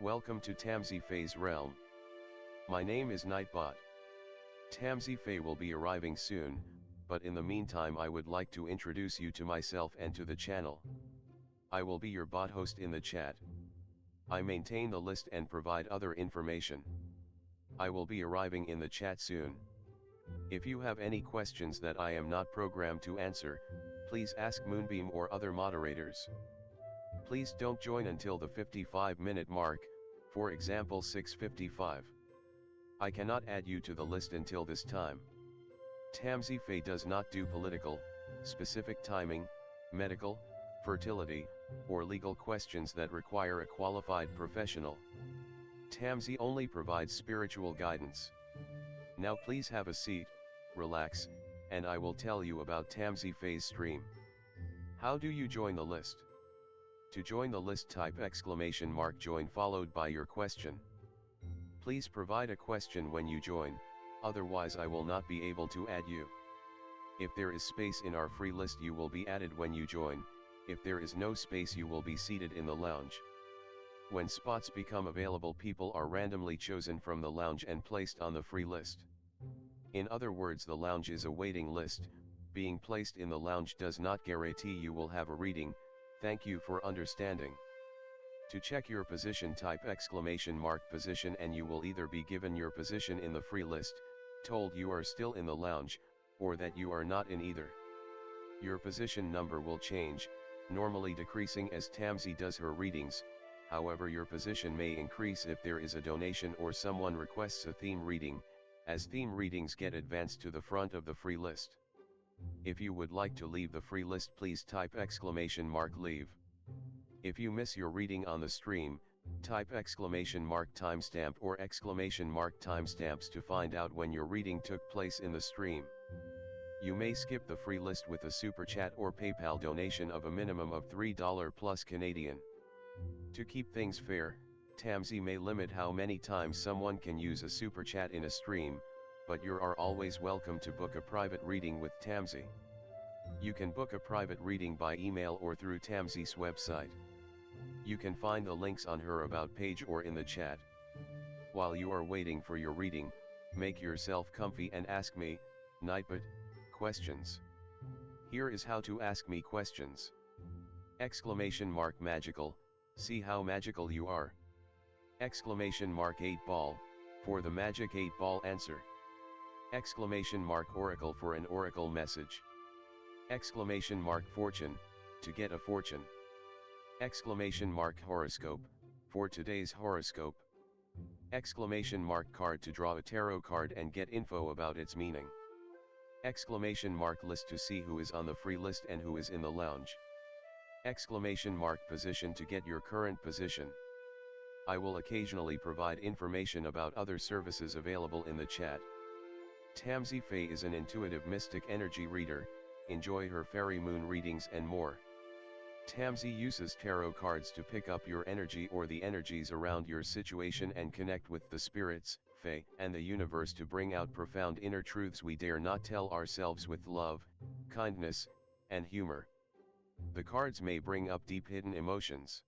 Welcome to tamsyfae's realm. My name is Nightbot. Tamsyfae will be arriving soon, but in the meantime I would like to introduce you to myself and to the channel. I will be your bot host in the chat. I maintain the list and provide other information. I will be arriving in the chat soon. If you have any questions that I am not programmed to answer, please ask Moonbeam or other moderators. Please don't join until the 55-minute mark, for example 6:55. I cannot add you to the list until this time. Tamsyfae does not do political, specific timing, medical, fertility, or legal questions that require a qualified professional. Tamsy only provides spiritual guidance. Now please have a seat, relax, and I will tell you about Tamsyfae's stream. How do you join the list? To join the list, type !join followed by your question. Please provide a question when you join, otherwise I will not be able to add you. If there is space in our free list you will be added when you join, if there is no space you will be seated in the lounge. When spots become available, people are randomly chosen from the lounge and placed on the free list. In other words, the lounge is a waiting list. Being placed in the lounge does not guarantee you will have a reading. Thank you for understanding. To check your position, type !position and you will either be given your position in the free list, told you are still in the lounge, or that you are not in either. Your position number will change, normally decreasing as Tamsy does her readings. However, your position may increase if there is a donation or someone requests a theme reading, as theme readings get advanced to the front of the free list. If you would like to leave the free list, please type !leave. If you miss your reading on the stream, type !timestamp or !timestamps to find out when your reading took place in the stream. You may skip the free list with a super chat or PayPal donation of a minimum of $3 plus Canadian. To keep things fair, Tamsy may limit how many times someone can use a super chat in a stream, but you are always welcome to book a private reading with Tamsy. You can book a private reading by email or through Tamsy's website. You can find the links on her about page or in the chat. While you are waiting for your reading, make yourself comfy and ask me, Nightbot, questions. Here is how to ask me questions. !magical, see how magical you are. !8 ball, for the magic 8 ball answer. !oracle for an oracle message. !fortune, to get a fortune. !horoscope, for today's horoscope. !card to draw a tarot card and get info about its meaning. !list to see who is on the free list and who is in the lounge. !position to get your current position. I will occasionally provide information about other services available in the chat. Tamsyfae is an intuitive mystic energy reader. Enjoy her fairy moon readings and more. Tamsy uses tarot cards to pick up your energy or the energies around your situation and connect with the spirits, fae, and the universe to bring out profound inner truths we dare not tell ourselves with love, kindness, and humor. The cards may bring up deep hidden emotions.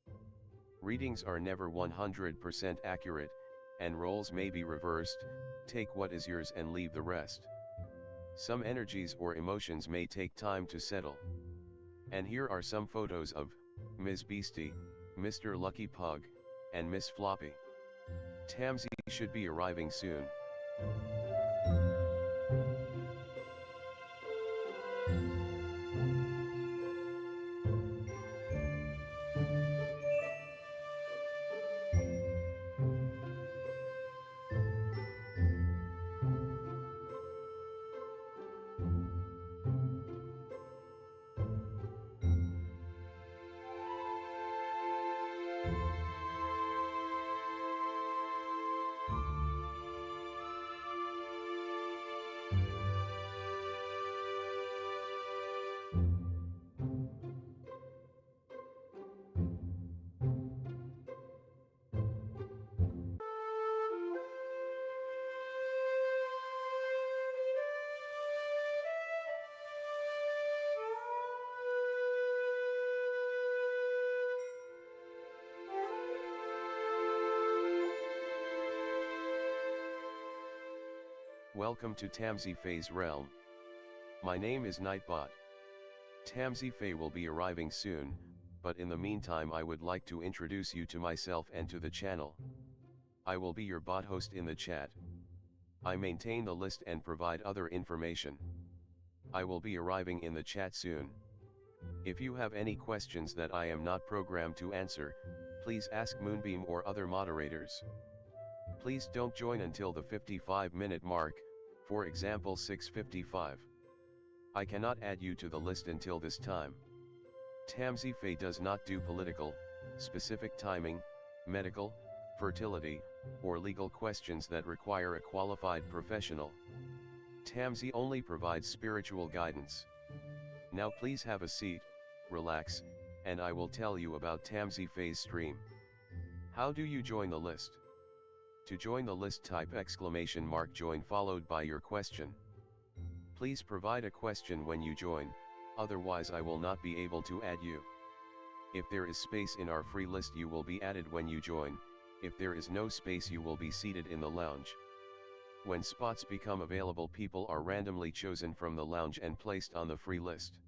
Readings are never 100% accurate, and roles may be reversed. Take what is yours and leave the rest. Some energies or emotions may take time to settle. And here are some photos of Ms. Beastie, Mr. Lucky Pug, and Miss Floppy. Tamsy should be arriving soon. Welcome to Tamsyfae's realm. My name is Nightbot. Tamsyfae will be arriving soon, but in the meantime I would like to introduce you to myself and to the channel. I will be your bot host in the chat. I maintain the list and provide other information. I will be arriving in the chat soon. If you have any questions that I am not programmed to answer, please ask Moonbeam or other moderators. Please don't join until the 55-minute mark, for example 6:55. I cannot add you to the list until this time. Tamsyfae does not do political, specific timing, medical, fertility, or legal questions that require a qualified professional. Tamsy only provides spiritual guidance. Now please have a seat, relax, and I will tell you about Tamsyfae's stream. How do you join the list? To join the list, type !join followed by your question. Please provide a question when you join, otherwise I will not be able to add you. If there is space in our free list, you will be added when you join. If there is no space, you will be seated in the lounge. When spots become available, people are randomly chosen from the lounge and placed on the free list.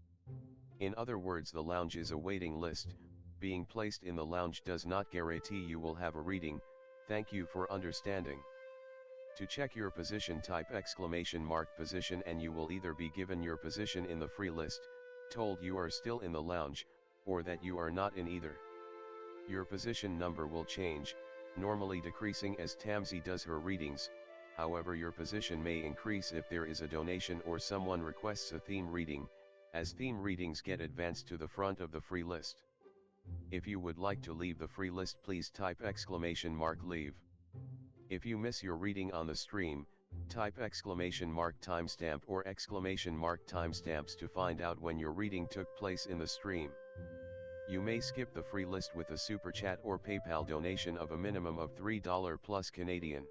In other words, the lounge is a waiting list. Being placed in the lounge does not guarantee you will have a reading. Thank you for understanding. To check your position, type !position and you will either be given your position in the free list, told you are still in the lounge, or that you are not in either. Your position number will change, normally decreasing as Tamsy does her readings. However, your position may increase if there is a donation or someone requests a theme reading, as theme readings get advanced to the front of the free list. If you would like to leave the free list, please type !leave. If you miss your reading on the stream, type !timestamp or !timestamps to find out when your reading took place in the stream. You may skip the free list with a super chat or PayPal donation of a minimum of $3 plus Canadian.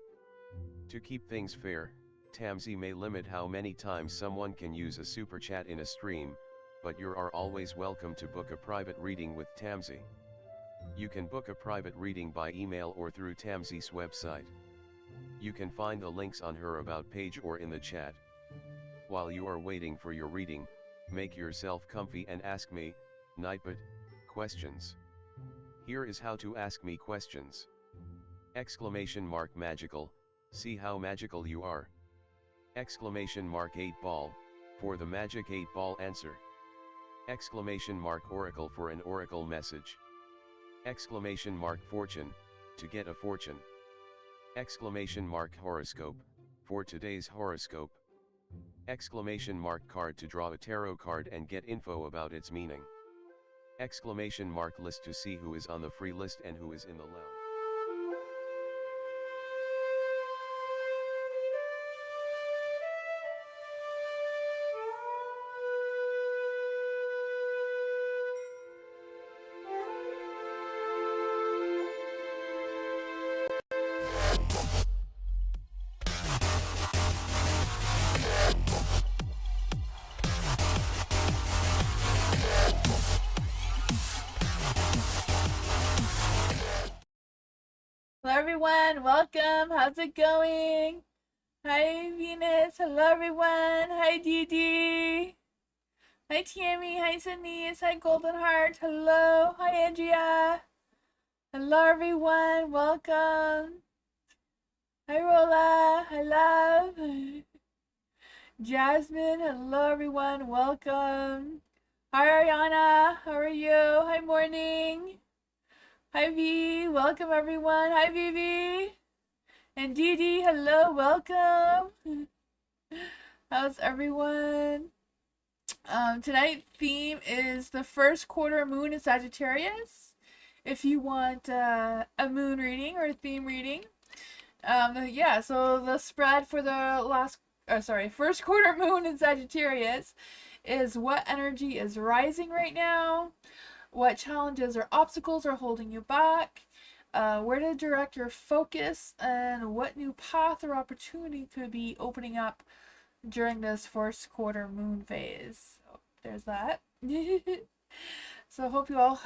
To keep things fair, Tamsy may limit how many times someone can use a super chat in a stream, but you are always welcome to book a private reading with Tamsy. You can book a private reading by email or through Tamsy's website. You can find the links on her About page or in the chat. While you are waiting for your reading, make yourself comfy and ask me, Nightbot, questions. Here is how to ask me questions. !magical, see how magical you are. !8 ball, for the magic 8 ball answer. !oracle for an oracle message. !fortune, to get a fortune. !horoscope, for today's horoscope. !card to draw a tarot card and get info about its meaning. !list to see who is on the free list and who is in the lounge. Hello everyone, welcome, how's it going? Hi Venus, hello everyone, hi Dee Dee. Hi Tammy, hi Denise, hi Golden Heart, hello, hi Andrea. Hello everyone, welcome. Hi Rola, hi love. Jasmine, hello everyone, welcome. Hi Ariana, how are you? Hi Morning. Hi V, welcome everyone. Hi Vivi. And Dee Dee, hello, welcome. How's everyone? Tonight's theme is the first quarter moon in Sagittarius. If you want a moon reading or a theme reading. Yeah, so the spread for the first quarter moon in Sagittarius is what energy is rising right now. What challenges or obstacles are holding you back? Where to direct your focus? And what new path or opportunity could be opening up during this first quarter moon phase? So there's that. So I hope you all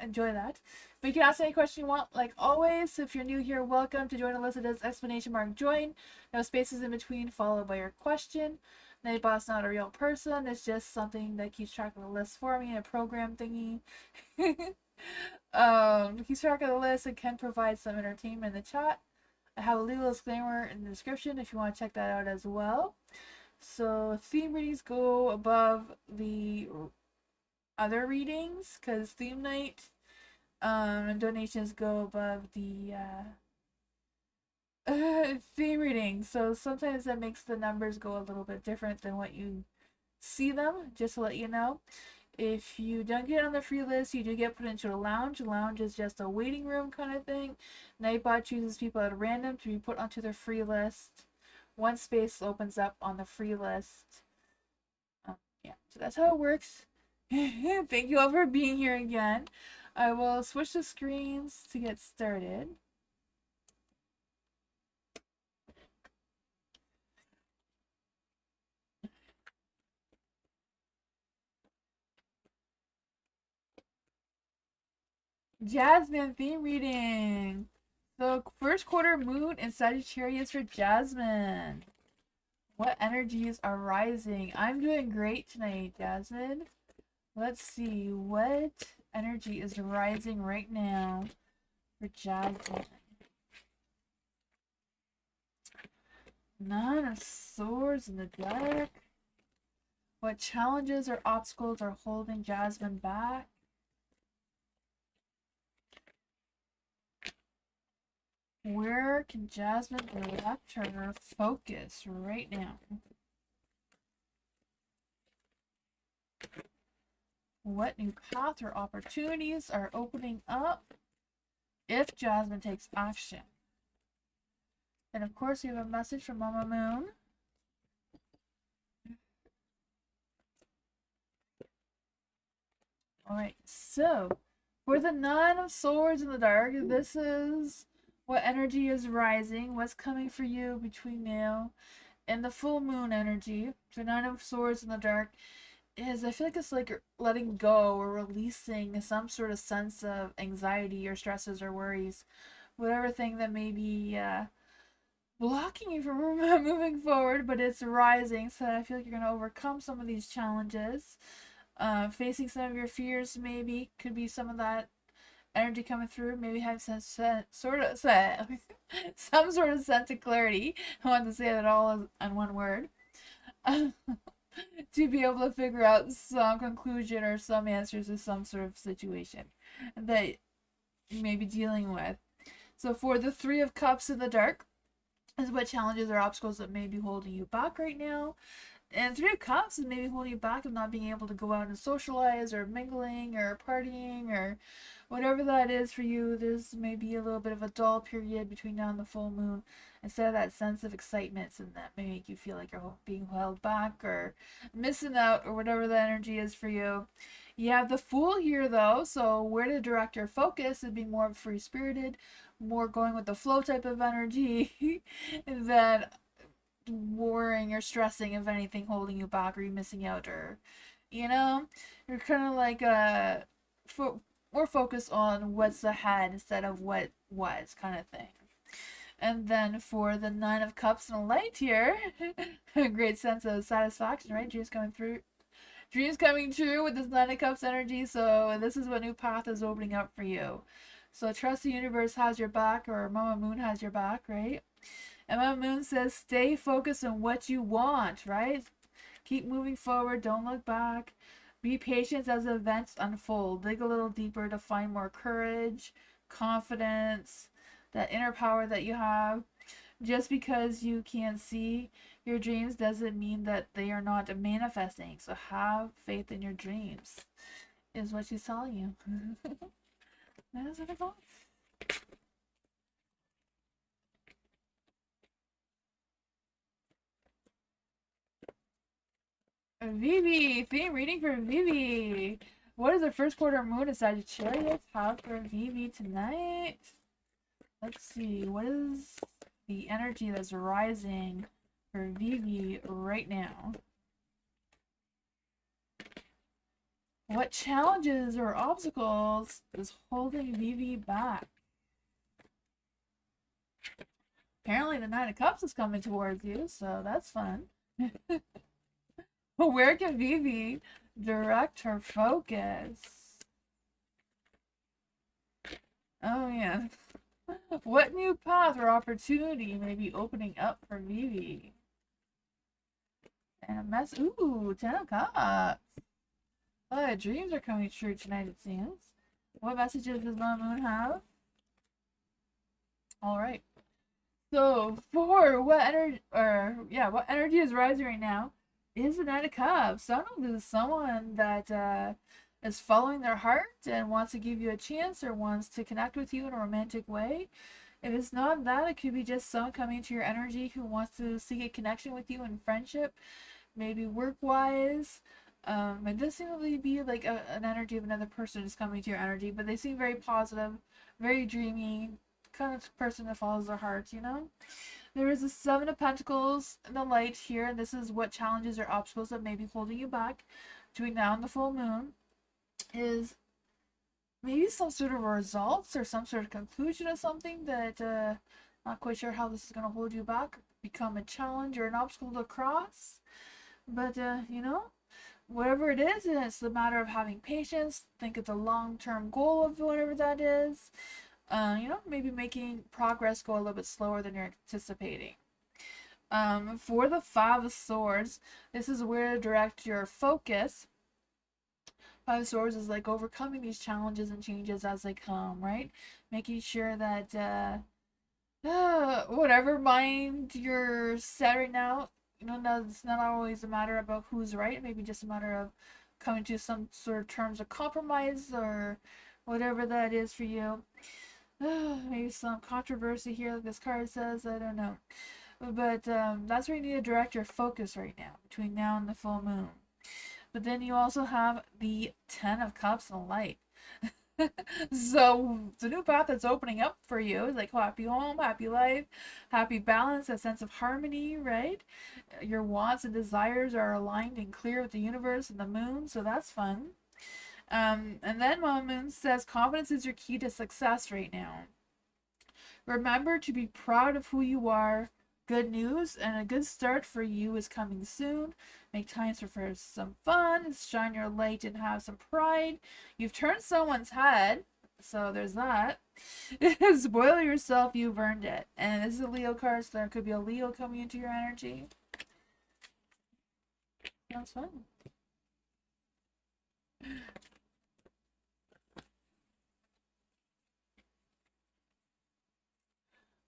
enjoy that. But you can ask any question you want, like always. If you're new here, welcome to join the list. It is exclamation mark join. No spaces in between, followed by your question. Nightbot's not a real person. It's just something that keeps track of the list for me, a program thingy. Keeps track of the list and can provide some entertainment in the chat. I have a legal disclaimer in the description if you want to check that out as well. So theme readings go above the other readings because theme night and donations go above the theme readings. So sometimes that makes the numbers go a little bit different than what you see them, just to let you know. If you don't get on the free list, you do get put into a lounge. A lounge is just a waiting room kind of thing. Nightbot chooses people at random to be put onto the free list. One space opens up on the free list. Yeah, so that's how it works. Thank you all for being here again. I will switch the screens to get started. Jasmine theme reading. So first quarter moon in Sagittarius for Jasmine. What energies are rising? I'm doing great tonight, Jasmine. Let's see what energy is rising right now for Jasmine. Nine of Swords in the dark. What challenges or obstacles are holding Jasmine back? Where can Jasmine direct her focus right now? What new path or opportunities are opening up if Jasmine takes action? And of course, we have a message from Mama Moon. Alright, so for the Nine of Swords in the dark, this is what energy is rising, what's coming for you between now and the full moon energy. The Nine of Swords in the dark is, I feel like it's like letting go or releasing some sort of sense of anxiety or stresses or worries, whatever thing that may be blocking you from moving forward, but it's rising, so I feel like you're going to overcome some of these challenges. Facing some of your fears, maybe could be some of that energy coming through. Maybe have some sort of some sort of sense of clarity. I want to say that all in one word. To be able to figure out some conclusion or some answers to some sort of situation that you may be dealing with. So for the Three of Cups in the dark is what challenges or obstacles that may be holding you back right now. And Three of Cups is maybe holding you back of not being able to go out and socialize or mingling or partying or whatever that is for you. There's maybe a little bit of a dull period between now and the full moon. Instead of that sense of excitement, and that may make you feel like you're being held back or missing out or whatever the energy is for you. You have the Fool here though, so where to direct your focus would be more free spirited, more going with the flow type of energy than worrying or stressing if anything holding you back or you missing out, or you're kind of like more focused on what's ahead instead of what was, kind of thing. And then for the Nine of Cups and a light here, a great sense of satisfaction, right? Dreams coming true with this Nine of Cups energy. So this is what new path is opening up for you. So trust the universe has your back, or Mama Moon has your back, right? And Mama Moon says stay focused on what you want, right? Keep moving forward, don't look back. Be patient as events unfold. Dig a little deeper to find more courage, confidence, that inner power that you have. Just because you can't see your dreams doesn't mean that they are not manifesting. So have faith in your dreams, is what she's telling you. That's what I got. Vivi, theme reading for Vivi. What does the first quarter moon in Sagittarius have for Vivi tonight? Let's see, what is the energy that's rising for Vivi right now? What challenges or obstacles is holding Vivi back? Apparently the Nine of Cups is coming towards you, so that's fun. Where can Vivi direct her focus? Oh yeah. What new path or opportunity may be opening up for Vivi? And a mess. Ooh, 10 of Cups. Oh, dreams are coming true tonight, it seems. What messages does Mama Moon have? Alright. So, for what energy, what energy is rising right now is the Knight of Cups. So, I don't know if this is someone that is following their heart and wants to give you a chance or wants to connect with you in a romantic way. If it's not that, it could be just someone coming to your energy who wants to seek a connection with you in friendship, maybe work-wise. It does seem to be like an energy of another person is coming to your energy, but they seem very positive, very dreamy, kind of person that follows their heart, you know? There is a Seven of Pentacles in the light here, and this is what challenges or obstacles that may be holding you back between now and the full moon. Is maybe some sort of results or some sort of conclusion of something that not quite sure how this is going to hold you back, become a challenge or an obstacle to cross. But you know, whatever it is, it's a matter of having patience. Think it's a long-term goal of whatever that is. You know, maybe making progress go a little bit slower than you're anticipating. For the Five of Swords, this is where to direct your focus. Five of Swords is like overcoming these challenges and changes as they come, right? Making sure that whatever mind you're set right now, you know, it's not always a matter about who's right. Maybe just a matter of coming to some sort of terms of compromise or whatever that is for you. Maybe some controversy here, like this card says. I don't know. But that's where you need to direct your focus right now, between now and the full moon. But then you also have the Ten of Cups in the light. So it's a new path that's opening up for you. It's like happy home, happy life, happy balance, a sense of harmony, right? Your wants and desires are aligned and clear with the universe and the moon, so that's fun. And then Mama Moon says confidence is your key to success right now. Remember to be proud of who you are. Good news and a good start for you is coming soon. Make time for some fun, shine your light and have some pride. You've turned someone's head, so there's that. Spoil yourself, you've earned it. And this is a Leo card, so there could be a Leo coming into your energy. That's fun.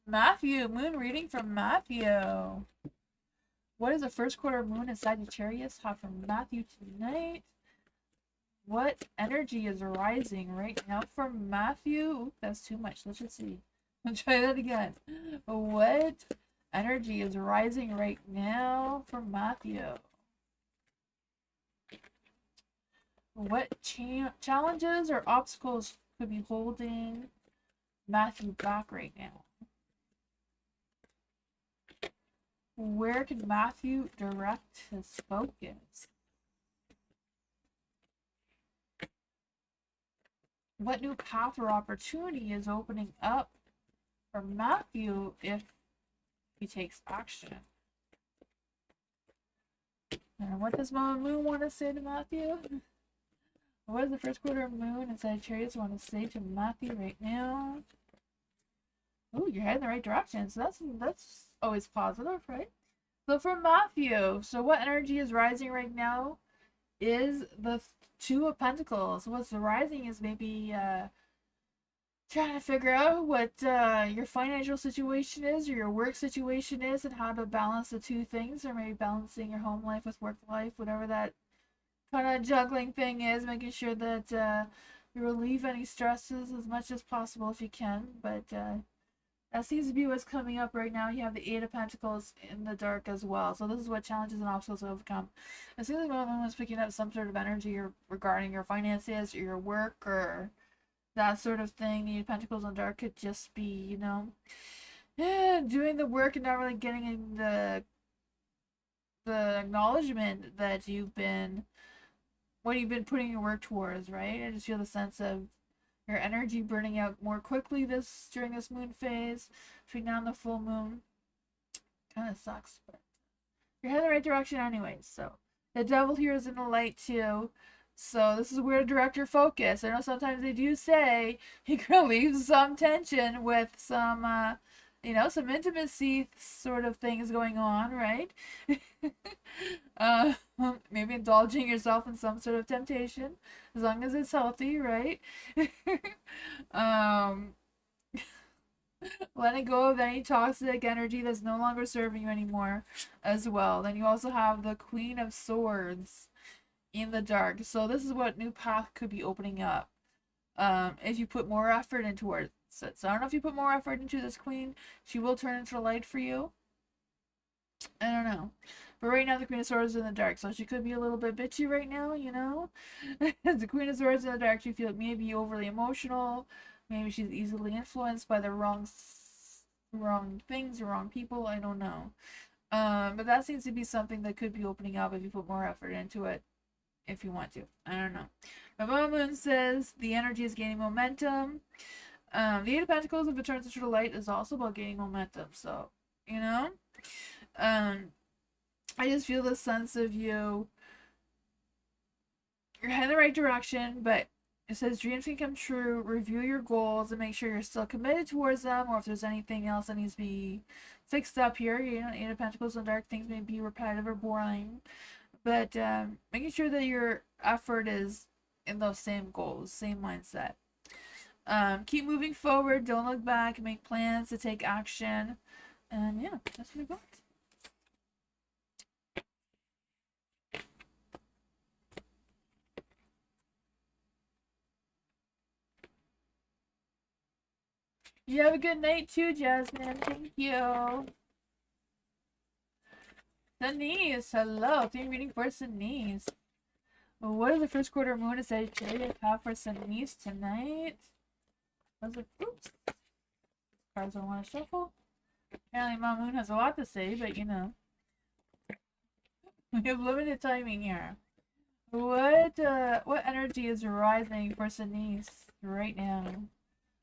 Matthew, moon reading from Matthew. What is the first quarter moon in Sagittarius have from Matthew tonight? What energy is rising right now for Matthew? Ooh, that's too much. Let's just see. I'll try that again. What energy is rising right now for Matthew? What challenges or obstacles could be holding Matthew back right now? Where can Matthew direct his focus? What new path or opportunity is opening up for Matthew if he takes action? And what does Mama Moon want to say to Matthew? What does the first quarter moon in Sagittarius want to say to Matthew right now? Oh, you're heading in the right direction, so that's always positive, right? So for Matthew, so what energy is rising right now is the Two of Pentacles. What's rising is maybe trying to figure out what your financial situation is or your work situation is and how to balance the two things, or maybe balancing your home life with work life, whatever that kind of juggling thing is, making sure that you relieve any stresses as much as possible if you can. But that seems to be what's coming up right now. You have the Eight of Pentacles in the dark as well. So this is what challenges and obstacles to overcome. It seems like Mama was picking up some sort of energy regarding your finances or your work or that sort of thing. The Eight of Pentacles in the dark could just be, you know, doing the work and not really getting the acknowledgement that you've been what you've been putting your work towards, right? I just feel the sense of your energy burning out more quickly during this moon phase, between now and the full moon. Kind of sucks, but you're heading the right direction anyways. So the devil here is in the light too. So this is where to direct your focus. I know sometimes they do say you can leave some tension with some, some intimacy sort of things going on, right? uh, maybe indulging yourself in some sort of temptation, as long as it's healthy, right? um, letting go of any toxic energy that's no longer serving you anymore as well. Then you also have the Queen of Swords in the dark. So this is what new path could be opening up if you put more effort into it. So I don't know if you put more effort into this queen, she will turn into light for you. I don't know. But right now the Queen of Swords is in the dark, so she could be a little bit bitchy right now, you know? As the Queen of Swords in the dark, she feels maybe overly emotional. Maybe she's easily influenced by the wrong things, the wrong people. I don't know. But that seems to be something that could be opening up if you put more effort into it, if you want to. I don't know. But Moon says the energy is gaining momentum. The Eight of Pentacles, if it turns into the light, is also about gaining momentum. So, you know, I just feel the sense of you're heading the right direction, but it says dreams can come true. Review your goals and make sure you're still committed towards them, or if there's anything else that needs to be fixed up here. You know, Eight of Pentacles and dark things may be repetitive or boring, but making sure that your effort is in those same goals, same mindset. Keep moving forward. Don't look back. Make plans to take action. And yeah, that's what I got. You have a good night too, Jasmine. Thank you. Denise, hello. Theme reading for Denise. What is the first quarter moon of Sagittarius have for Denise tonight? Was it? Oops. Cards don't want to shuffle. Apparently, my moon has a lot to say, but you know, we have limited timing here. What energy is rising for Denise right now?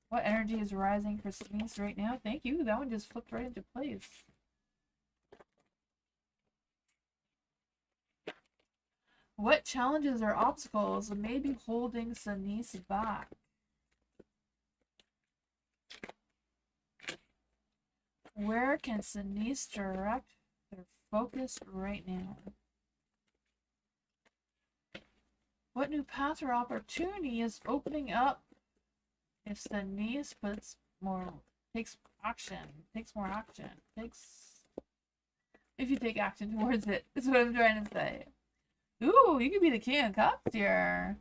What energy is rising for Denise right now? Thank you. That one just flipped right into place. What challenges or obstacles may be holding Denise back? Where can Denise direct their focus right now? What new path or opportunity is opening up if Denise takes more action, if you take action towards it, is what I'm trying to say. Ooh, you could be the King of Cups here.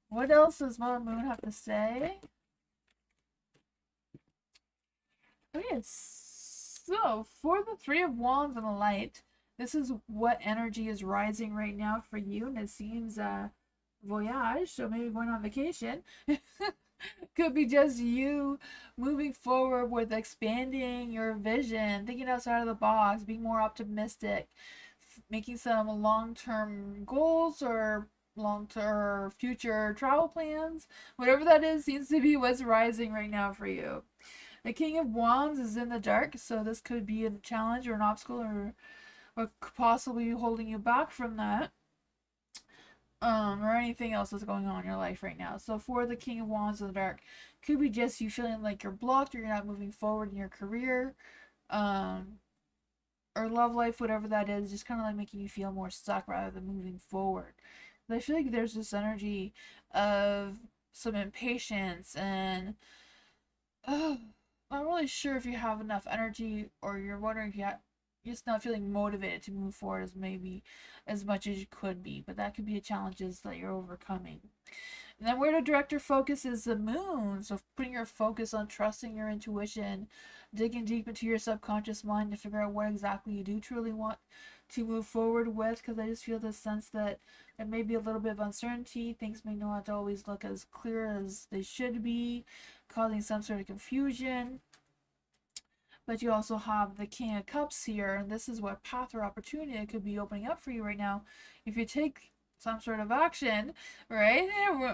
What else does Mother Moon have to say? Okay, so for the Three of Wands and the Light, this is what energy is rising right now for you, and it seems voyage, so maybe going on vacation. Could be just you moving forward with expanding your vision, thinking outside of the box, being more optimistic, making some long-term goals or long-term future travel plans. Whatever that is seems to be what's rising right now for you. The King of Wands is in the dark, so this could be a challenge or an obstacle or possibly holding you back from that. Or anything else that's going on in your life right now. So for the King of Wands in the dark, could be just you feeling like you're blocked or you're not moving forward in your career, or love life, whatever that is, just kind of like making you feel more stuck rather than moving forward. But I feel like there's this energy of some impatience and I'm not really sure if you have enough energy or you're wondering if you're just not feeling motivated to move forward as much as you could be, but that could be a challenges that you're overcoming. And then where to direct your focus is the moon, so putting your focus on trusting your intuition, digging deep into your subconscious mind to figure out what exactly you do truly want to move forward with, because I just feel this sense that there may be a little bit of uncertainty. Things may not always look as clear as they should be, causing some sort of confusion. But you also have the King of Cups here, and this is what path or opportunity could be opening up for you right now. If you take some sort of action, right?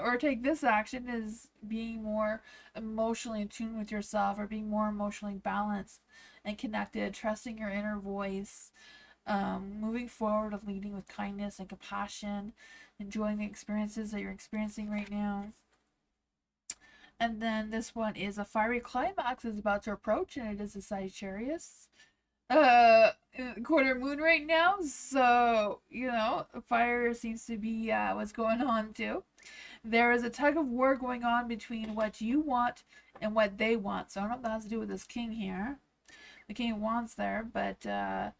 Or take this action is being more emotionally in tune with yourself, or being more emotionally balanced and connected, trusting your inner voice, moving forward of leading with kindness and compassion, enjoying the experiences that you're experiencing right now. And then this one is a fiery climax is about to approach, and it is a Sagittarius quarter moon right now. So, you know, fire seems to be what's going on too. There is a tug of war going on between what you want and what they want. So I don't know if that has to do with this king here. The king wants there, but yeah,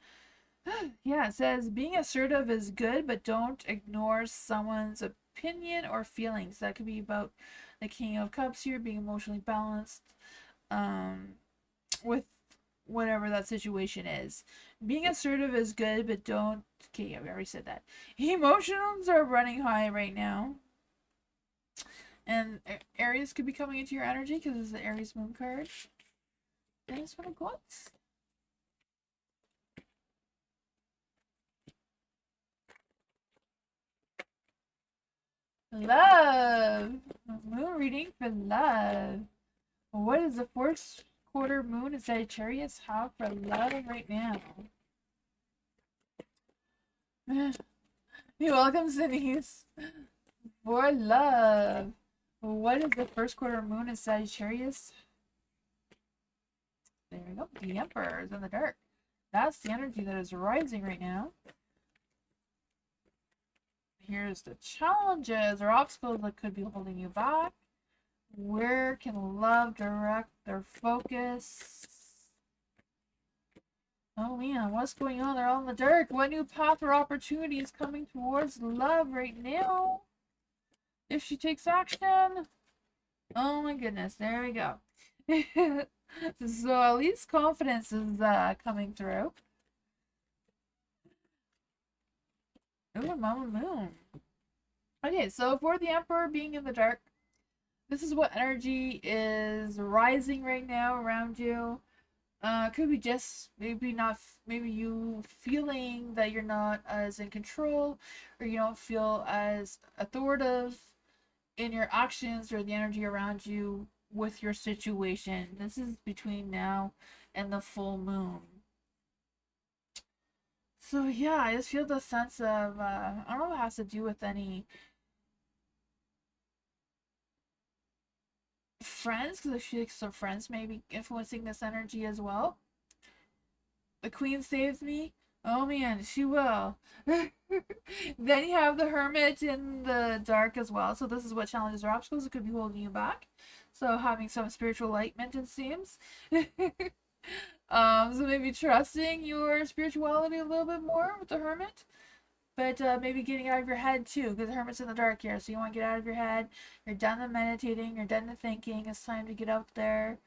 it says being assertive is good, but don't ignore someone's opinion or feelings. That could be about the King of Cups here, being emotionally balanced with whatever that situation is. Being assertive is good, but don't. Okay, yeah, we already said that. Emotions are running high right now. And Aries could be coming into your energy because it's the Aries moon card. That is what I got. Love. Moon reading for love. What is the fourth quarter moon in Sagittarius have for love right now? You're welcome, Denise. For love. What is the first quarter moon in Sagittarius? There we go. The Emperor is in the dark. That's the energy that is rising right now. Here's the challenges or obstacles that could be holding you back. Where can love direct their focus? Oh man, what's going on? They're all in the dark. What new path or opportunity is coming towards love right now? If she takes action. Oh my goodness, there we go. So at least confidence is coming through. Ooh, Mama Moon. Okay, so for the Emperor being in the dark, this is what energy is rising right now around you. Could be just maybe not, maybe you feeling that you're not as in control, or you don't feel as authoritative in your actions or the energy around you with your situation. This is between now and the full moon. So yeah, I just feel the sense of I don't know if it has to do with any friends, because I feel like some friends may be influencing this energy as well. The Queen saves me. Oh man, she will. Then you have the Hermit in the dark as well. So this is what challenges or obstacles that could be holding you back. So having some spiritual enlightenment, it seems. So maybe trusting your spirituality a little bit more with the Hermit. But maybe getting out of your head too, because the Hermit's in the dark here. So you want to get out of your head. You're done the meditating. You're done the thinking. It's time to get out there.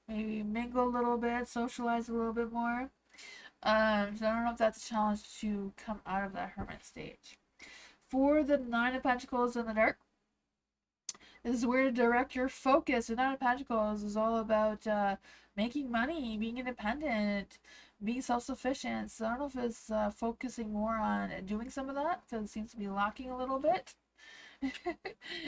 Maybe mingle a little bit, socialize a little bit more. So I don't know if that's a challenge to come out of that Hermit stage. For the Nine of Pentacles in the dark, this is where to direct your focus. The Nine of Pentacles is all about making money, being independent, being self-sufficient. So I don't know if it's focusing more on doing some of that, because it seems to be lacking a little bit.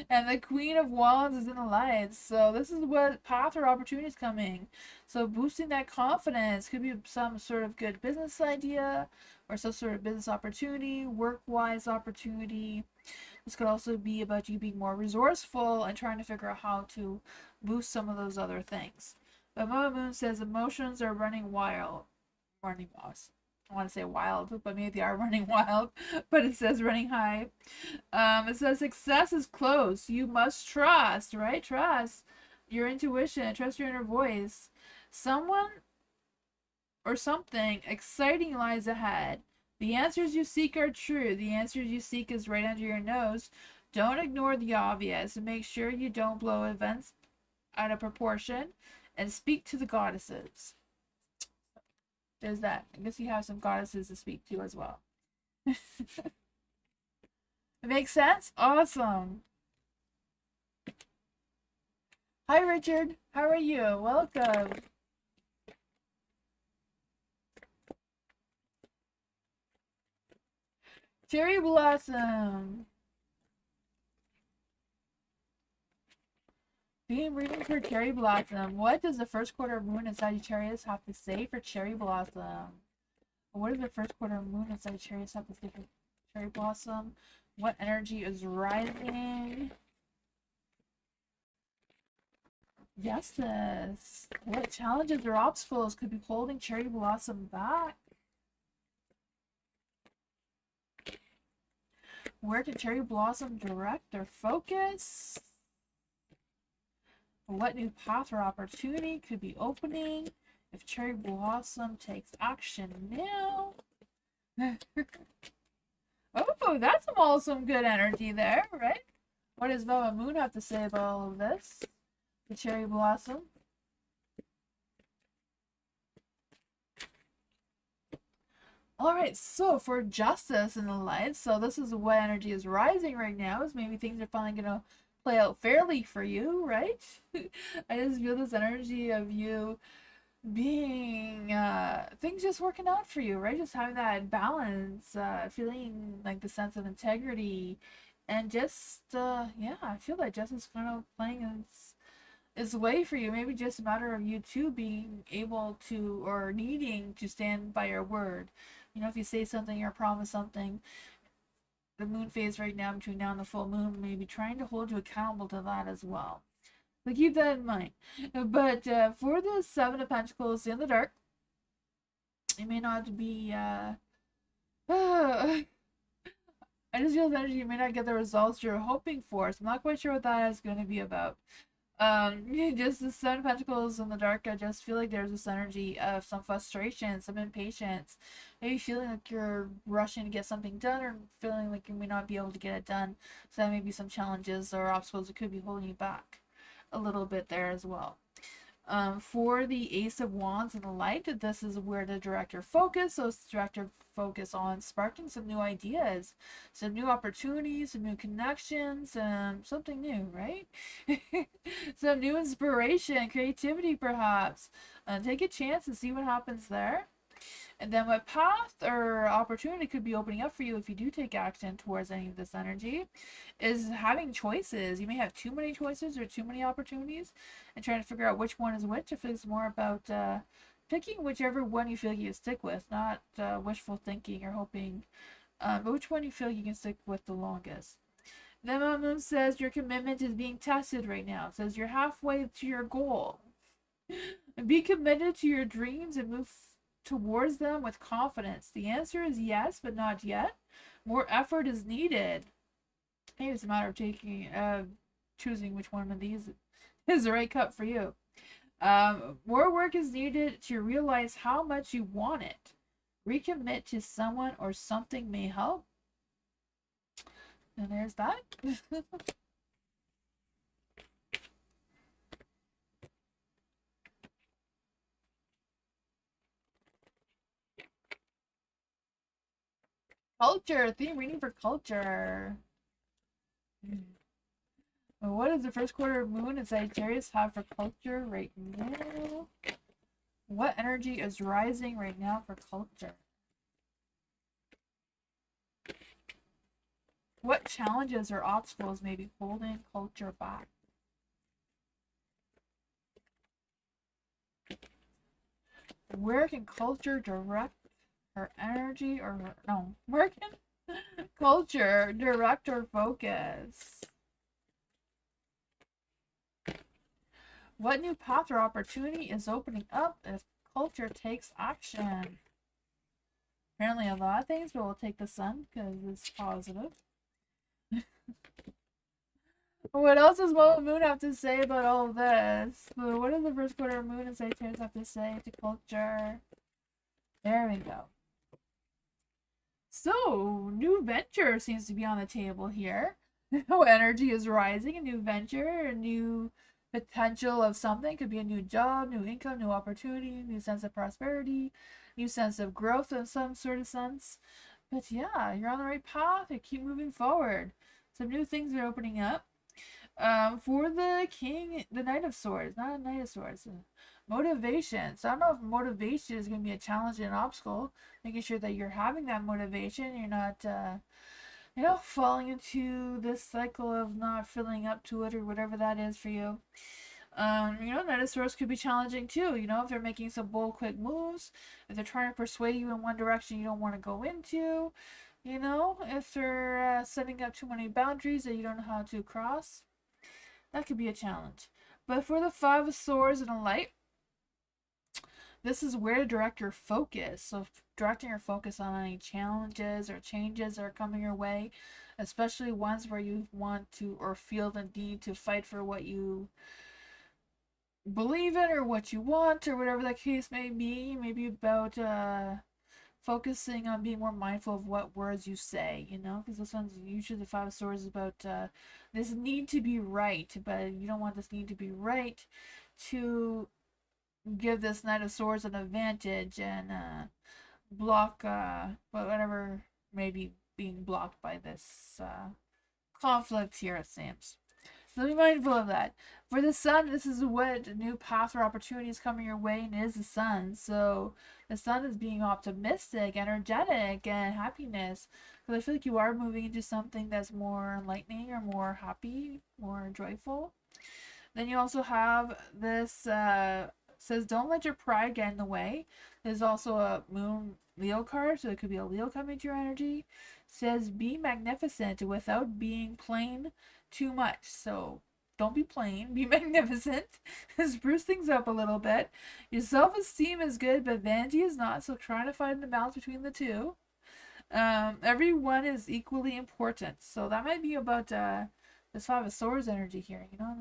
And the Queen of Wands is in the lights. So this is what path or opportunity is coming. So boosting that confidence could be some sort of good business idea or some sort of business opportunity, work-wise opportunity. This could also be about you being more resourceful and trying to figure out how to boost some of those other things. But Mama Moon says emotions are running wild. Running wild. I want to say wild, but maybe they are running wild. But it says running high. It says success is close. You must trust, right? Trust your intuition. Trust your inner voice. Someone or something exciting lies ahead. The answers you seek are true. The answers you seek is right under your nose. Don't ignore the obvious. Make sure you don't blow events out of proportion. And speak to the goddesses. There's that. I guess you have some goddesses to speak to as well. It makes sense? Awesome. Hi, Richard. How are you? Welcome. Cherry Blossom. Being reading for cherry blossom. What does the first quarter moon in Sagittarius have to say for cherry blossom? What does the first quarter moon in Sagittarius have to say for cherry blossom? What energy is rising? Yes, this. What challenges or obstacles could be holding cherry blossom back? Where can cherry blossom direct their focus? What new path or opportunity could be opening if cherry blossom takes action now? Oh, that's some good energy there, right? What does Velvet Moon have to say about all of this? The cherry blossom. Alright, so for justice in the light, so this is what energy is rising right now, is maybe things are finally gonna play out fairly for you, right? I just feel this energy of you being things just working out for you, right? Just having that balance, feeling like the sense of integrity, and just yeah, I feel like justice kind of playing its way for you. Maybe just a matter of you two being able to or needing to stand by your word. You know, if you say something or promise something, the moon phase right now between now and the full moon may be trying to hold you accountable to that as well. So keep that in mind. But for the Seven of Pentacles in the dark, it may not be. I just feel that you may not get the results you're hoping for. So I'm not quite sure what that is going to be about. Just the Seven of Pentacles in the dark, I just feel like there's this energy of some frustration, some impatience, maybe feeling like you're rushing to get something done, or feeling like you may not be able to get it done. So that may be some challenges or obstacles that could be holding you back a little bit there as well. For the Ace of Wands and the Light, this is where the director focus. So it's the director focus on sparking some new ideas, some new opportunities, some new connections, something new, right? Some new inspiration, creativity perhaps. Take a chance and see what happens there. And then what path or opportunity could be opening up for you if you do take action towards any of this energy is having choices. You may have too many choices or too many opportunities and trying to figure out which one is which. If it's more about picking whichever one you feel you stick with, not wishful thinking or hoping, but which one you feel you can stick with the longest. Then Moon says your commitment is being tested right now. It says you're halfway to your goal. Be committed to your dreams and move towards them with confidence. The answer is yes, but not yet. More effort is needed. Maybe it's a matter of choosing which one of these is the right cut for you. More work is needed to realize how much you want it. Recommit to someone or something may help. And there's that. Culture. Theme reading for culture. What does the first quarter of moon in Sagittarius have for culture right now? What energy is rising right now for culture? What challenges or obstacles may be holding culture back? Where can culture direct her energy or no? Where can culture direct or focus? What new path or opportunity is opening up if culture takes action? Apparently a lot of things, but we'll take the sun because it's positive. What else does Moon have to say about all of this? What does the first quarter Moon and Sagittarius have to say to culture? There we go. So, new venture seems to be on the table here. Energy is rising, a new venture, a new potential of something. Could be a new job, new income, new opportunity, new sense of prosperity, new sense of growth in some sort of sense. But yeah, you're on the right path. You keep moving forward. Some new things are opening up. For the King, the Knight of Swords, not a Knight of Swords. Motivation. So I don't know if motivation is going to be a challenge and an obstacle. Making sure that you're having that motivation. You're not you know, falling into this cycle of not filling up to it or whatever that is for you. You know, Knight of Swords could be challenging too. You know, if they're making some bold, quick moves, if they're trying to persuade you in one direction you don't want to go into, you know, if they're setting up too many boundaries that you don't know how to cross, that could be a challenge. But for the Five of Swords and a Light, this is where to direct your focus. So, directing your focus on any challenges or changes that are coming your way, especially ones where you want to or feel the need to fight for what you believe in or what you want or whatever that case may be. Maybe about focusing on being more mindful of what words you say, you know, because this one's usually the Five of Swords is about this need to be right, but you don't want this need to be right to give this Knight of Swords an advantage and block whatever may be being blocked by this conflict here, it seems. So be mindful of that. For the Sun, this is what new path or opportunity is coming your way, and it is the Sun. So the Sun is being optimistic, energetic, and happiness. Because I feel like you are moving into something that's more enlightening or more happy, more joyful. Then you also have this says don't let your pride get in the way. There's also a Moon Leo card, so it could be a Leo coming to your energy. Says be magnificent without being plain too much. So don't be plain, be magnificent. Spruce things up a little bit. Your self-esteem is good, but vanity is not. So trying to find the balance between the two. Everyone is equally important. So that might be about this Five of Swords energy here. You know,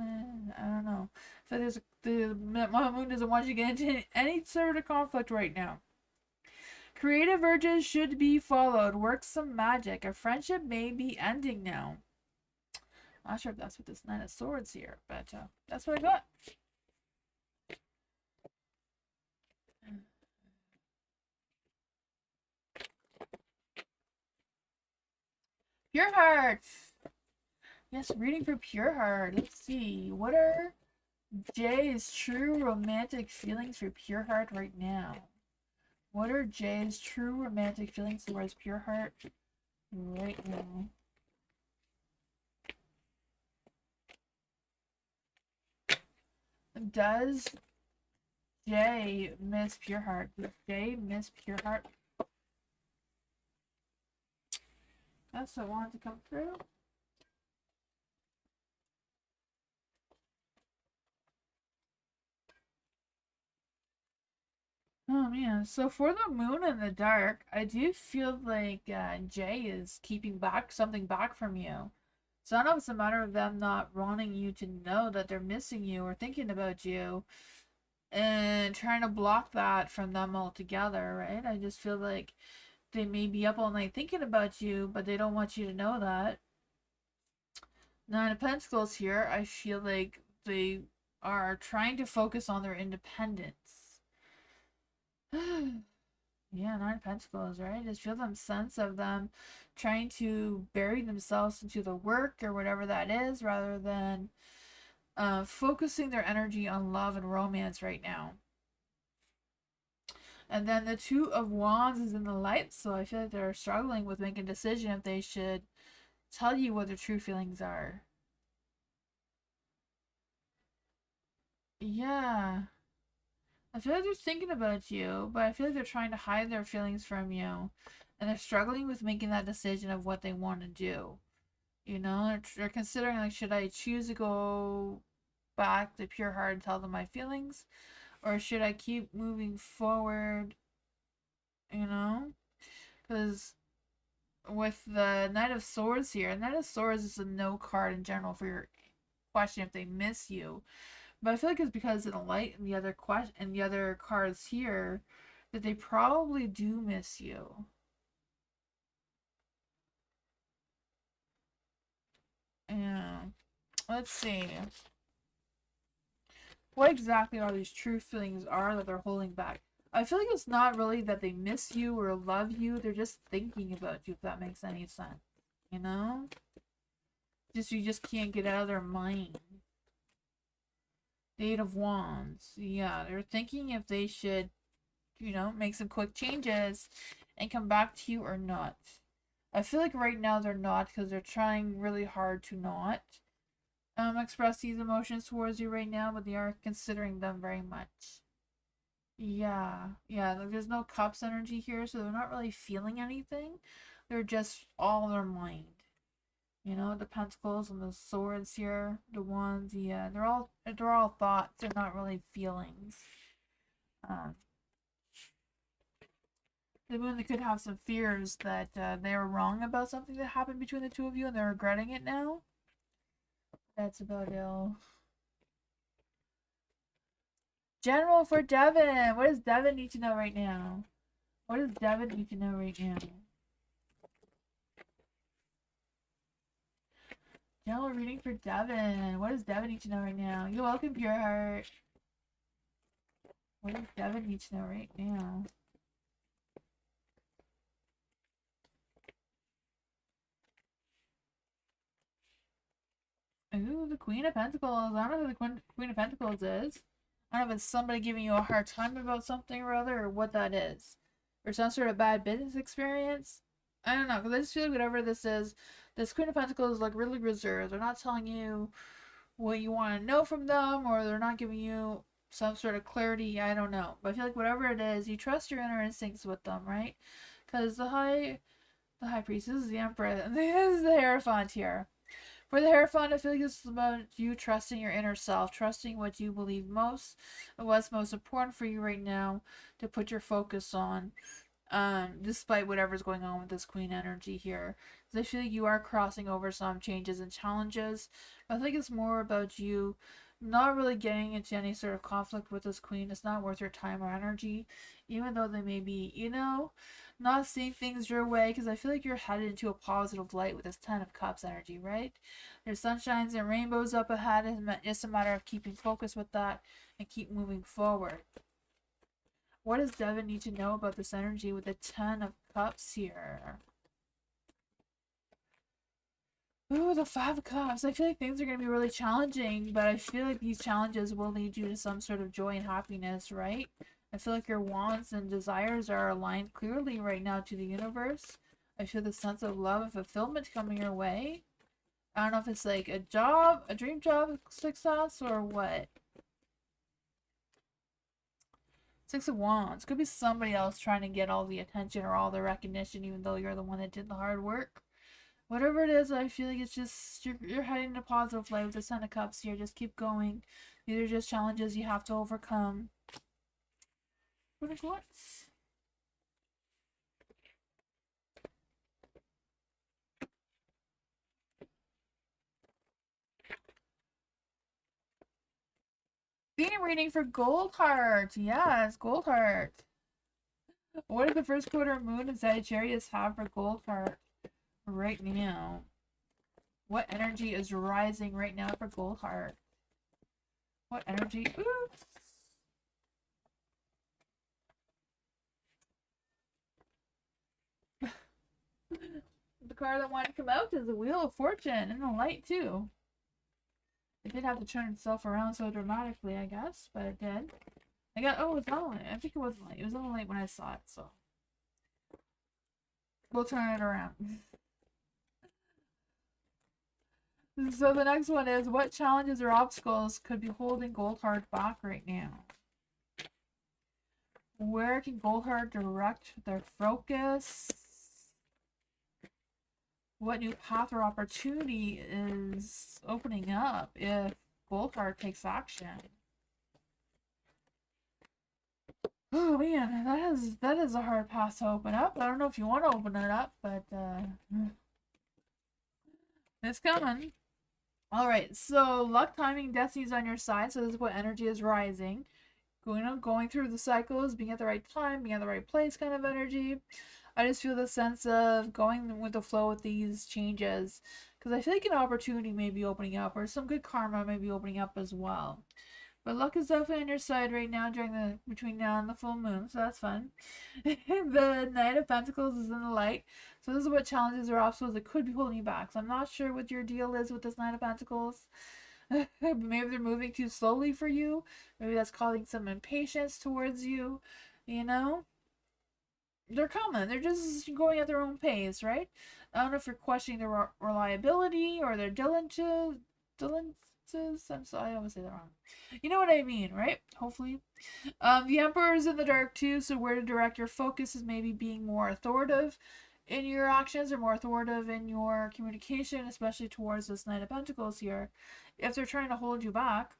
I don't know. So the moon doesn't want you to get into any sort of conflict right now. Creative urges should be followed. Work some magic. A friendship may be ending now. Not sure if that's what this Knight of Swords here, but that's what I got. Pure Heart. Yes, reading for Pure Heart. Let's see. What are Jay's true romantic feelings for Pure Heart right now? What are Jay's true romantic feelings towards Pure Heart right now? Does Jay miss Pure Heart? Does Jay miss Pure Heart? That's what I wanted to come through. Oh man, so for the moon in the dark, I do feel like Jay is keeping back something back from you. So I don't know if it's a matter of them not wanting you to know that they're missing you or thinking about you and trying to block that from them altogether, right? I just feel like they may be up all night thinking about you, but they don't want you to know that. Nine of Pentacles here, I feel like they are trying to focus on their independence. Yeah, Nine of Pentacles, right? Just feel them sense of them trying to bury themselves into the work or whatever that is, rather than focusing their energy on love and romance right now. And then the Two of Wands is in the light, so I feel like they're struggling with making a decision if they should tell you what their true feelings are. Yeah. I feel like they're thinking about you, but I feel like they're trying to hide their feelings from you. And they're struggling with making that decision of what they want to do. You know, they're considering, like, should I choose to go back to Pure Heart and tell them my feelings? Or should I keep moving forward, you know? Because with the Knight of Swords here, Knight of Swords is a no card in general for your question if they miss you. But I feel like it's because of the light and the other and the other cards here that they probably do miss you. Yeah. Let's see. What exactly are these true feelings are that they're holding back? I feel like it's not really that they miss you or love you. They're just thinking about you, if that makes any sense. You know? You just can't get out of their mind. Eight of Wands. Yeah, they're thinking if they should, you know, make some quick changes and come back to you or not. I feel like right now they're not, because they're trying really hard to not express these emotions towards you right now, but they are considering them very much. Yeah, yeah, like there's no cups energy here, so they're not really feeling anything. They're just all their mind. You know, the pentacles and the swords here, the wands, yeah, they're all thoughts, they're not really feelings. Um, the moon, they could have some fears that they were wrong about something that happened between the two of you and they're regretting it now. That's about it. General for Devin. What does Devin need to know right now? What does Devin need to know right now? General reading for Devin. What does Devin need to know right now? You're welcome, Pure Heart. What does Devin need to know right now? Ooh, the Queen of Pentacles. I don't know who the Queen of Pentacles is. I don't know if it's somebody giving you a hard time about something or other, or what that is. Or some sort of bad business experience. I don't know, because I just feel like whatever this is, this Queen of Pentacles is like really reserved. They're not telling you what you want to know from them, or they're not giving you some sort of clarity. I don't know. But I feel like whatever it is, you trust your inner instincts with them, right? Because the High Priestess is the Emperor, and this is the Hierophant here. For the Hierophant, I feel like this is about you trusting your inner self, trusting what you believe most, and what's most important for you right now to put your focus on, despite whatever's going on with this Queen energy here. Because I feel like you are crossing over some changes and challenges. But I think it's more about you not really getting into any sort of conflict with this Queen. It's not worth your time or energy, even though they may be, not seeing things your way, because I feel like you're headed into a positive light with this Ten of Cups energy, right? There's sunshines and rainbows up ahead. It's just a matter of keeping focus with that and keep moving forward. What does Devin need to know about this energy with the Ten of Cups here? Ooh, the Five of Cups. I feel like things are going to be really challenging, but I feel like these challenges will lead you to some sort of joy and happiness, right? I feel like your wants and desires are aligned clearly right now to the universe. I feel the sense of love and fulfillment coming your way. I don't know if it's like a job, a dream job success, or what. Six of Wands. Could be somebody else trying to get all the attention or all the recognition, even though you're the one that did the hard work. Whatever it is, I feel like it's just you're heading in a positive light with the Ten of Cups here. Just keep going. These are just challenges you have to overcome. What is what? Theme reading for Goldheart. Yes, Goldheart. What does the first quarter moon in Sagittarius have for Goldheart right now? What energy is rising right now for Goldheart? What energy? Oops. The card that wanted to come out is the Wheel of Fortune and the light too. It did have to turn itself around so dramatically, I guess, but it did. Oh, it's not light. I think it was light. It was on the light when I saw it, so we'll turn it around. So the next one is, what challenges or obstacles could be holding Goldheart back right now? Where can Goldheart direct their focus? What new path or opportunity is opening up if Goldheart takes action? Oh man, that is a hard path to open up. I don't know if you want to open it up, but it's coming. Alright, so luck, timing, destiny's on your side, so this is what energy is rising. Going through the cycles, being at the right time, being at the right place kind of energy. I just feel the sense of going with the flow with these changes, because I feel like an opportunity may be opening up, or some good karma may be opening up as well. But luck is definitely on your side right now between now and the full moon, so that's fun. The Knight of Pentacles is in the light, so this is what challenges or obstacles that could be holding you back. So I'm not sure what your deal is with this Knight of Pentacles. Maybe they're moving too slowly for you. Maybe that's causing some impatience towards you, you know? they're coming. They're just going at their own pace, right? I don't know if you're questioning their reliability or their diligence. I'm sorry, I always say that wrong. You know what I mean, right? Hopefully. The Emperor is in the dark too, so where to direct your focus is maybe being more authoritative in your actions or more authoritative in your communication, especially towards this Knight of Pentacles here, if they're trying to hold you back.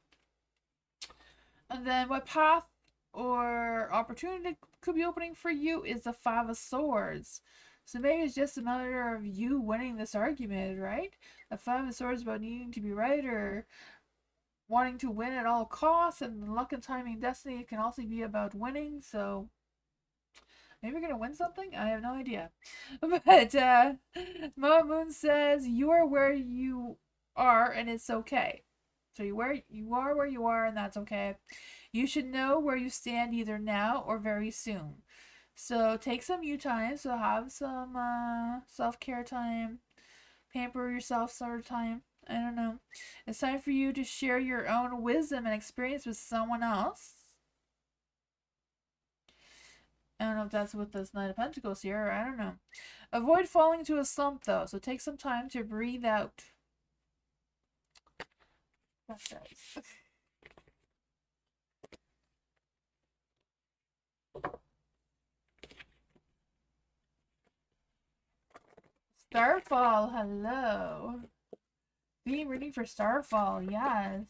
And then what path or opportunity could be opening for you is the Five of Swords. So maybe it's just a matter of you winning this argument, right? The Five of Swords about needing to be right or wanting to win at all costs, and luck and timing destiny can also be about winning. So maybe you're gonna win something. I have no idea. But Moon says you are where you are, and it's okay. So you are where you are, and that's okay. You should know where you stand either now or very soon. So take some you time. So have some self-care time, pamper yourself sort of time. I don't know. It's time for you to share your own wisdom and experience with someone else. I don't know if that's with this Knight of Pentacles here, or I don't know. Avoid falling into a slump though, so take some time to breathe out. That says. Starfall, hello. Being reading for Starfall, yes.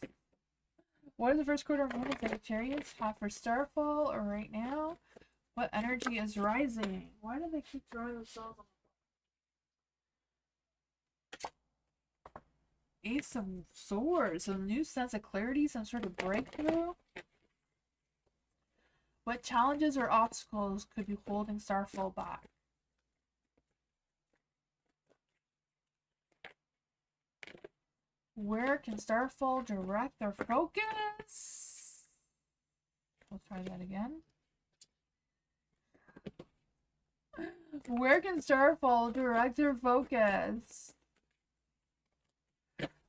What is the first quarter of Moon of Sagittarius have for Starfall or right now? What energy is rising? Why do they keep throwing themselves on the Ace of Swords? A new sense of clarity, some sort of breakthrough? What challenges or obstacles could be holding Starfall back? Where can Starfall direct their focus? We'll try that again. Where can Starfall direct their focus?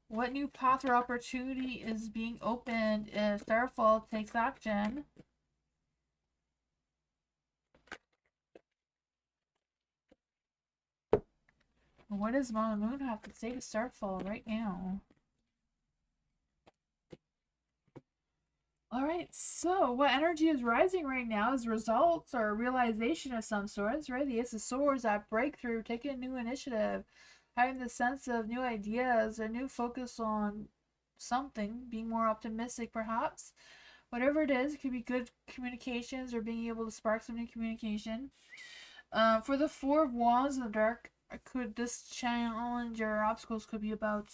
What new path or opportunity is being opened if Starfall takes action? What does Mama Moon have to say to Starfall right now? Alright, so what energy is rising right now is results or realization of some sorts, right? The Ace of Swords, that breakthrough, taking a new initiative, having the sense of new ideas, a new focus on something, being more optimistic perhaps. Whatever it is, it could be good communications or being able to spark some new communication. For the Four of Wands in the dark, this challenge or obstacles could be about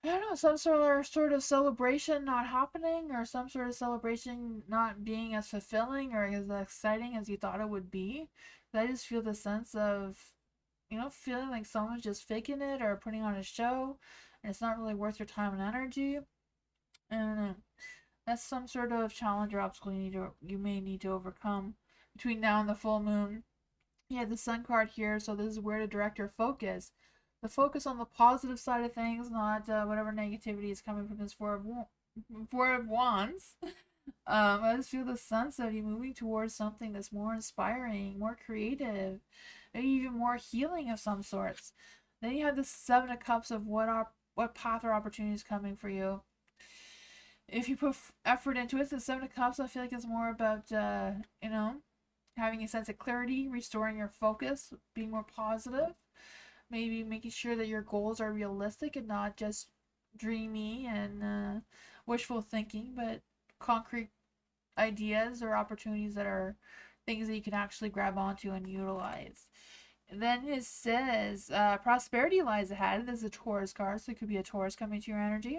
I don't know, some sort of celebration not happening, or some sort of celebration not being as fulfilling or as exciting as you thought it would be. I just feel the sense of, feeling like someone's just faking it or putting on a show, and it's not really worth your time and energy. I don't know. That's some sort of challenge or obstacle you may need to overcome between now and the full moon. Yeah, the Sun card here, so this is where to direct your focus. The focus on the positive side of things, not whatever negativity is coming from this Four of Wands. I just feel the sense of you moving towards something that's more inspiring, more creative, maybe even more healing of some sorts. Then you have the Seven of Cups of what path or opportunity is coming for you. If you put effort into it, the Seven of Cups, I feel like it's more about, having a sense of clarity, restoring your focus, being more positive, maybe making sure that your goals are realistic and not just dreamy and wishful thinking, but concrete ideas or opportunities that are things that you can actually grab onto and utilize. And then it says prosperity lies ahead. This is a Taurus card, so it could be a Taurus coming to your energy.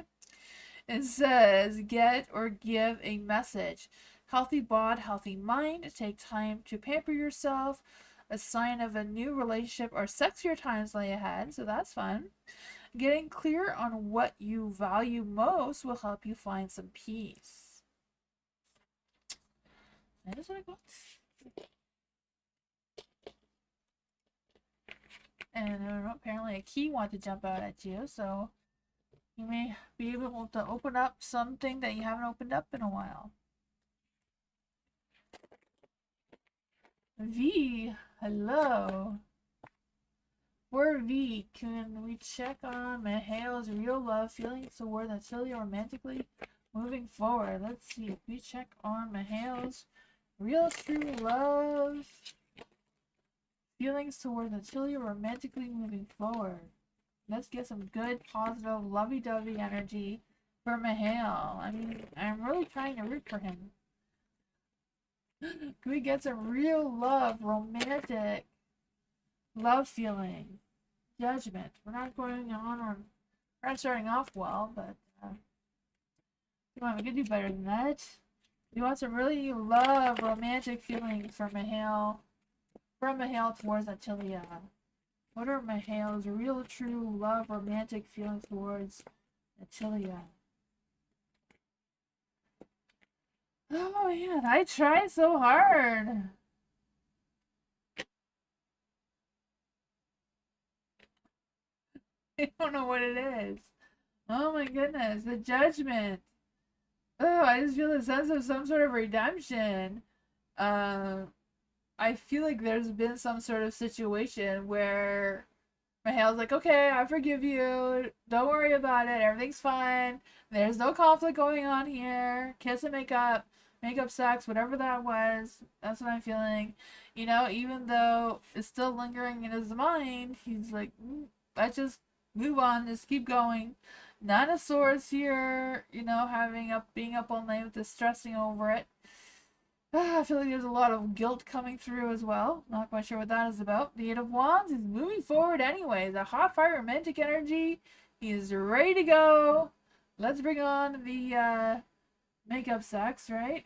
It says get or give a message. Healthy body, healthy mind. Take time to pamper yourself. A sign of a new relationship or sexier times lay ahead, so that's fun. Getting clear on what you value most will help you find some peace. That is what I got. And apparently a key wanted to jump out at you, so you may be able to open up something that you haven't opened up in a while. V, hello. For V, can we check on Mihail's real love feelings toward Natalia romantically moving forward? Let's see. If we check on Mihail's real true love feelings toward Natalia romantically moving forward. Let's get some good, positive, lovey-dovey energy for Mihail. I mean, I'm really trying to root for him. Can we get some real love, romantic love feeling? Judgment. We're not going on, we're not starting off well, but come on, we can do better than that. We want some really love, romantic feelings for Mihail, from Mihail towards Natalia. What are Mihail's real, true love, romantic feelings towards Natalia? Oh man, I tried so hard. I don't know what it is. Oh my goodness, the judgment. Oh, I just feel a sense of some sort of redemption. Uh, I feel like there's been some sort of situation where Mihail's like, okay, I forgive you. Don't worry about it. Everything's fine. There's no conflict going on here. Kiss and make up sex, whatever that was. That's what I'm feeling. You know, even though it's still lingering in his mind, he's like, let's just move on. Just keep going. Nine of Swords here, you know, being up all night with this stressing over it. I feel like there's a lot of guilt coming through as well. Not quite sure what that is about. The Eight of Wands is moving forward anyway. The hot fire romantic energy is ready to go. Let's bring on the makeup sex, right?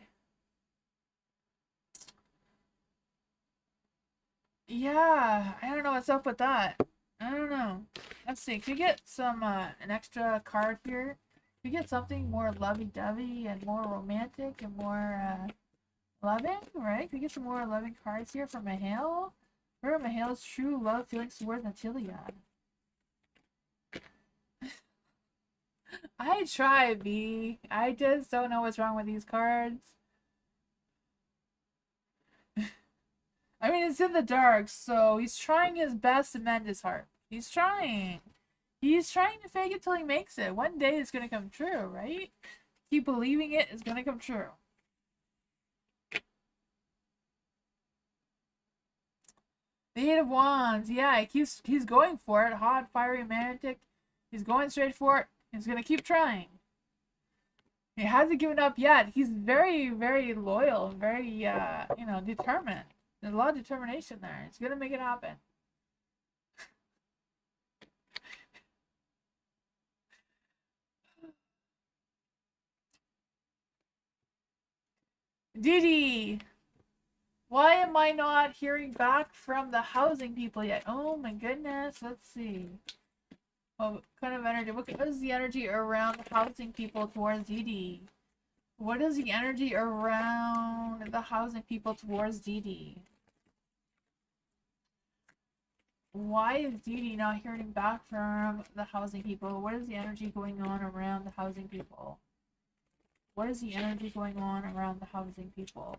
Yeah, I don't know what's up with that. I don't know. Let's see. Could we get some an extra card here? Could we get something more lovey-dovey and more romantic and more loving, right? Could we get some more loving cards here for Mihail? For Mihail's true love feelings towards Natalia. I try, B. I just don't know what's wrong with these cards. I mean, it's in the dark, so he's trying his best to mend his heart. He's trying. He's trying to fake it till he makes it. One day it's gonna come true, right? Keep believing it, it's gonna come true. The Eight of Wands, yeah, he's going for it. Hot, fiery, romantic. He's going straight for it. He's gonna keep trying. He hasn't given up yet. He's very, very loyal, very, you know, determined. There's a lot of determination there. He's gonna make it happen. Didi! Why am I not hearing back from the housing people yet? Oh my goodness, let's see. What kind of energy? What is the energy around the housing people towards Didi? What is the energy around the housing people towards Didi? Why is Didi not hearing back from the housing people? What is the energy going on around the housing people? What is the energy going on around the housing people?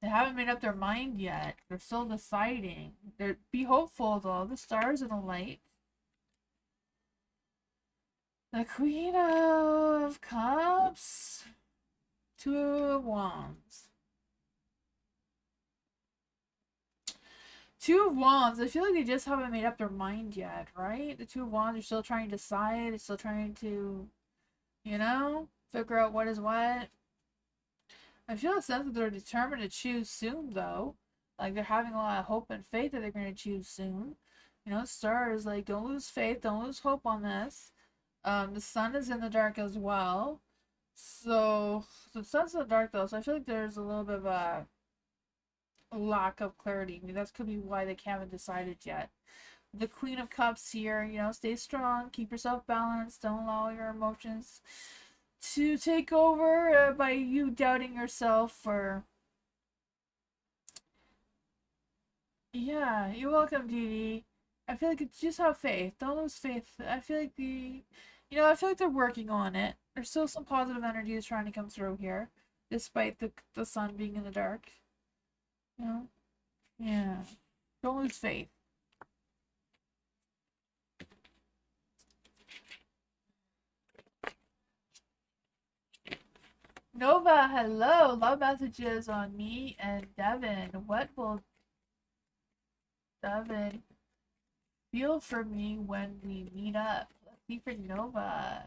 They haven't made up their mind yet. They're still deciding. Be hopeful though. The stars are the light. The Queen of Cups. Two of Wands. Two of Wands. I feel like they just haven't made up their mind yet, right? The Two of Wands are still trying to decide. They're still trying to, you know, figure out what is what. I feel a sense that they're determined to choose soon, though. Like, they're having a lot of hope and faith that they're going to choose soon. You know, stars, like, don't lose faith, don't lose hope on this. The sun is in the dark as well. So, the sun's in the dark, though, so I feel like there's a little bit of a lack of clarity. I mean, that could be why they haven't decided yet. The Queen of Cups here, you know, stay strong, keep yourself balanced, don't allow your emotions to take over by you doubting yourself or yeah, you're welcome, Didi. I feel like it's just have faith. Don't lose faith. I feel like I feel like they're working on it. There's still some positive energies trying to come through here. despite the sun being in the dark. You know? Yeah. Don't lose faith. Nova, hello. Love messages on me and Devin. What will Devin feel for me when we meet up? Let's see for Nova.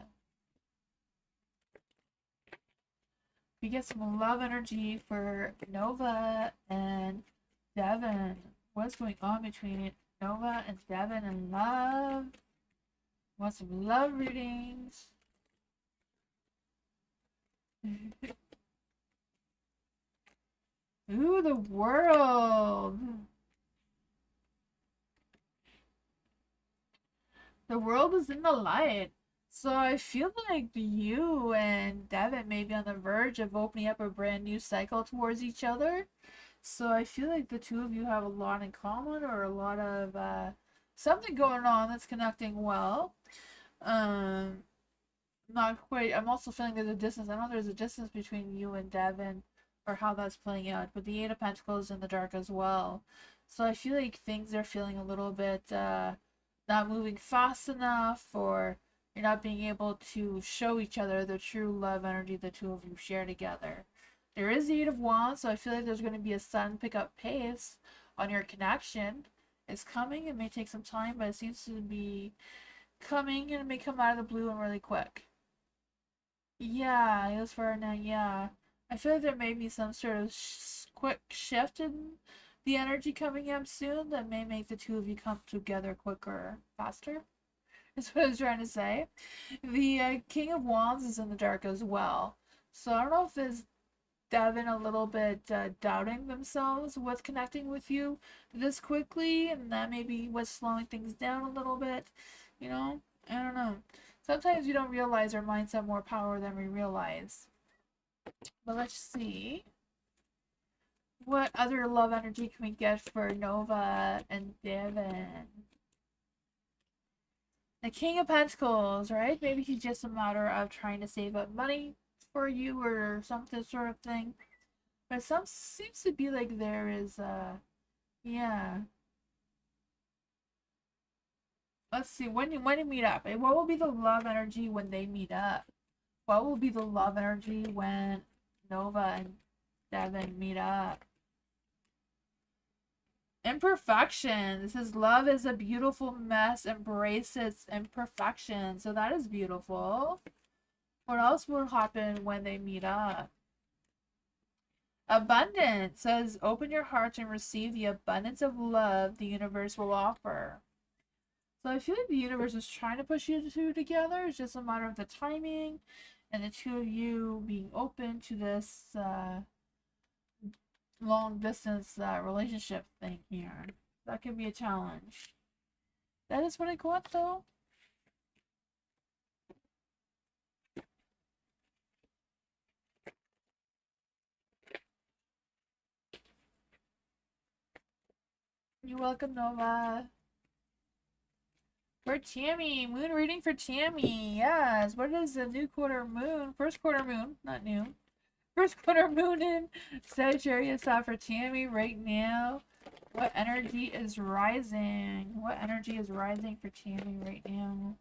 We get some love energy for Nova and Devin. What's going on between Nova and Devin and love? Want some love readings? Ooh, the world. The world is in the light. So I feel like you and Devin may be on the verge of opening up a brand new cycle towards each other. So I feel like the two of you have a lot in common, or a lot of something going on that's connecting well. Um, Not quite. I'm also feeling there's a distance. I know there's a distance between you and Devin, or how that's playing out. But the Eight of Pentacles is in the dark as well. So I feel like things are feeling a little bit not moving fast enough, or you're not being able to show each other the true love energy the two of you share together. There is the Eight of Wands, so I feel like there's going to be a sudden pick up pace on your connection. It's coming. It may take some time, but it seems to be coming, and it may come out of the blue and really quick. Yeah, it was for now. Yeah, I feel like there may be some sort of quick shift in the energy coming up soon that may make the two of you come together quicker, faster. Is what I was trying to say. The King of Wands is in the dark as well, so I don't know if it's Devin a little bit doubting themselves with connecting with you this quickly, and that may be what's slowing things down a little bit. You know, I don't know. Sometimes we don't realize our minds have more power than we realize. But let's see. What other love energy can we get for Nova and Devin? The King of Pentacles, right? Maybe he's just a matter of trying to save up money for you, or something sort of thing. But some seems to be like there is yeah. Let's see, when you meet up, what will be the love energy when they meet up? What will be the love energy when Nova and Devin meet up? Imperfection. This is love is a beautiful mess. Embrace its imperfection. So that is beautiful. What else will happen when they meet up? Abundance says open your heart and receive the abundance of love the universe will offer. So I feel like the universe is trying to push you two together. It's just a matter of the timing and the two of you being open to this long distance relationship thing here. That can be a challenge. That is what I got though. You're welcome, Nova. For Tammy, moon reading for Tammy. Yes, what is the new quarter moon? First quarter moon, not new. First quarter moon in Sagittarius for Tammy right now. What energy is rising? What energy is rising for Tammy right now?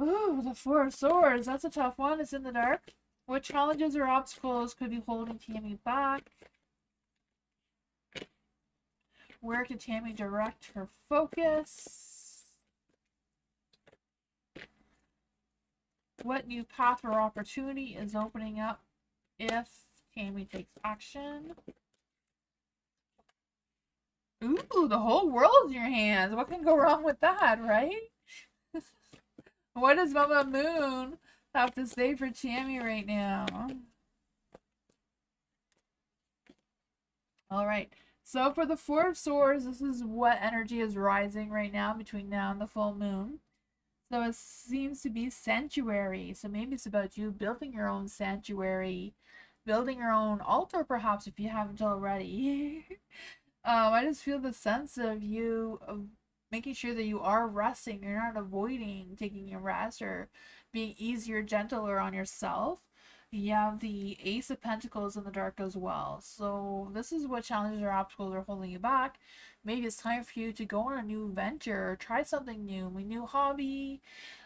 Ooh, the Four of Swords. That's a tough one. It's in the dark. What challenges or obstacles could be holding Tammy back? Where can Tammy direct her focus? What new path or opportunity is opening up if Tammy takes action? Ooh, the whole world's in your hands. What can go wrong with that, right? What does Mama Moon have to say for Tammy right now? All right. So for the Four of Swords, this is what energy is rising right now between now and the full moon. So it seems to be sanctuary. So maybe it's about you building your own sanctuary, building your own altar, perhaps, if you haven't already. I just feel the sense of you making sure that you are resting. You're not avoiding taking a rest or being easier, gentler on yourself. You have the Ace of Pentacles in the dark as well. So this is what challenges or obstacles are holding you back. Maybe it's time for you to go on a new venture, or try something new, a new hobby,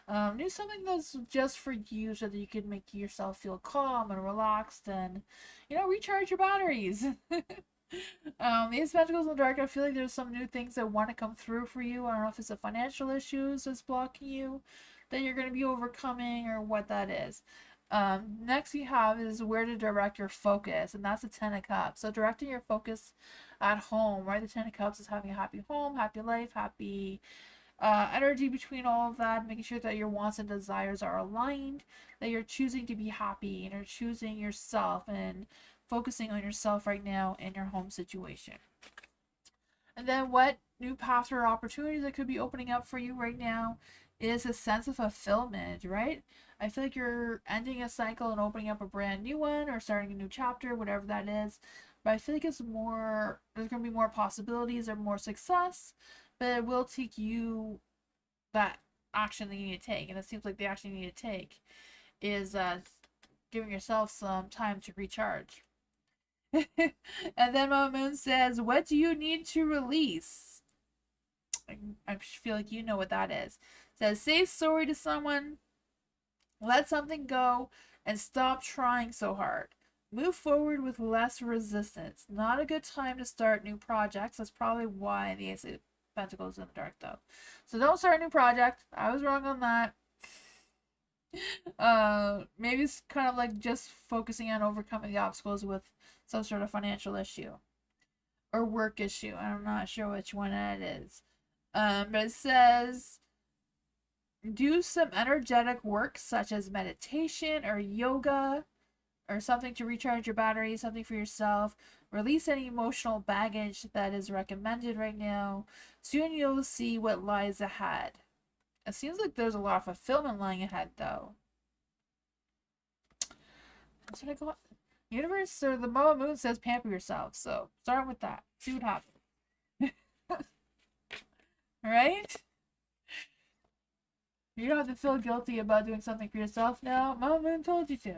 do something that's just for you so that you can make yourself feel calm and relaxed and, recharge your batteries. These Pentacles in the dark, I feel like there's some new things that want to come through for you. I don't know if it's the financial issues that's blocking you that you're going to be overcoming or what that is. Next you have is where to direct your focus, and that's the Ten of Cups. So directing your focus at home, right? The Ten of Cups is having a happy home, happy life, happy energy between all of that, making sure that your wants and desires are aligned, that you're choosing to be happy and you're choosing yourself and focusing on yourself right now in your home situation. And then what new paths or opportunities that could be opening up for you right now is a sense of fulfillment, right? I feel like you're ending a cycle and opening up a brand new one or starting a new chapter, whatever that is. But I feel like it's more, there's going to be more possibilities or more success, but it will take you that action that you need to take. And it seems like the action you need to take is giving yourself some time to recharge. And then Mama Moon says, what do you need to release? I feel like you know what that is. It says, say sorry to someone, let something go, and stop trying so hard. Move forward with less resistance. Not a good time to start new projects. That's probably why the Ace of Pentacles in the dark, though. So don't start a new project. I was wrong on that. Maybe it's kind of like just focusing on overcoming the obstacles with some sort of financial issue or work issue. I'm not sure which one it is. But it says do some energetic work such as meditation or yoga or something to recharge your battery, something for yourself. Release any emotional baggage that is recommended right now. Soon you'll see what lies ahead. It seems like there's a lot of fulfillment lying ahead, though. That's what I got. Universe or the Mama Moon says pamper yourself, so start with that. See what happens. Right? You don't have to feel guilty about doing something for yourself now. Mama Moon told you to.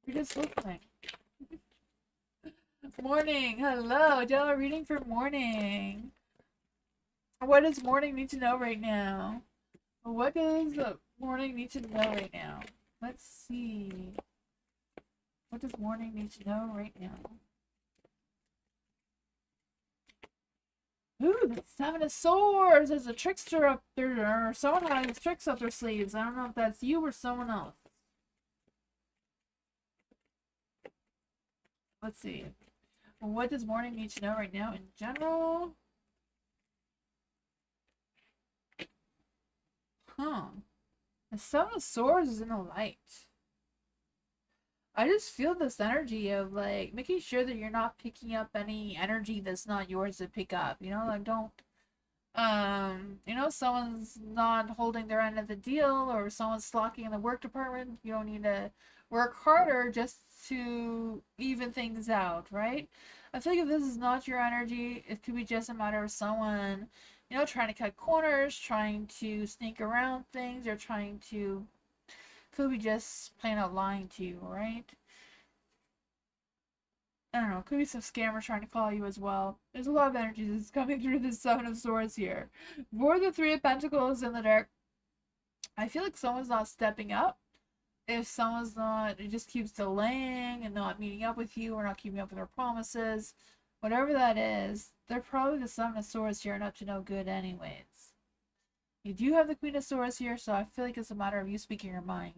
You're just listening. Morning. Hello. General reading for morning. What does morning need to know right now? What does the morning need to know right now? Let's see. What does morning need to know right now? Ooh, the Seven of Swords! There's a trickster up there, or someone has tricks up their sleeves. I don't know if that's you or someone else. Let's see. What does morning need to know right now in general? Huh. The Seven of Swords is in the light. I just feel this energy of like making sure that you're not picking up any energy that's not yours to pick up. Like don't someone's not holding their end of the deal or someone's slacking in the work department. You don't need to work harder just to even things out, right? I feel like if this is not your energy, it could be just a matter of someone, trying to cut corners, trying to sneak around things, or trying to, could be just plain out lying to you, right? I don't know, could be some scammers trying to call you as well. There's a lot of energy that's coming through the Seven of Swords here. For the Three of Pentacles in the dark, I feel like someone's not stepping up. If someone's not, it just keeps delaying and not meeting up with you or not keeping up with their promises, whatever that is, they're probably the Seven of Swords here and up to no good anyways. You do have the Queen of Swords here, so I feel like it's a matter of you speaking your mind,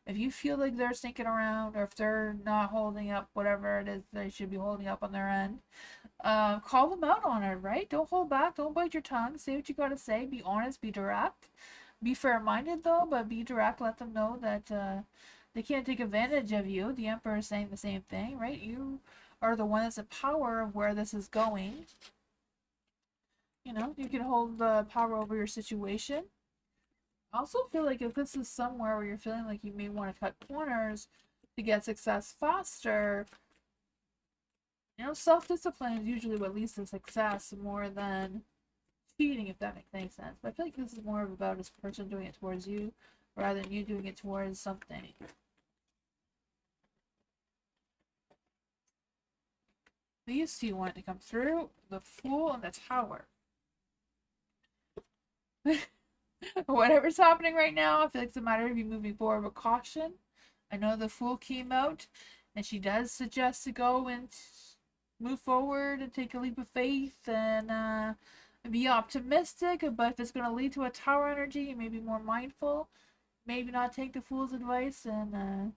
If you feel like they're sneaking around or if they're not holding up whatever it is they should be holding up on their end, call them out on it, right? Don't hold back. Don't bite your tongue. Say what you gotta say. Be honest. Be direct. Be fair-minded, though, but be direct. Let them know that they can't take advantage of you. The Emperor is saying the same thing, right? You are the one that's in power of where this is going. You can hold the power over your situation. I also feel like if this is somewhere where you're feeling like you may want to cut corners to get success faster, self-discipline is usually what leads to success more than cheating, if that makes any sense. But I feel like this is more about this person doing it towards you rather than you doing it towards something. These two want to come through. The Fool and the Tower. Whatever's happening right now, I feel like it's a matter of you moving forward with caution. I know the Fool came out, and she does suggest to go and move forward and take a leap of faith and be optimistic. But if it's going to lead to a Tower energy, you may be more mindful. Maybe not take the Fool's advice and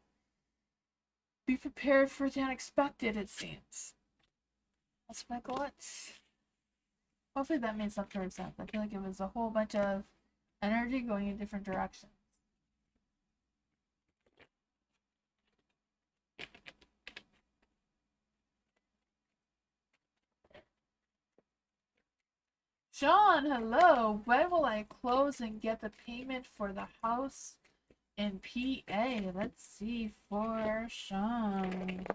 be prepared for the unexpected, it seems. That's my thoughts. Hopefully that made some sort of sense. I feel like it was a whole bunch of energy going in different directions. Sean, hello. When will I close and get the payment for the house in PA? Let's see for Sean.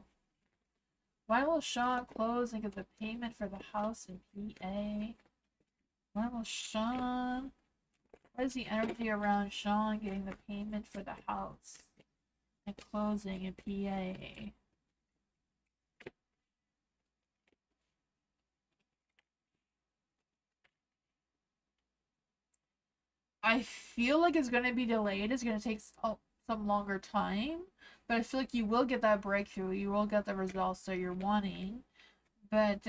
When will Sean close and get the payment for the house in PA? When will Sean... What is the energy around Sean getting the payment for the house and closing in PA? I feel like it's going to be delayed. It's going to take some longer time. But I feel like you will get that breakthrough. You will get the results that you're wanting. But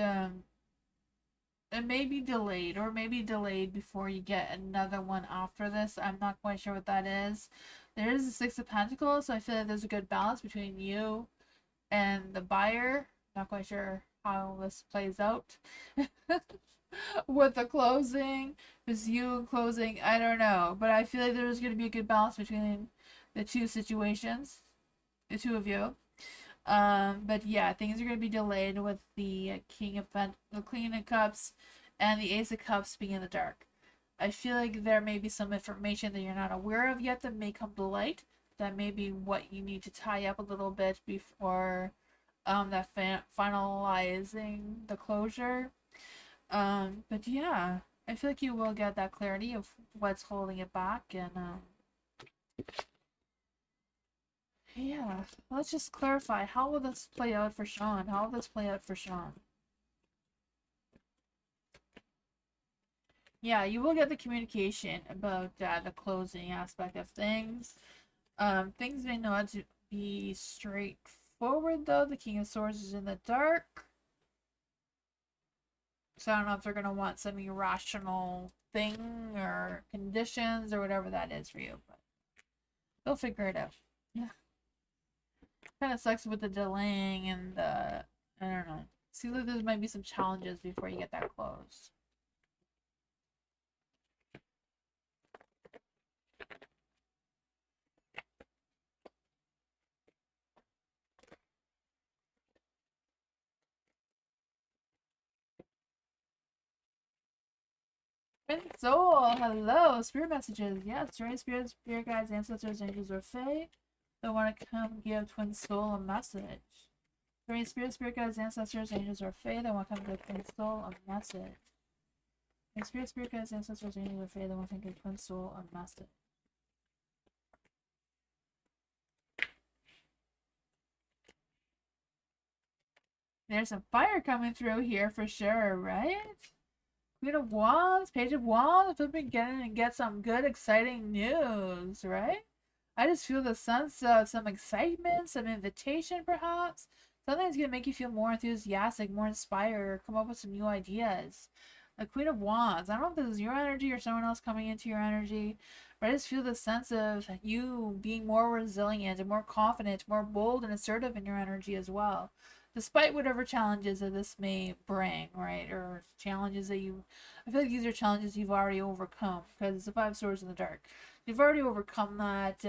it may be delayed, or maybe delayed before you get another one after this. I'm not quite sure what that is. There is a Six of Pentacles, so I feel like there's a good balance between you and the buyer. Not quite sure how this plays out. With the closing, is you closing, I don't know. But I feel like there's going to be a good balance between the two situations, the two of you. But yeah, things are going to be delayed with the Queen of Cups and the Ace of Cups being in the dark. I feel like there may be some information that you're not aware of yet that may come to light. That may be what you need to tie up a little bit before that finalizing the closure. But yeah, I feel like you will get that clarity of what's holding it back, and yeah, let's just clarify. How will this play out for Sean? How will this play out for Sean? Yeah, you will get the communication about the closing aspect of things. Things may not be straightforward though. The King of Swords is in the dark. So I don't know if they're going to want some irrational thing or conditions or whatever that is for you, but they'll figure it out. Yeah. Kind of sucks with the delaying and the, I don't know. See that there might be some challenges before you get that closed. Soul, hello, spirit messages. Yes, right, spirit guides, ancestors, angels, or fae. They want to come give Twin Soul a message. Right, spirit guides, ancestors, angels, or fae. They want to come give Twin Soul a message. Right, spirit guides, ancestors, angels, or fae. They want to give Twin Soul a message. There's some fire coming through here for sure, right? Queen of Wands, Page of Wands, flipping get some good, exciting news, right? I just feel the sense of some excitement, some invitation, perhaps. Something that's gonna make you feel more enthusiastic, more inspired, come up with some new ideas. The Queen of Wands. I don't know if this is your energy or someone else coming into your energy, but I just feel the sense of you being more resilient and more confident, more bold and assertive in your energy as well, despite whatever challenges that this may bring, right? Or challenges that I feel like these are challenges you've already overcome, because it's the Five Swords in the dark. You've already overcome that.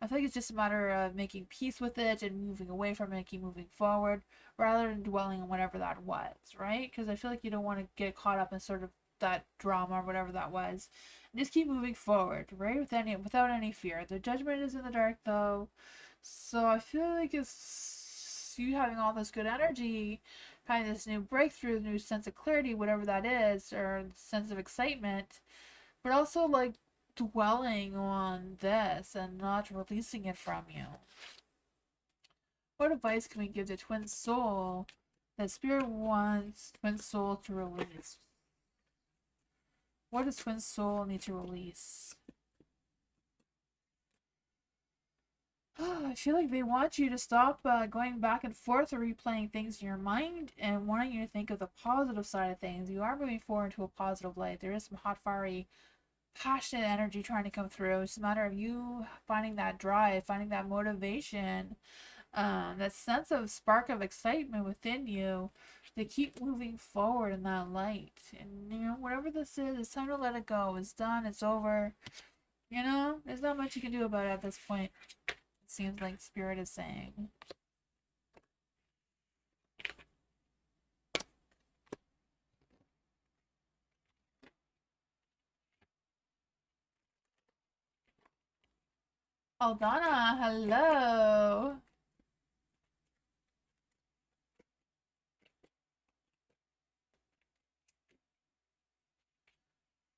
I feel like it's just a matter of making peace with it and moving away from it, keep moving forward, rather than dwelling on whatever that was, right? Because I feel like you don't want to get caught up in sort of that drama or whatever that was. And just keep moving forward, right? Without any fear. The Judgment is in the dark, though, so I feel like it's you having all this good energy, having this new breakthrough, new sense of clarity, whatever that is, or sense of excitement, but also like dwelling on this and not releasing it from you. What advice can we give to Twin Soul that Spirit wants Twin Soul to release. What does Twin Soul need to release? I feel like they want you to stop going back and forth or replaying things in your mind and wanting you to think of the positive side of things. You are moving forward into a positive light. There is some hot, fiery, passionate energy trying to come through. It's a matter of you finding that drive, finding that motivation, that sense of spark of excitement within you to keep moving forward in that light. And, you know, whatever this is, it's time to let it go. It's done. It's over. You know, there's not much you can do about it at this point. Seems like Spirit is saying. Aldana, hello.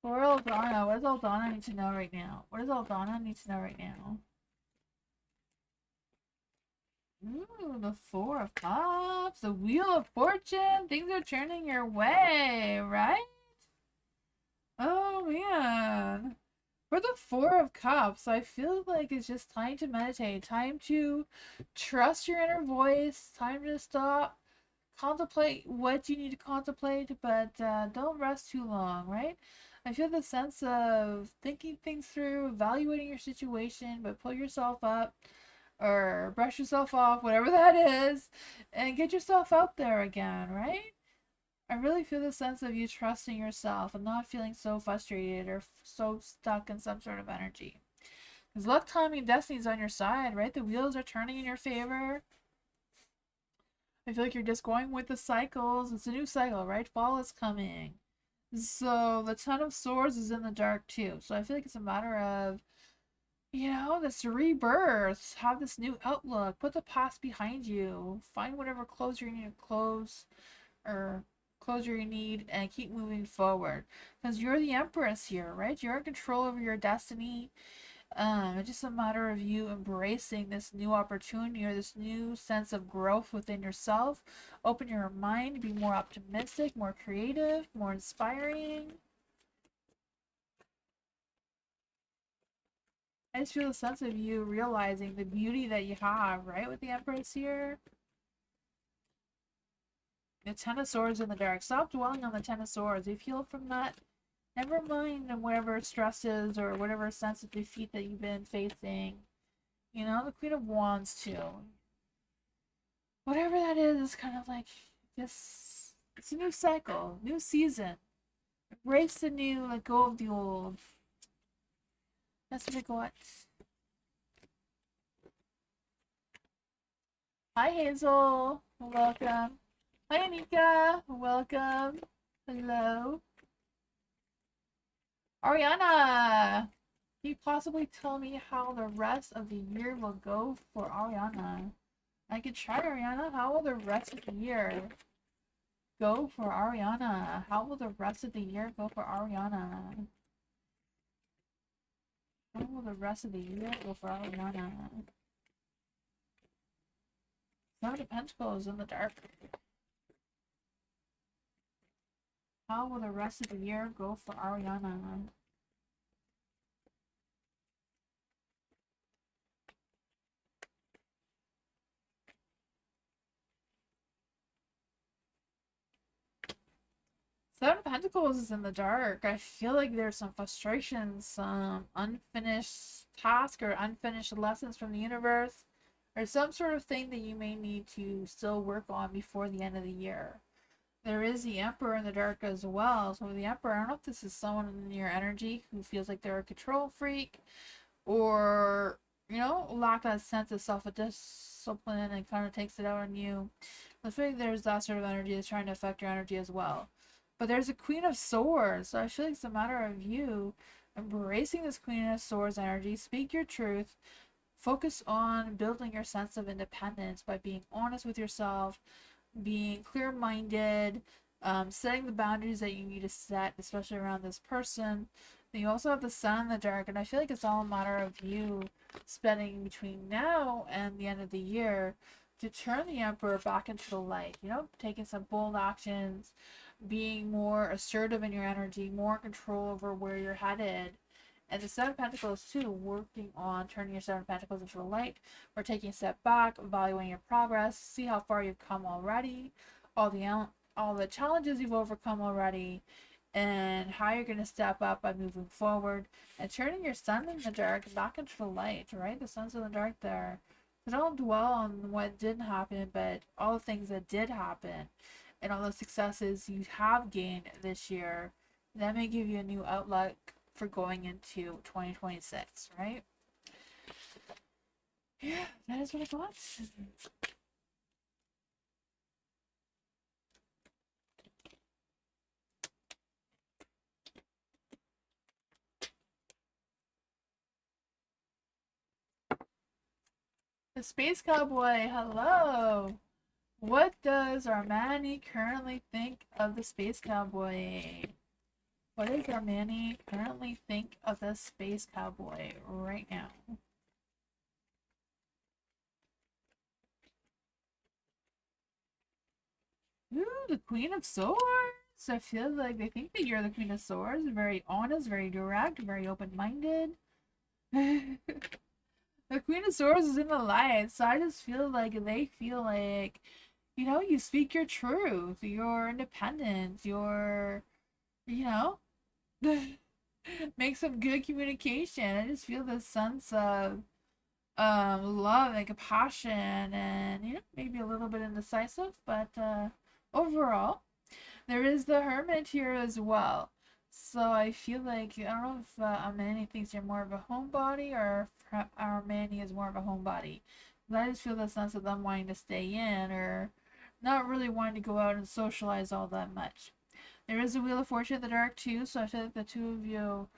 For Aldana, what does Aldana need to know right now? What does Aldana need to know right now? Ooh, the Four of Cups, the Wheel of Fortune. Things are turning your way, right? Oh, man. For the Four of Cups, I feel like it's just time to meditate, time to trust your inner voice, time to stop, contemplate what you need to contemplate, but don't rest too long, right? I feel the sense of thinking things through, evaluating your situation, but pull yourself up or brush yourself off, whatever that is, and get yourself out there again, right? I really feel the sense of you trusting yourself and not feeling so frustrated or so stuck in some sort of energy. Because luck, timing, and destiny is on your side, right? The wheels are turning in your favor. I feel like you're just going with the cycles. It's a new cycle, right? Fall is coming. So the Ten of Swords is in the dark too. So I feel like it's a matter of, you know, this rebirth. Have this new outlook. Put the past behind you. Find whatever closure you need to close or closure you need and keep moving forward. Because you're the Empress here, right? You're in control over your destiny. It's just a matter of you embracing this new opportunity or this new sense of growth within yourself. Open your mind, be more optimistic, more creative, more inspiring. I just feel a sense of you realizing the beauty that you have, right, with the Empress here. The Ten of Swords in the dark. Stop dwelling on the Ten of Swords. If you heal from that, never mind whatever stresses or whatever sense of defeat that you've been facing. You know, the Queen of Wands too. Whatever that is kind of like this. It's a new cycle, new season. Embrace the new, let go of the old. That's what I got. Hi Hazel, welcome. Hi Anika, welcome. Hello. Ariana, can you possibly tell me how the rest of the year will go for Ariana? I could try, Ariana. How will the rest of the year go for Ariana? How will the rest of the year go for Ariana? How will the rest of the year go for Ariana? Seven of Pentacles in the dark. How will the rest of the year go for Ariana? Seven of Pentacles is in the dark. I feel like there's some frustration, some unfinished task or unfinished lessons from the universe, or some sort of thing that you may need to still work on before the end of the year. There is the Emperor in the dark as well. So the Emperor, I don't know if this is someone in your energy who feels like they're a control freak or, you know, lack that sense of self-discipline and kind of takes it out on you. I feel like there's that sort of energy that's trying to affect your energy as well. But there's a Queen of Swords, so I feel like it's a matter of you embracing this Queen of Swords energy. Speak your truth. Focus on building your sense of independence by being honest with yourself, being clear-minded, setting the boundaries that you need to set, especially around this person. And you also have the Sun in the dark, and I feel like it's all a matter of you spending between now and the end of the year to turn the Emperor back into the light, you know, taking some bold actions, being more assertive in your energy, more control over where you're headed. And the Seven of Pentacles too, working on turning your Seven of Pentacles into the light, or taking a step back, evaluating your progress, see how far you've come already, all the challenges you've overcome already, and how you're going to step up by moving forward and turning your sun in the dark back into the light, right? The sun's in the dark there. So don't dwell on what didn't happen, but all the things that did happen and all the successes you have gained this year. That may give you a new outlook for going into 2026, right? Yeah, that is what I thought. The Space Cowboy, hello! What does Armani currently think of the Space Cowboy? What does Armani currently think of the Space Cowboy right now? Ooh, the Queen of Swords! I feel like they think that you're the Queen of Swords. Very honest, very direct, very open-minded. The Queen of Swords is in the light, so I just feel like they feel like, you know, you speak your truth, you're independent, you're, you know, make some good communication. I just feel this sense of love and compassion, and you know, maybe a little bit indecisive, but overall, there is the Hermit here as well. So I feel like I don't know if Armani thinks you're more of a homebody or if Armani is more of a homebody. I just feel the sense of them wanting to stay in or not really wanting to go out and socialize all that much. There is a Wheel of Fortune in the dark too, so I feel like the two of you,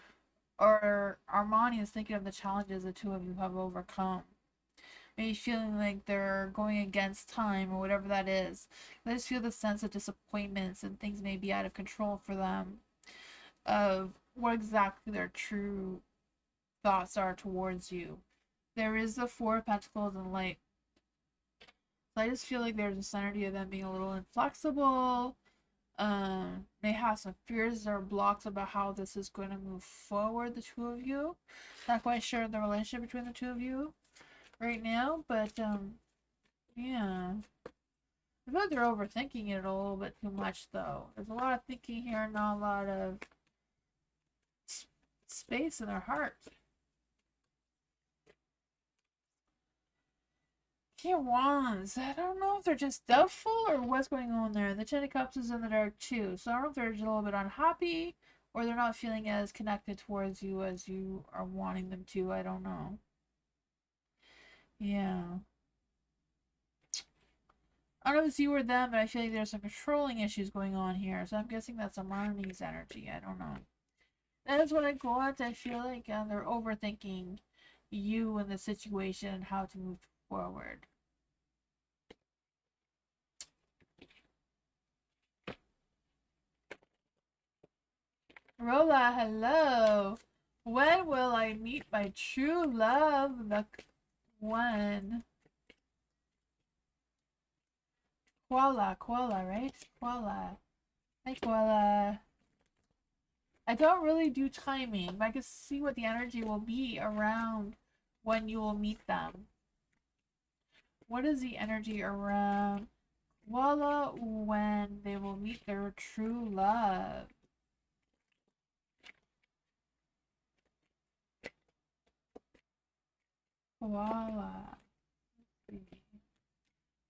or Armani is thinking of the challenges the two of you have overcome. Maybe feeling like they're going against time or whatever that is. I just feel the sense of disappointments and things may be out of control for them of what exactly their true thoughts are towards you. There is the Four of Pentacles and Light. So I just feel like there's this energy of them being a little inflexible. May have some fears or blocks about how this is going to move forward, the two of you. Not quite sure the relationship between the two of you right now, but yeah. I feel like they're overthinking it a little bit too much, though. There's a lot of thinking here, not a lot of space in their heart. King of Wands. I don't know if they're just doubtful or what's going on there. The Ten of Cups is in the dark too, so I don't know if they're just a little bit unhappy or they're not feeling as connected towards you as you are wanting them to. I don't know. Yeah. I don't know if it's you or them, but I feel like there's some controlling issues going on here, so I'm guessing that's a Marnie's energy. I don't know. That is what I got. I feel like they're overthinking you and the situation and how to move forward. Rola, hello. When will I meet my true love? The one. Koala, right? Koala. Hi, Koala. I don't really do timing, but I can see what the energy will be around when you will meet them. What is the energy around Koala when they will meet their true love? Koala.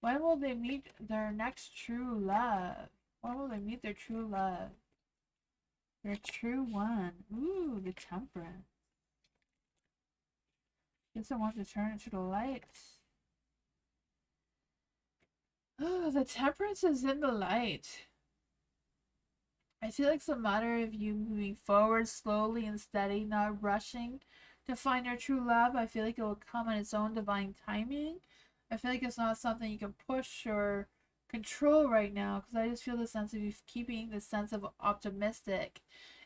When will they meet their next true love? When will they meet their true love? Their true one. Ooh, the Temperance. Guess I want to turn into the light. Oh, the Temperance is in the light. I feel like it's a matter of you moving forward slowly and steady, not rushing to find your true love. I feel like it will come in its own divine timing. I feel like it's not something you can push or control right now, because I just feel the sense of you keeping the sense of optimistic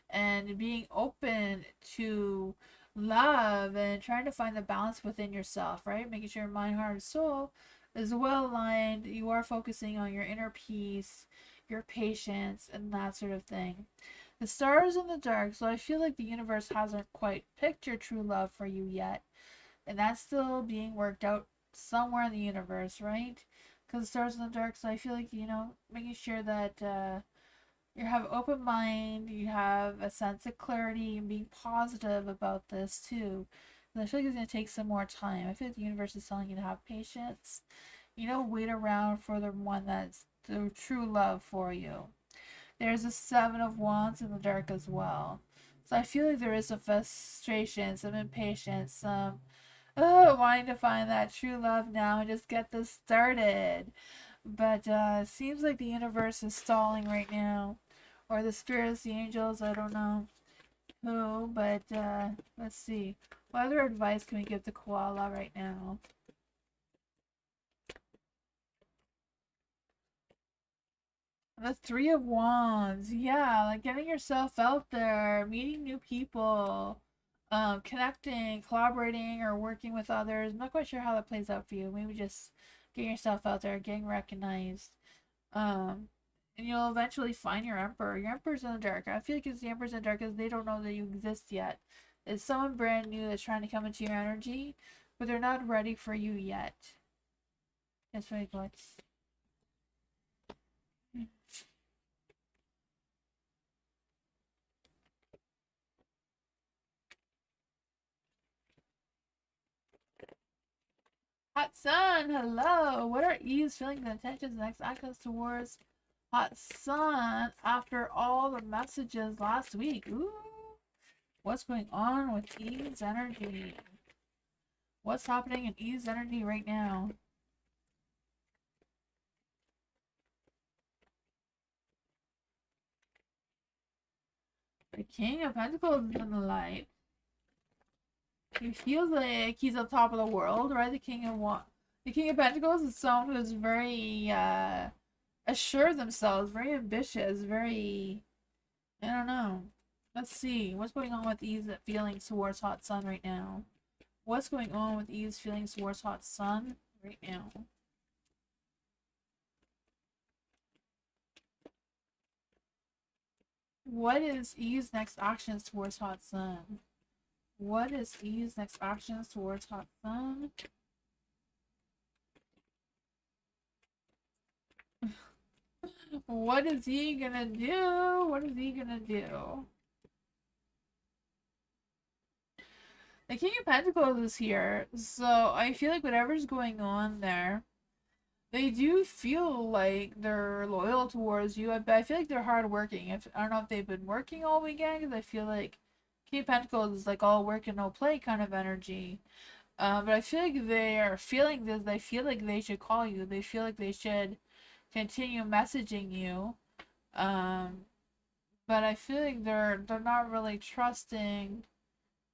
and being open to love and trying to find the balance within yourself, right? Making sure your mind, heart, and soul is well aligned. You are focusing on your inner peace, your patience, and that sort of thing. The stars in the dark, so I feel like the universe hasn't quite picked your true love for you yet. And that's still being worked out somewhere in the universe, right? Because the stars in the dark, so I feel like, making sure that you have open mind, you have a sense of clarity, and being positive about this too. And I feel like it's going to take some more time. I feel like the universe is telling you to have patience. Wait around for the one that's the true love for you. There's a Seven of Wands in the dark as well. So I feel like there is some frustration, some impatience, some wanting to find that true love now and just get this started. But it seems like the universe is stalling right now. Or the spirits, the angels, I don't know who. But let's see. What other advice can we give the koala right now? The Three of Wands. Yeah, like getting yourself out there, meeting new people, connecting, collaborating, or working with others. I'm not quite sure how that plays out for you. Maybe just getting yourself out there, getting recognized. Um, and you'll eventually find your emperor. Your emperor's in the dark. I feel like it's the emperor's in the dark because they don't know that you exist yet. It's someone brand new that's trying to come into your energy, but they're not ready for you yet. That's what it looks. Hot Sun, hello. What are Eve's feelings and intentions and next actions towards Hot Sun after all the messages last week? Ooh. What's going on with Eve's energy? What's happening in Eve's energy right now? The King of Pentacles is in the light. He feels like he's on top of the world, right? The King of Pentacles is someone who's very assured of themselves, very ambitious, very, I don't know. Let's see. What's going on with Eve's feelings towards Hot Sun right now? What's going on with Eve's feelings towards Hot Sun right now? What is Eve's next actions towards Hot Sun? What is Eve's next actions towards Hot Sun? What is he gonna do? What is he gonna do? The King of Pentacles is here, so I feel like whatever's going on there, they do feel like they're loyal towards you. I feel like they're hardworking. I don't know if they've been working all weekend, because I feel like King of Pentacles is like all work and no play kind of energy. But I feel like they are feeling this. They feel like they should call you. They feel like they should continue messaging you. But I feel like they're not really trusting.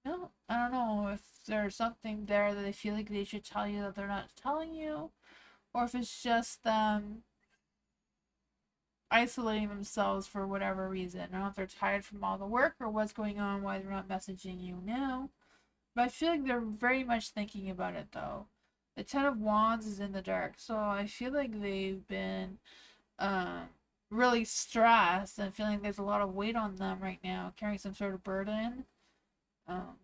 No, I don't know if there's something there that they feel like they should tell you that they're not telling you, or if it's just them isolating themselves for whatever reason. I don't know if they're tired from all the work or what's going on, why they're not messaging you now. But I feel like they're very much thinking about it though. The Ten of Wands is in the dark, so I feel like they've been really stressed and feeling there's a lot of weight on them right now, carrying some sort of burden. Um,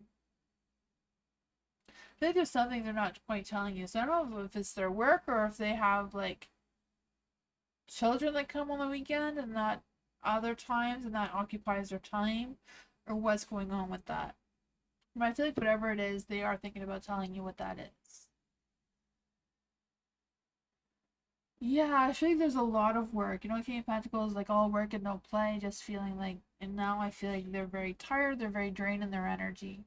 I feel like there's something they're not quite telling you. So I don't know if it's their work or if they have like children that come on the weekend and not other times and that occupies their time, or what's going on with that. But I feel like whatever it is, they are thinking about telling you what that is. Yeah, I feel like there's a lot of work. King of Pentacles is like all work and no play, just feeling like, and now I feel like they're very tired, they're very drained in their energy.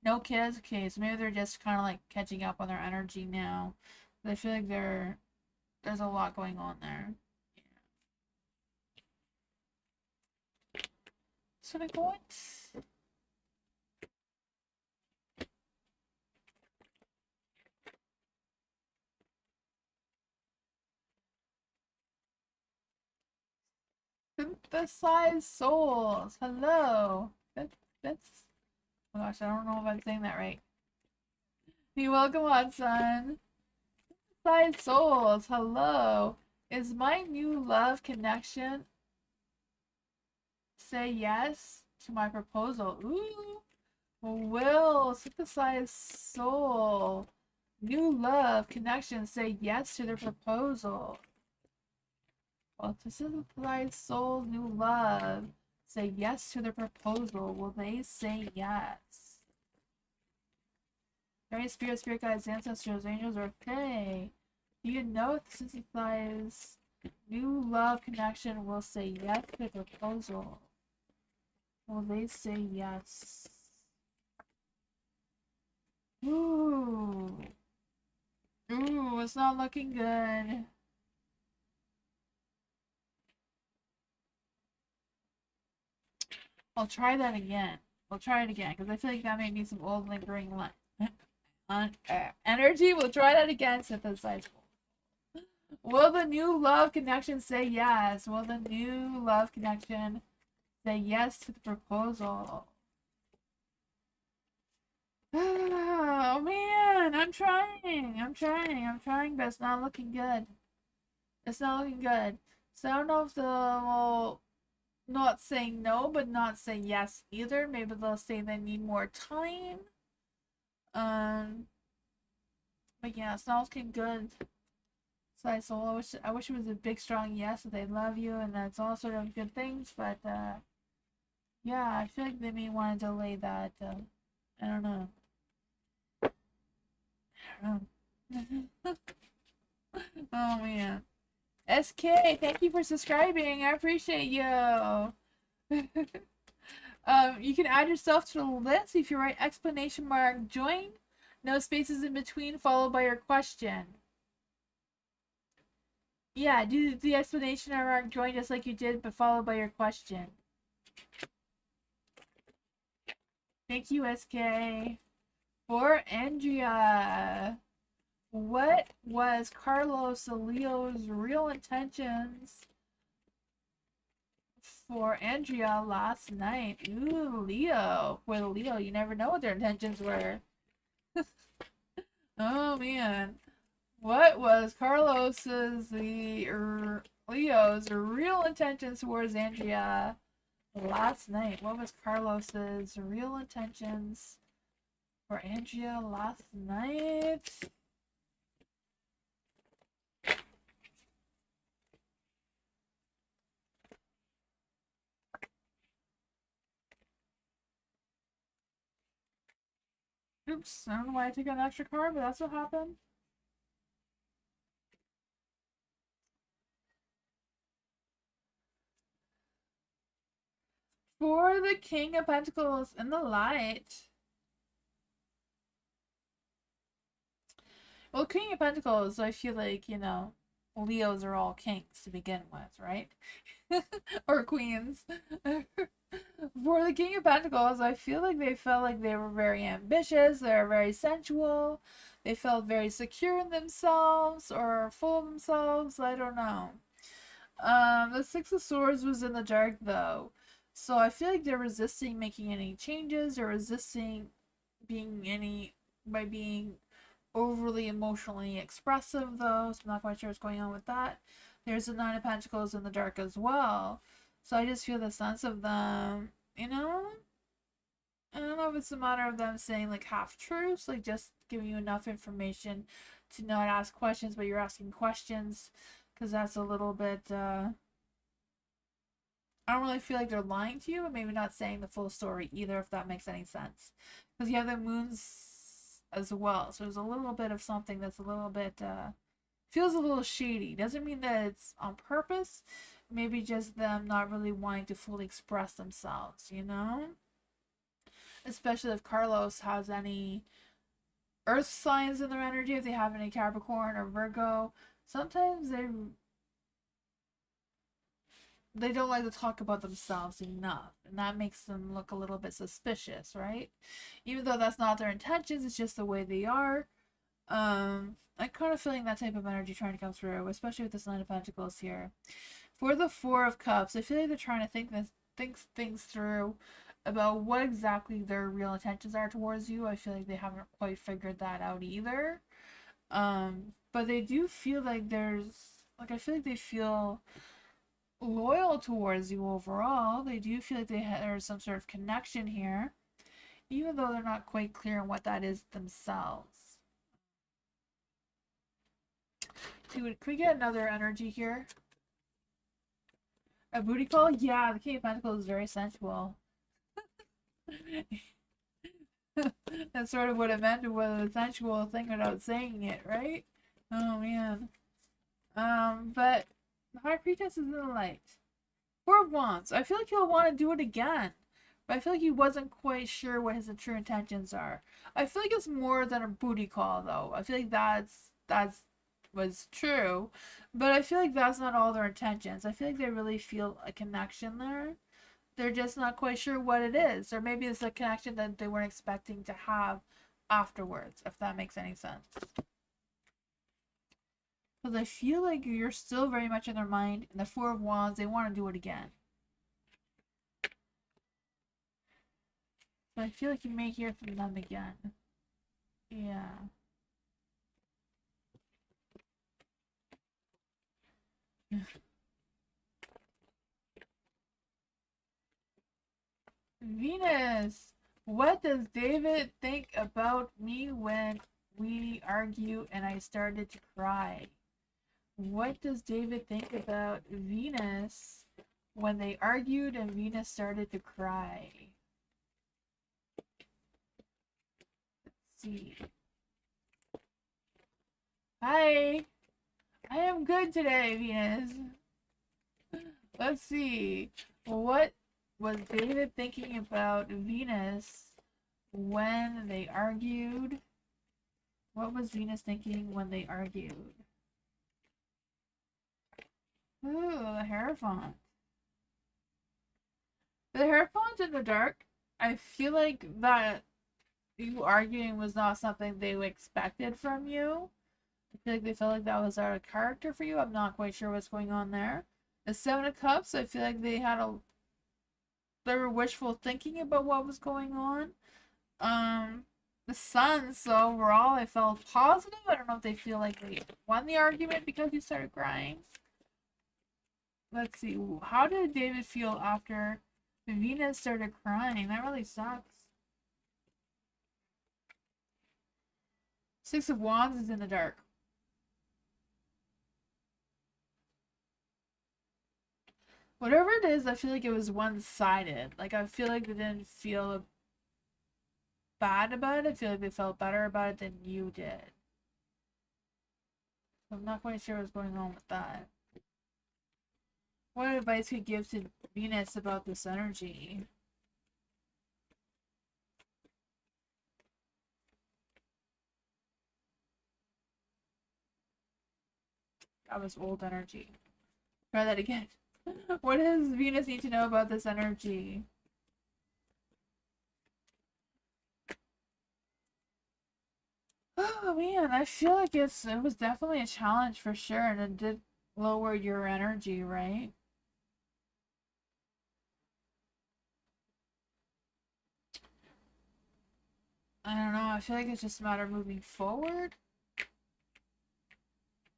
No kids, okay, so maybe they're just kind of like catching up on their energy now. But I feel like there's a lot going on there. So like what? Synthesized souls. Hello. That's oh gosh, I don't know if I'm saying that right. You're welcome, Hudson. Side souls, hello. Is my new love connection say yes to my proposal? Ooh. Will synthesize soul. New love connection say yes to their proposal. Well, to synthesize soul, new love say yes to their proposal. Will they say yes? Very spirit guides, ancestors, angels, or fae. Do you know if the synthesize new love connection will say yes to the proposal? Will they say yes? Ooh. Ooh, it's not looking good. I'll try that again. We'll try it again, because I feel like that may be some old lingering energy. We'll try that again, synthesize. Will the new love connection say yes? Will the new love connection say yes to the proposal? Oh man, I'm trying, but it's not looking good. It's not looking good. So I don't know if they'll not say no, but not say yes either. Maybe they'll say they need more time. But yeah, it's not looking good. So I wish it was a big strong yes, that they love you and that's all sort of good things, but yeah, I feel like they may want to delay that. I don't know. Oh man. SK, thank you for subscribing. I appreciate you. You can add yourself to the list if you write exclamation mark join, no spaces in between, followed by your question. Yeah, do the explanation mark join just like you did, but followed by your question. Thank you, SK. For Andrea, what was Carlos Leo's real intentions for Andrea last night? Ooh, Leo. For Leo, you never know what their intentions were. Oh man. What was Leo's real intentions towards Andrea last night? What was Carlos's real intentions for Andrea last night? Oops, I don't know why I took an extra card, but that's what happened. For the King of Pentacles in the light. Well, King of Pentacles, I feel like, you know, Leos are all kings to begin with, right? Or queens. For the King of Pentacles, I feel like they felt like they were very ambitious, they were very sensual, they felt very secure in themselves or full of themselves, I don't know. The Six of Swords was in the dark though, so I feel like they're resisting making any changes or resisting being overly emotionally expressive though, so I'm not quite sure what's going on with that. There's the Nine of Pentacles in the dark as well, so I just feel the sense of them, you know? I don't know if it's a matter of them saying like half truths, like just giving you enough information to not ask questions, but you're asking questions, because that's a little bit, I don't really feel like they're lying to you, but maybe not saying the full story either, if that makes any sense. Because you have the moons as well, so there's a little bit of something that's a little bit, feels a little shady. Doesn't mean that it's on purpose, maybe just them not really wanting to fully express themselves, you know? Especially if Carlos has any earth signs in their energy, if they have any Capricorn or Virgo, sometimes they don't like to talk about themselves enough, and that makes them look a little bit suspicious, right? Even though that's not their intentions, it's just the way they are. I'm kind of feeling that type of energy trying to come through, especially with this Nine of Pentacles here. For the Four of Cups, I feel like they're trying to think things through about what exactly their real intentions are towards you. I feel like they haven't quite figured that out either. But they do feel like I feel like they feel loyal towards you overall. They do feel like there's some sort of connection here, even though they're not quite clear on what that is themselves. Can we get another energy here? A booty call? Yeah, the King of Pentacles is very sensual. That's sort of what it meant, was a sensual thing without saying it, right? Oh man. But the High Priestess is in the light. Four of Wands. I feel like he'll want to do it again. But I feel like he wasn't quite sure what his true intentions are. I feel like it's more than a booty call though. I feel like that's was true. But I feel like that's not all their intentions. I feel like they really feel a connection there. They're just not quite sure what it is. Or maybe it's a connection that they weren't expecting to have afterwards, if that makes any sense. Because I feel like you're still very much in their mind. And the Four of Wands, they want to do it again. So I feel like you may hear from them again. Yeah. Venus! What does David think about me when we argue and I started to cry? What does David think about Venus when they argued and Venus started to cry? Let's see. Hi! I am good today, Venus. Let's see. What was David thinking about Venus when they argued? What was Venus thinking when they argued? Ooh, the Hierophant. The Hierophant in the dark. I feel like that you arguing was not something they expected from you. I feel like they felt like that was out of character for you. I'm not quite sure what's going on there. The Seven of Cups, I feel like they were wishful thinking about what was going on. The Sun, so overall I felt positive. I don't know if they feel like they won the argument because you started crying. Let's see. How did David feel after Venus started crying? That really sucks. Six of Wands is in the dark. Whatever it is, I feel like it was one-sided. Like, I feel like they didn't feel bad about it. I feel like they felt better about it than you did. So I'm not quite sure what's going on with that. What advice could you give to Venus about this energy? That was old energy. Try that again. What does Venus need to know about this energy? Oh man, I feel like it was definitely a challenge for sure, and it did lower your energy, right? I don't know, I feel like it's just a matter of moving forward.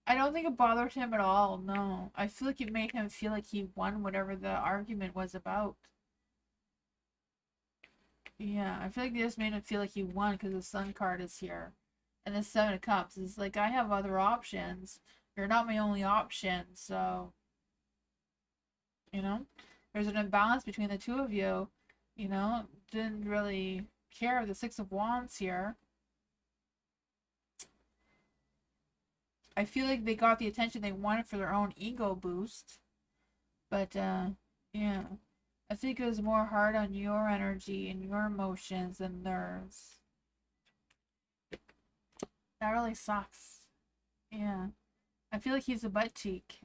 I don't think it bothered him at all, no. I feel like it made him feel like he won whatever the argument was about. Yeah, I feel like it just made him feel like he won because the Sun card is here. And the Seven of Cups is like, I have other options. You're not my only option, so... You know? There's an imbalance between the two of you. You know? Didn't really care. The Six of Wands here. I feel like they got the attention they wanted for their own ego boost. But, yeah. I think it was more hard on your energy and your emotions than theirs. That really sucks. Yeah. I feel like he's a butt cheek.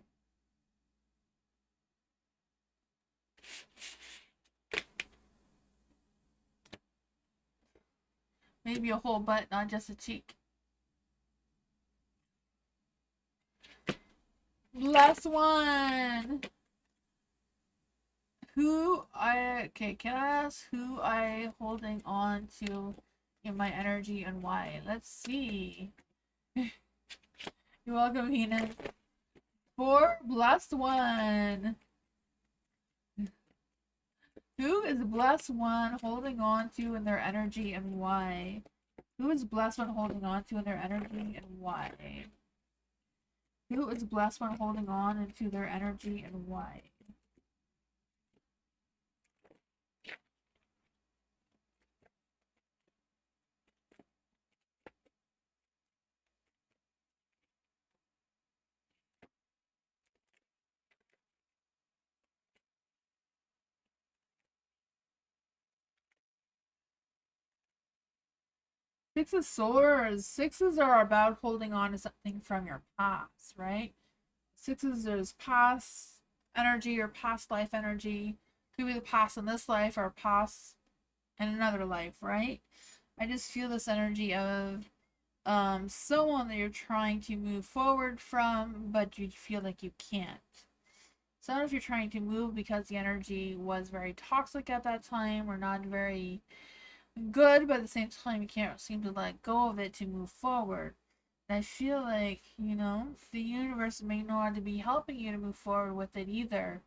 Maybe a whole butt, not just a cheek. Last one. Okay, can I ask who I holding on to in my energy and why? Let's see. You're welcome, Venus. For blessed one. Who is blessed one holding on to in their energy and why? Who is blessed one holding on to in their energy and why? Who is blessed one holding on into their energy and why? Six of Swords. Sixes are about holding on to something from your past, right? Sixes is past energy or past life energy. Could be the past in this life or past in another life, right? I just feel this energy of someone that you're trying to move forward from, but you feel like you can't. So I don't know if you're trying to move because the energy was very toxic at that time or not very good, but at the same time you can't seem to let go of it to move forward. And I feel like, the universe may not be helping you to move forward with it either.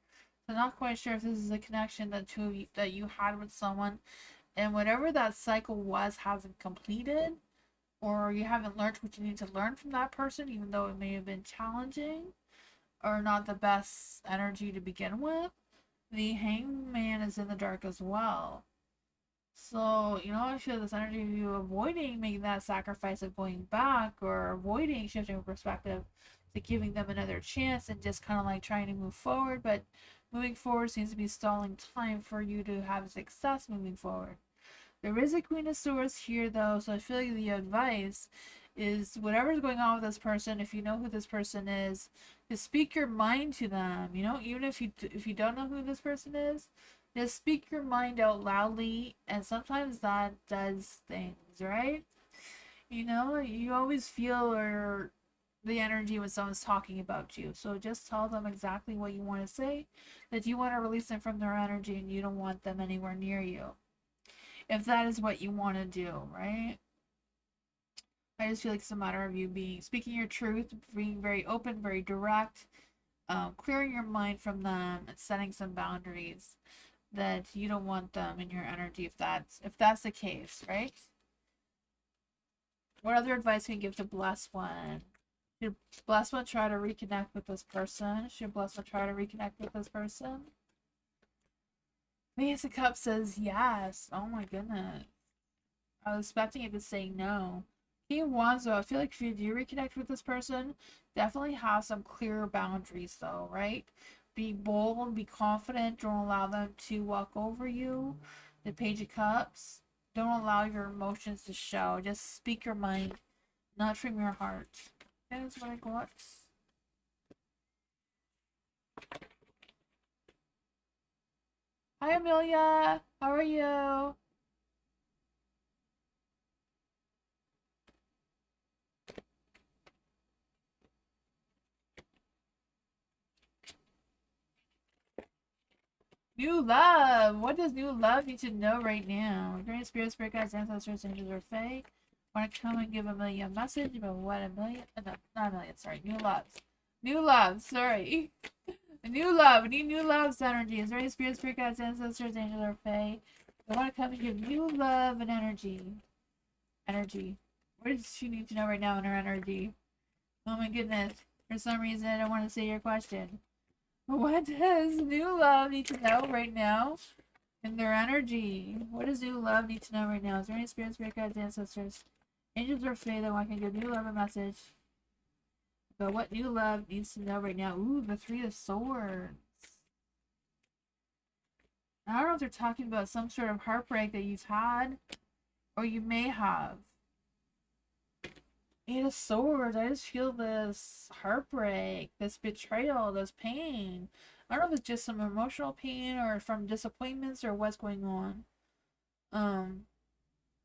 So I'm not quite sure if this is a connection that that you had with someone, and whatever that cycle was hasn't completed, or you haven't learned what you need to learn from that person, even though it may have been challenging or not the best energy to begin with. The hangman is in the dark as well. So, I feel this energy of you avoiding making that sacrifice of going back or avoiding shifting perspective to giving them another chance and just kind of like trying to move forward. But moving forward seems to be stalling time for you to have success moving forward. There is a Queen of Swords here, though, so I feel like the advice is whatever's going on with this person, if you know who this person is, to speak your mind to them. Even if you don't know who this person is, just speak your mind out loudly, and sometimes that does things, right? You always feel or the energy when someone's talking about you. So just tell them exactly what you want to say, that you want to release them from their energy and you don't want them anywhere near you, if that is what you want to do, right? I just feel like it's a matter of you speaking your truth, being very open, very direct, clearing your mind from them, and setting some boundaries that you don't want them in your energy. If that's the case, right? What other advice can you give to blessed one? Should blessed one try to reconnect with this person? Should blessed one try to reconnect with this person? The Ace of Cups says yes. Oh my goodness. I was expecting it to say no. King of Wands, though, I feel like if you do reconnect with this person, definitely have some clearer boundaries, though, right? Be bold, be confident. Don't allow them to walk over you. The Page of Cups. Don't allow your emotions to show. Just speak your mind, not from your heart. That's what I got. Hi, Amelia. How are you? New love. What does new love need to know right now? Great spirits, spirit guides, ancestors, angels, or fae want to come and give Amelia a message about what Amelia? No, not Amelia. Sorry, new loves. New love. Sorry. New love. We need new love's energy. Is there any spirits, spirit guides, ancestors, angels, or fae? They want to come and give new love and energy. Energy. What does she need to know right now in her energy? Oh my goodness. For some reason, I don't want to say your question. What does new love need to know right now in their energy? What does new love need to know right now? Is there any spirits, spirit guides, ancestors, angels, or fae that want to give new love a message about what new love needs to know right now? Ooh, the Three of Swords. I don't know if they're talking about some sort of heartbreak that you've had, or you may have. Eight of Swords. I just feel this heartbreak, this betrayal, this pain. I don't know if it's just some emotional pain or from disappointments or what's going on. Um,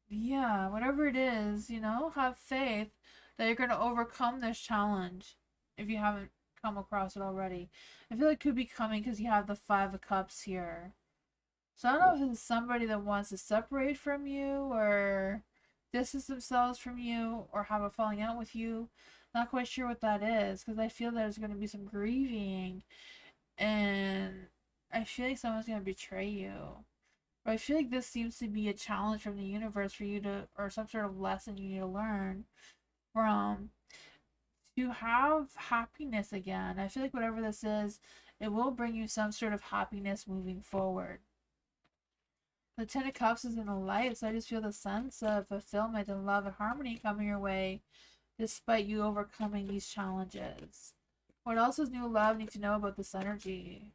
yeah, whatever it is, have faith that you're gonna overcome this challenge if you haven't come across it already. I feel like it could be coming because you have the Five of Cups here. So I don't know if it's somebody that wants to separate from you or distance themselves from you or have a falling out with you. Not quite sure what that is, because I feel there's going to be some grieving, and I feel like someone's going to betray you. But I feel like this seems to be a challenge from the universe for you to, or some sort of lesson you need to learn from, to have happiness again. I feel like whatever this is, it will bring you some sort of happiness moving forward. The Ten of Cups is in the light, so I just feel the sense of fulfillment and love and harmony coming your way despite you overcoming these challenges. What else does new love need to know about this energy?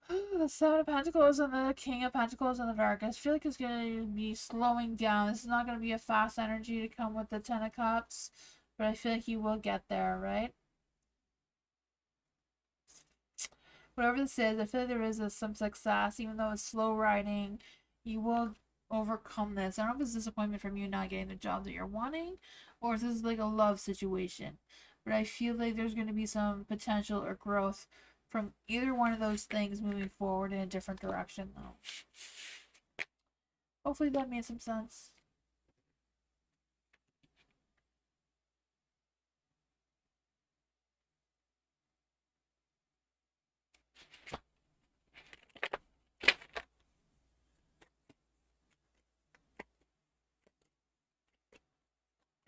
The Seven of Pentacles and the King of Pentacles in the dark. I feel like it's going to be slowing down. This is not going to be a fast energy to come with the Ten of Cups, but I feel like you will get there, right? Whatever this is, I feel like there is some success, even though it's slow riding. You will overcome this. I don't know if it's disappointment from you not getting the job that you're wanting, or if this is like a love situation. But I feel like there's going to be some potential or growth from either one of those things moving forward in a different direction, though. Hopefully that made some sense.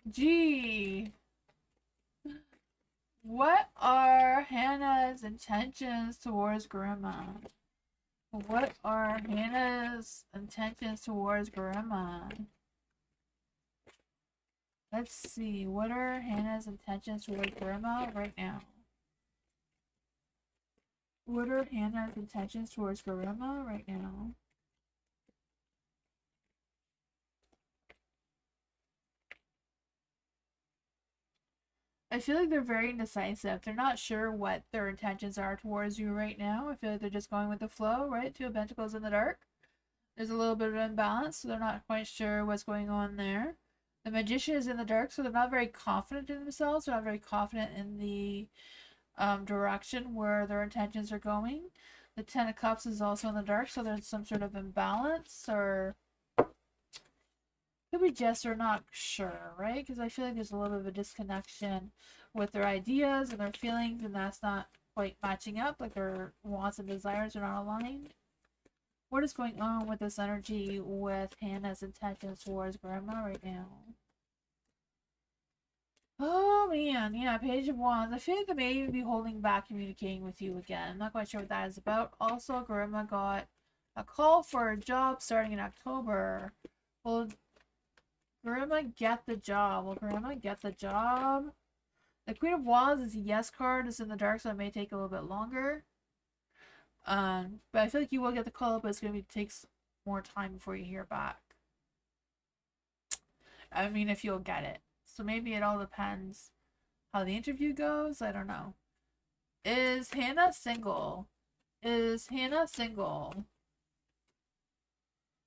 Gee, what are Hannah's intentions towards Grandma? What are Hannah's intentions towards Grandma? Let's see. What are Hannah's intentions towards Grandma right now? What are Hannah's intentions towards Grandma right now? I feel like they're very indecisive. They're not sure what their intentions are towards you right now. I feel like they're just going with the flow, right? Two of Pentacles in the dark. There's a little bit of imbalance, so they're not quite sure what's going on there. The Magician is in the dark, so they're not very confident in themselves. They're not very confident in the direction where their intentions are going. The Ten of Cups is also in the dark, so there's some sort of imbalance, or could be just or not sure, right? Because I feel like there's a little bit of a disconnection with their ideas and their feelings, and that's not quite matching up. Like their wants and desires are not aligned. What is going on with this energy with Hannah's intentions towards Grandma right now? Oh man, yeah, Page of Wands. I feel like they may even be holding back communicating with you again. I'm not quite sure what that is about. Also, Grandma got a call for a job starting in October. Will Grandma get the job? Will Grandma get the job? The Queen of Wands is a yes card. It's in the dark, so it may take a little bit longer. But I feel like you will get the call, but it's going to take more time before you hear back. I mean, if you'll get it. So maybe it all depends how the interview goes. I don't know. Is Hannah single? Is Hannah single?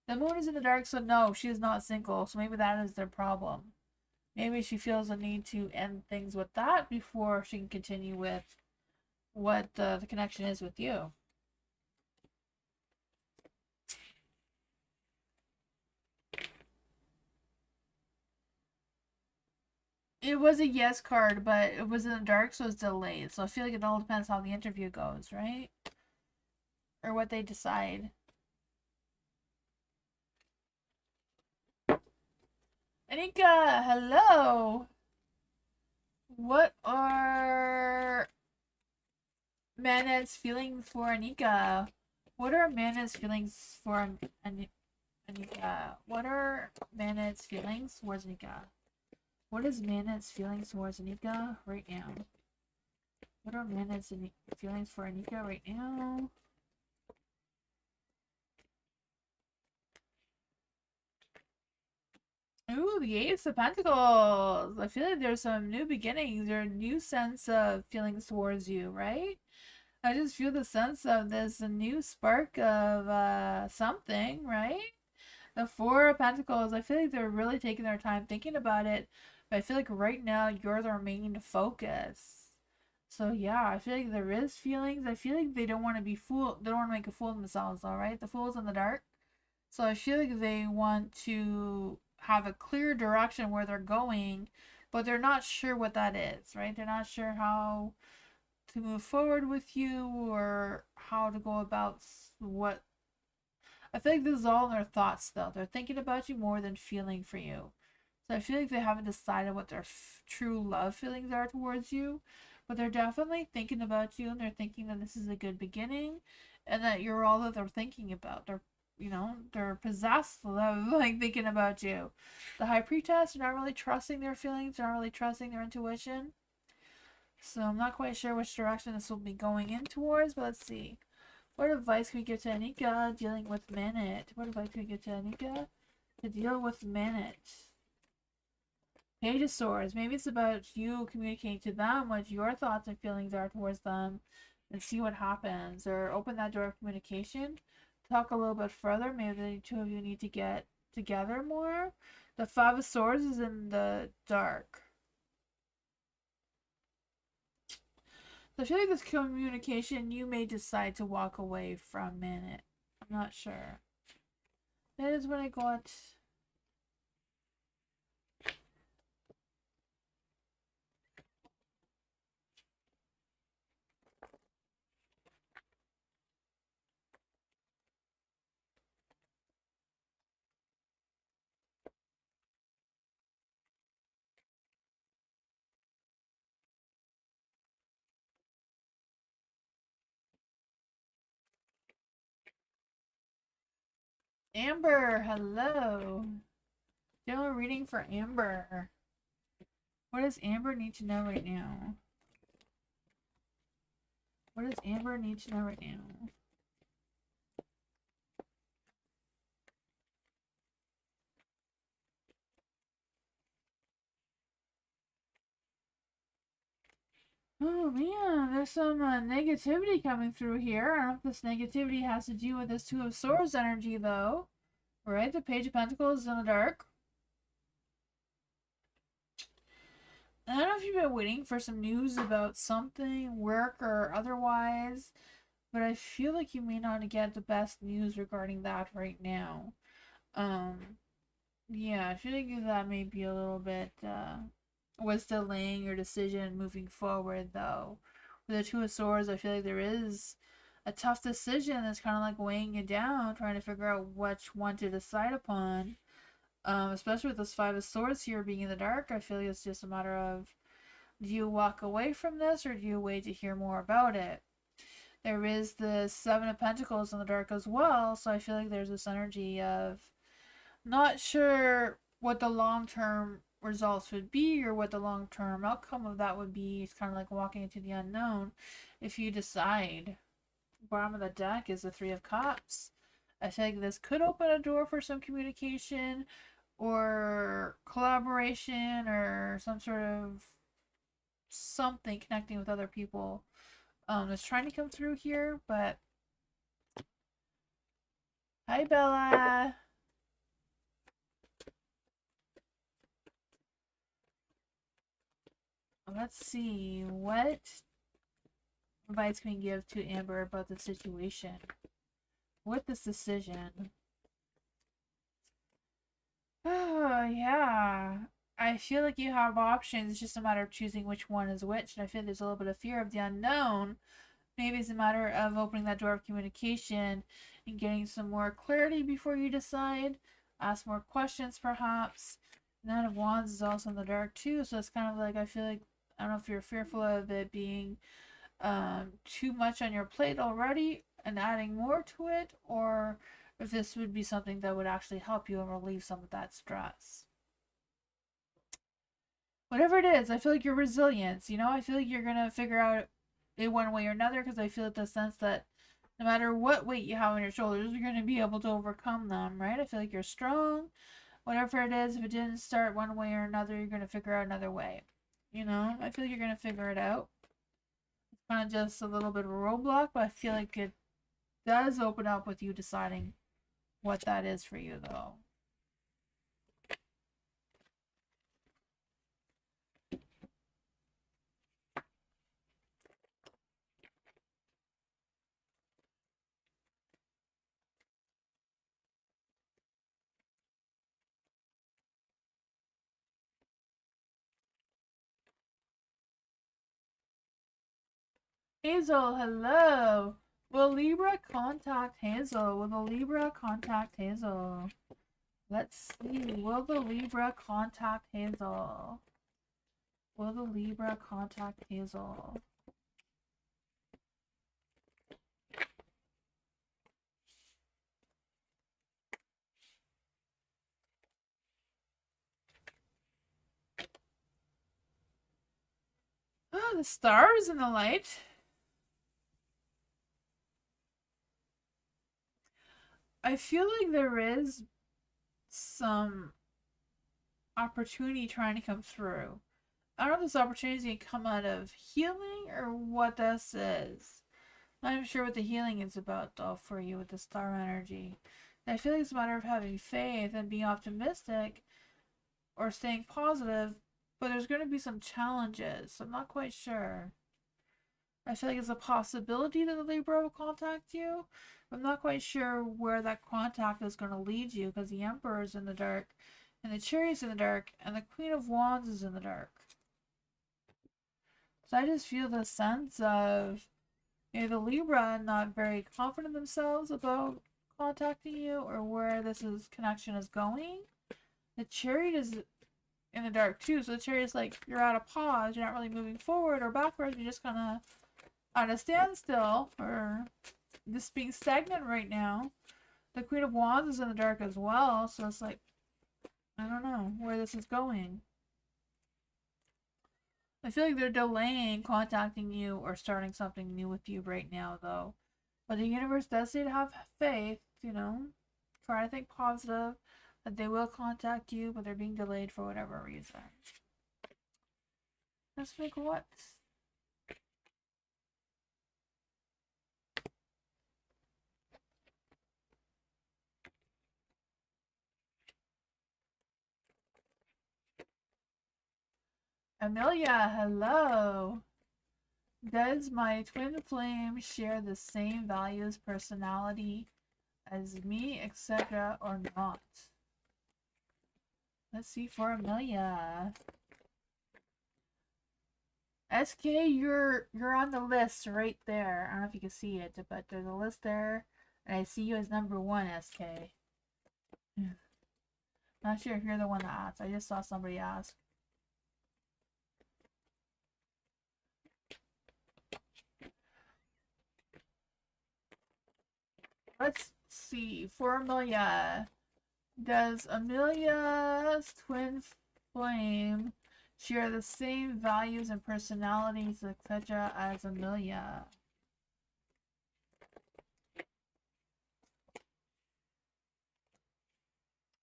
The moon is in the dark, so no, she is not single. So maybe that is their problem. Maybe she feels a need to end things with that before she can continue with what the connection is with you. It was a yes card, but it was in the dark, so it's delayed. So I feel like it all depends how the interview goes, right? Or what they decide. Anika, hello. What are Manet's feelings for Anika? What are Manet's feelings for Anika? What are Manet's feelings towards Anika? What is Manet's feelings towards Anika right now? What are Manet's feelings for Anika right now? Ooh, the Ace of Pentacles. I feel like there's some new beginnings or a new sense of feelings towards you, right? I just feel the sense of this a new spark of something, right? The Four of Pentacles, I feel like they're really taking their time thinking about it, but I feel like right now you're their main focus. So yeah, I feel like there is feelings. I feel like they don't want to be fooled. They don't want to make a fool of themselves, all right? The Fool's in the dark. So I feel like they want to have a clear direction where they're going, but they're not sure what that is, right? They're not sure how to move forward with you or how to go about what. I feel like this is all in their thoughts though. They're thinking about you more than feeling for you. So I feel like they haven't decided what their true love feelings are towards you, but they're definitely thinking about you and they're thinking that this is a good beginning and that you're all that they're thinking about. They're possessed of like thinking about you. The high priestess are not really trusting their feelings, they're not really trusting their intuition. So I'm not quite sure which direction this will be going in towards, but let's see. What advice can we give to Anika dealing with Manet? What advice can we give to Anika to deal with Manet? Page of Swords. Maybe it's about you communicating to them what your thoughts and feelings are towards them and see what happens. Or open that door of communication. Talk a little bit further. Maybe the two of you need to get together more. The Five of Swords is in the dark. So I feel like this communication, you may decide to walk away from it. I'm not sure. That is what I got. Amber, hello. General reading for Amber. What does Amber need to know right now? What does Amber need to know right now? Oh man, there's some negativity coming through here. I don't know if this negativity has to do with this Two of Swords energy though. Right? The Page of Pentacles is in the dark. I don't know if you've been waiting for some news about something, work or otherwise, but I feel like you may not get the best news regarding that right now. Yeah, I feel like that may be a little bit was delaying your decision moving forward though. With the Two of Swords, I feel like there is a tough decision that's kind of like weighing you down, trying to figure out which one to decide upon. Especially with this Five of Swords here being in the dark, I feel like it's just a matter of, do you walk away from this or do you wait to hear more about it? There is the Seven of Pentacles in the dark as well, so I feel like there's this energy of not sure what the long term results would be or what the long term outcome of that would be. It's kind of like walking into the unknown if you decide. Bottom of the deck is the Three of Cups. I feel like this could open a door for some communication or collaboration or some sort of something connecting with other people that's trying to come through here. But hi Bella. Let's see what advice can we give to Amber about the situation with this decision. Oh yeah, I feel like you have options. It's just a matter of choosing which one is which, and I feel like there's a little bit of fear of the unknown. Maybe it's a matter of opening that door of communication and getting some more clarity before you decide. Ask more questions, perhaps. Nine of Wands is also in the dark too, so it's kind of like, I feel like, I don't know if you're fearful of it being too much on your plate already and adding more to it, or if this would be something that would actually help you and relieve some of that stress. Whatever it is, I feel like you're resilient. I feel like you're gonna figure out it one way or another, because I feel like the sense that no matter what weight you have on your shoulders, you're gonna be able to overcome them, right? I feel like you're strong. Whatever it is, if it didn't start one way or another, you're gonna figure out another way. I feel like you're gonna figure it out. It's kind of just a little bit of a roadblock, but I feel like it does open up with you deciding what that is for you, though. Hazel, hello. Will Libra contact Hazel? Will the Libra contact Hazel? Let's see. Will the Libra contact Hazel? Will the Libra contact Hazel? Oh, the stars in the light. I feel like there is some opportunity trying to come through. I don't know if this opportunity is going to come out of healing or what this is. Not even sure what the healing is about, though, for you with the star energy. I feel like it's a matter of having faith and being optimistic or staying positive, but there's going to be some challenges, so I'm not quite sure. I feel like it's a possibility that the Libra will contact you. I'm not quite sure where that contact is going to lead you because the Emperor is in the dark, and the Chariot's in the dark, and the Queen of Wands is in the dark. So I just feel the sense of the Libra not very confident themselves about contacting you or where connection is going. The Chariot is in the dark too, so the Chariot's like you're at a pause, you're not really moving forward or backwards, you're just kind of at a standstill or just being stagnant right now. The Queen of Wands is in the dark as well, so it's like I don't know where this is going. I feel like they're delaying contacting you or starting something new with you right now, though. But the universe does say to have faith, try to think positive, that they will contact you, but they're being delayed for whatever reason. Let's make what? Amelia, hello. Does my twin flame share the same values, personality as me, etc., or not? Let's see for Amelia. SK, you're on the list right there. I don't know if you can see it, but there's a list there, and I see you as number 1, SK. Not sure if you're the one that asked. I just saw somebody ask. Let's see. For Amelia, does Amelia's twin flame share the same values and personalities, etc., as Amelia?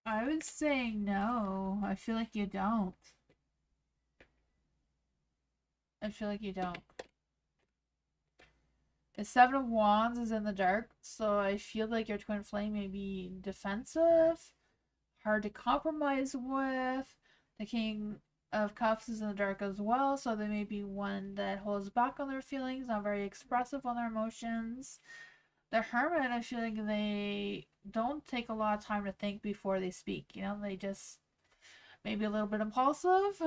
I would say no. I feel like you don't. I feel like you don't. The Seven of Wands is in the dark, so I feel like your twin flame may be defensive, hard to compromise with. The King of Cups is in the dark as well, so they may be one that holds back on their feelings, not very expressive on their emotions. The Hermit, I feel like they don't take a lot of time to think before they speak. They just maybe a little bit impulsive.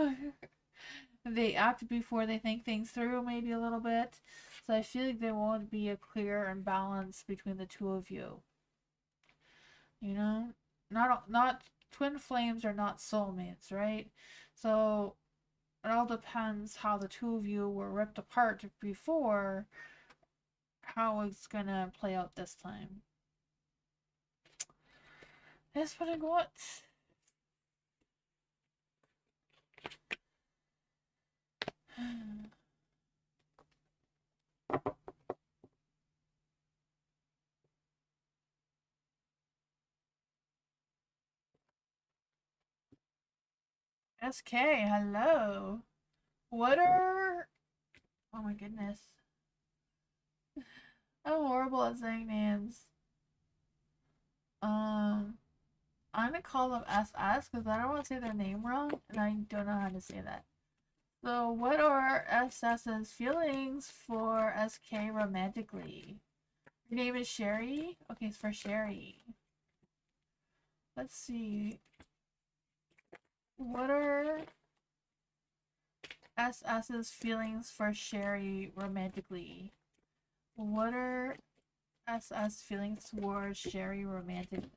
They act before they think things through, maybe a little bit. So I feel like there won't be a clear imbalance between the two of you. Not twin flames are not soulmates, right? So it all depends how the two of you were ripped apart before, how it's gonna play out this time. That's what I got. SK, hello. What are... Oh my goodness. I'm horrible at saying names. I'm gonna call them SS because I don't want to say their name wrong and I don't know how to say that. So, what are SS's feelings for SK romantically? Your name is Sherry? Okay, it's for Sherry. Let's see. What are SS's feelings for Sherry romantically? What are SS feelings towards Sherry romantically?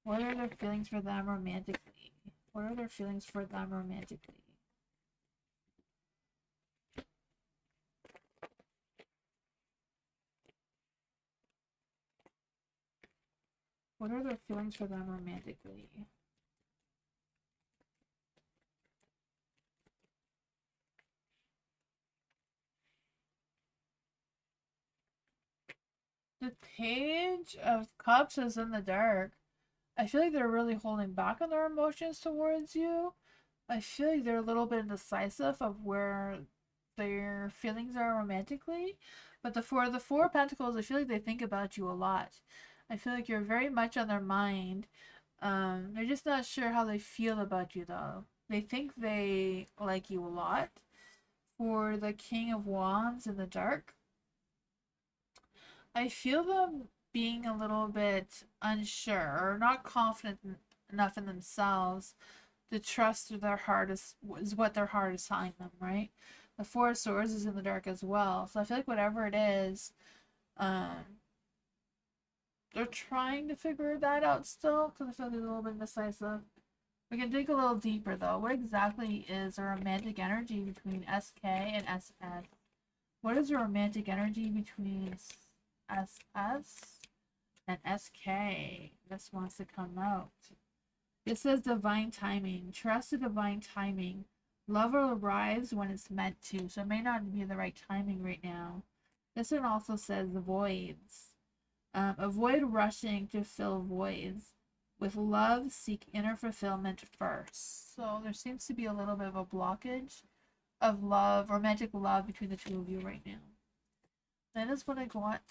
What are their feelings for them romantically? What are their feelings for them romantically? What are their feelings for them romantically? The Page of Cups is in the dark. I feel like they're really holding back on their emotions towards you. I feel like they're a little bit indecisive of where their feelings are romantically. But the four of Pentacles, I feel like they think about you a lot. I feel like you're very much on their mind. They're just not sure how they feel about you though. They think they like you a lot. For the King of Wands in the dark, I feel them being a little bit unsure or not confident enough in themselves to trust their heart is what their heart is telling them, right? The Four of Swords is in the dark as well. So I feel like whatever it is, um, they're trying to figure that out still because I feel like they're a little bit indecisive. We can dig a little deeper though. What exactly is a romantic energy between SK and SS? What is a romantic energy between SS and SK? This wants to come out. It says divine timing. Trust the divine timing. Love will arrive when it's meant to, so it may not be the right timing right now. This one also says voids. Avoid rushing to fill voids. With love, seek inner fulfillment first. So there seems to be a little bit of a blockage of love, romantic love between the two of you right now. That is what I got.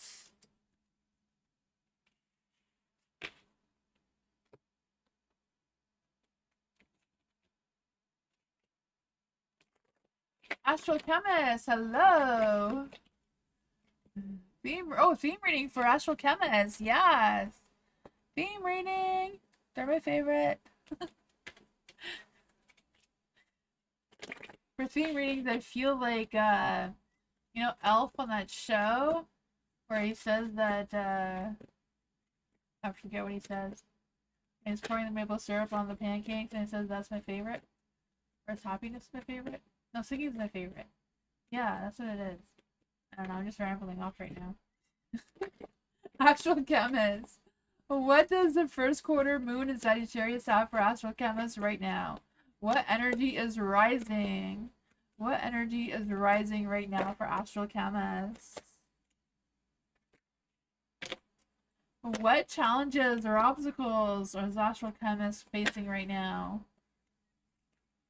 Astral Chemist, hello. Theme reading for Astral Chemist, yes. Theme reading, they're my favorite. For theme readings, I feel like, you know, Elf on that show where he says that, I forget what he says. He's pouring the maple syrup on the pancakes and he says that's my favorite. Or is happiness my favorite? No, singing is my favorite. Yeah, that's what it is. I don't know, I'm just rambling off right now. Astral Chemist. What does the first quarter moon in Sagittarius have for Astral Chemist right now? What energy is rising? What energy is rising right now for Astral Chemist? What challenges or obstacles is Astral Chemist facing right now?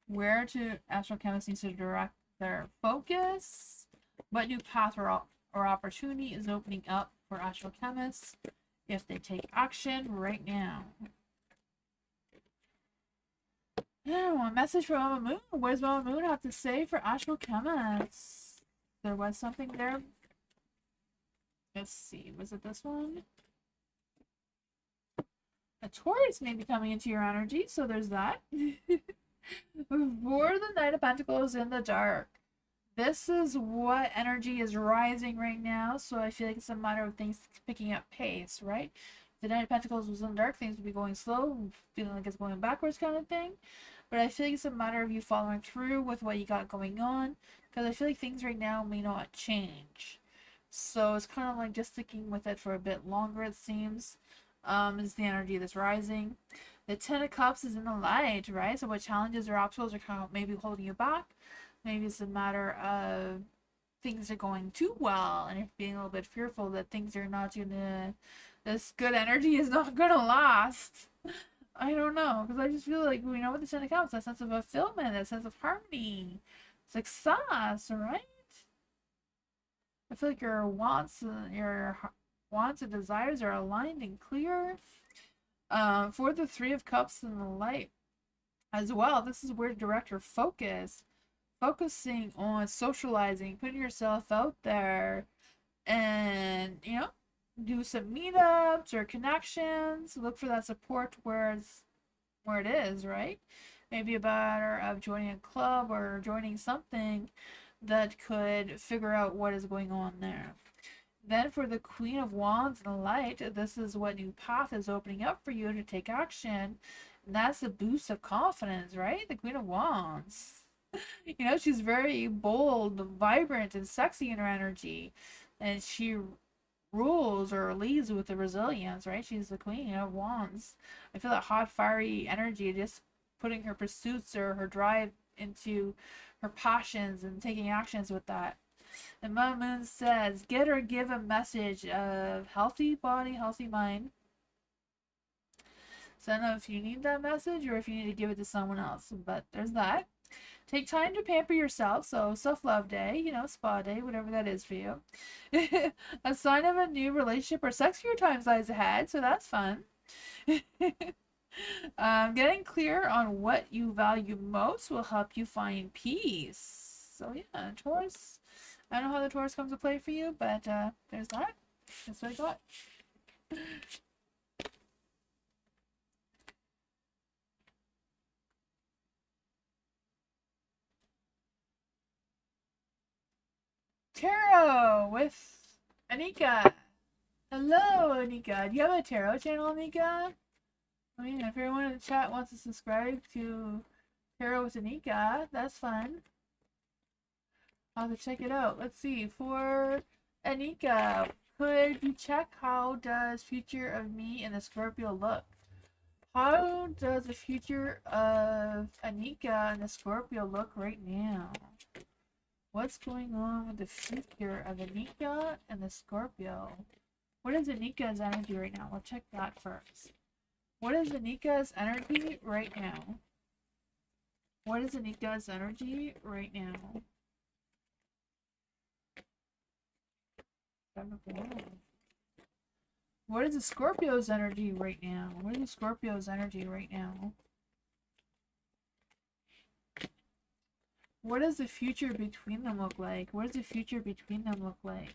Where to Astral Chemist needs to direct their focus? What new path or opportunity is opening up for Astral Chemists if they take action right now? Oh, a message from Mama Moon. What does Mama Moon have to say for Astral Chemists? There was something there. Let's see. Was it this one? A Taurus may be coming into your energy, so there's that. For the Knight of Pentacles in the dark. This is what energy is rising right now, so I feel like it's a matter of things picking up pace, right? If the Knight of Pentacles was in the dark, things would be going slow, feeling like it's going backwards kind of thing. But I feel like it's a matter of you following through with what you got going on, because I feel like things right now may not change. So it's kind of like just sticking with it for a bit longer, it seems, is the energy that's rising. The Ten of Cups is in the light, right? So what challenges or obstacles are kind of maybe holding you back? Maybe it's a matter of things are going too well and you're being a little bit fearful that things are not gonna, this good energy is not gonna last. I don't know, because I just feel like, you know, with the Ten of Cups, that sense of fulfillment, that sense of harmony, success, right? I feel like your wants and desires are aligned and clear. For the Three of Cups in the light as well, this is where to direct your focus. Focusing on socializing, putting yourself out there, and, you know, do some meetups or connections. Look for that support where it is, right? Maybe a matter of joining a club or joining something that could figure out what is going on there. Then for the Queen of Wands and the Light, this is what new path is opening up for you to take action. And that's a boost of confidence, right? The Queen of Wands. You know, she's very bold, vibrant, and sexy in her energy. And she rules or leads with the resilience, right? She's the Queen of Wands. I feel that hot, fiery energy, just putting her pursuits or her drive into her passions and taking actions with that. And Mama Moon says, get or give a message of healthy body, healthy mind. So I don't know if you need that message or if you need to give it to someone else, but there's that. Take time to pamper yourself, so self-love day, you know, spa day, whatever that is for you. A sign of a new relationship or sexier times lies ahead, so that's fun. Getting clear on what you value most will help you find peace. So yeah, Taurus. I don't know how the Taurus comes to play for you, but there's that. That's what I got. Tarot with Anika. Hello, Anika. Do you have a tarot channel, Anika? I mean, if everyone in the chat wants to subscribe to Tarot with Anika, that's fun. I'll have to check it out. Let's see. For Anika, could you check how does future of me and the Scorpio look? How does the future of Anika and the Scorpio look right now? What's going on with the future of Anika and the Scorpio? What is Anika's energy right now? We'll check that first. What is Anika's energy right now? What is Anika's energy right now? What is the Scorpio's energy right now? What is the Scorpio's energy right now? What does the future between them look like? What does the future between them look like?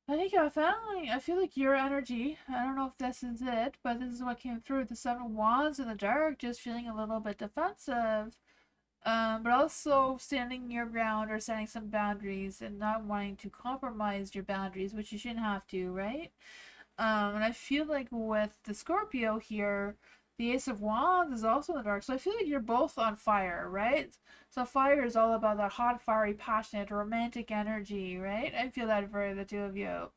I think I feel like your energy, I don't know if this is it, but this is what came through. The Seven of Wands in the dark, just feeling a little bit defensive. But also standing your ground or setting some boundaries and not wanting to compromise your boundaries, which you shouldn't have to, right? And I feel like with the Scorpio here, the Ace of Wands is also in the dark. So I feel like you're both on fire, right? So fire is all about that hot, fiery, passionate, romantic energy, right? I feel that for the two of you.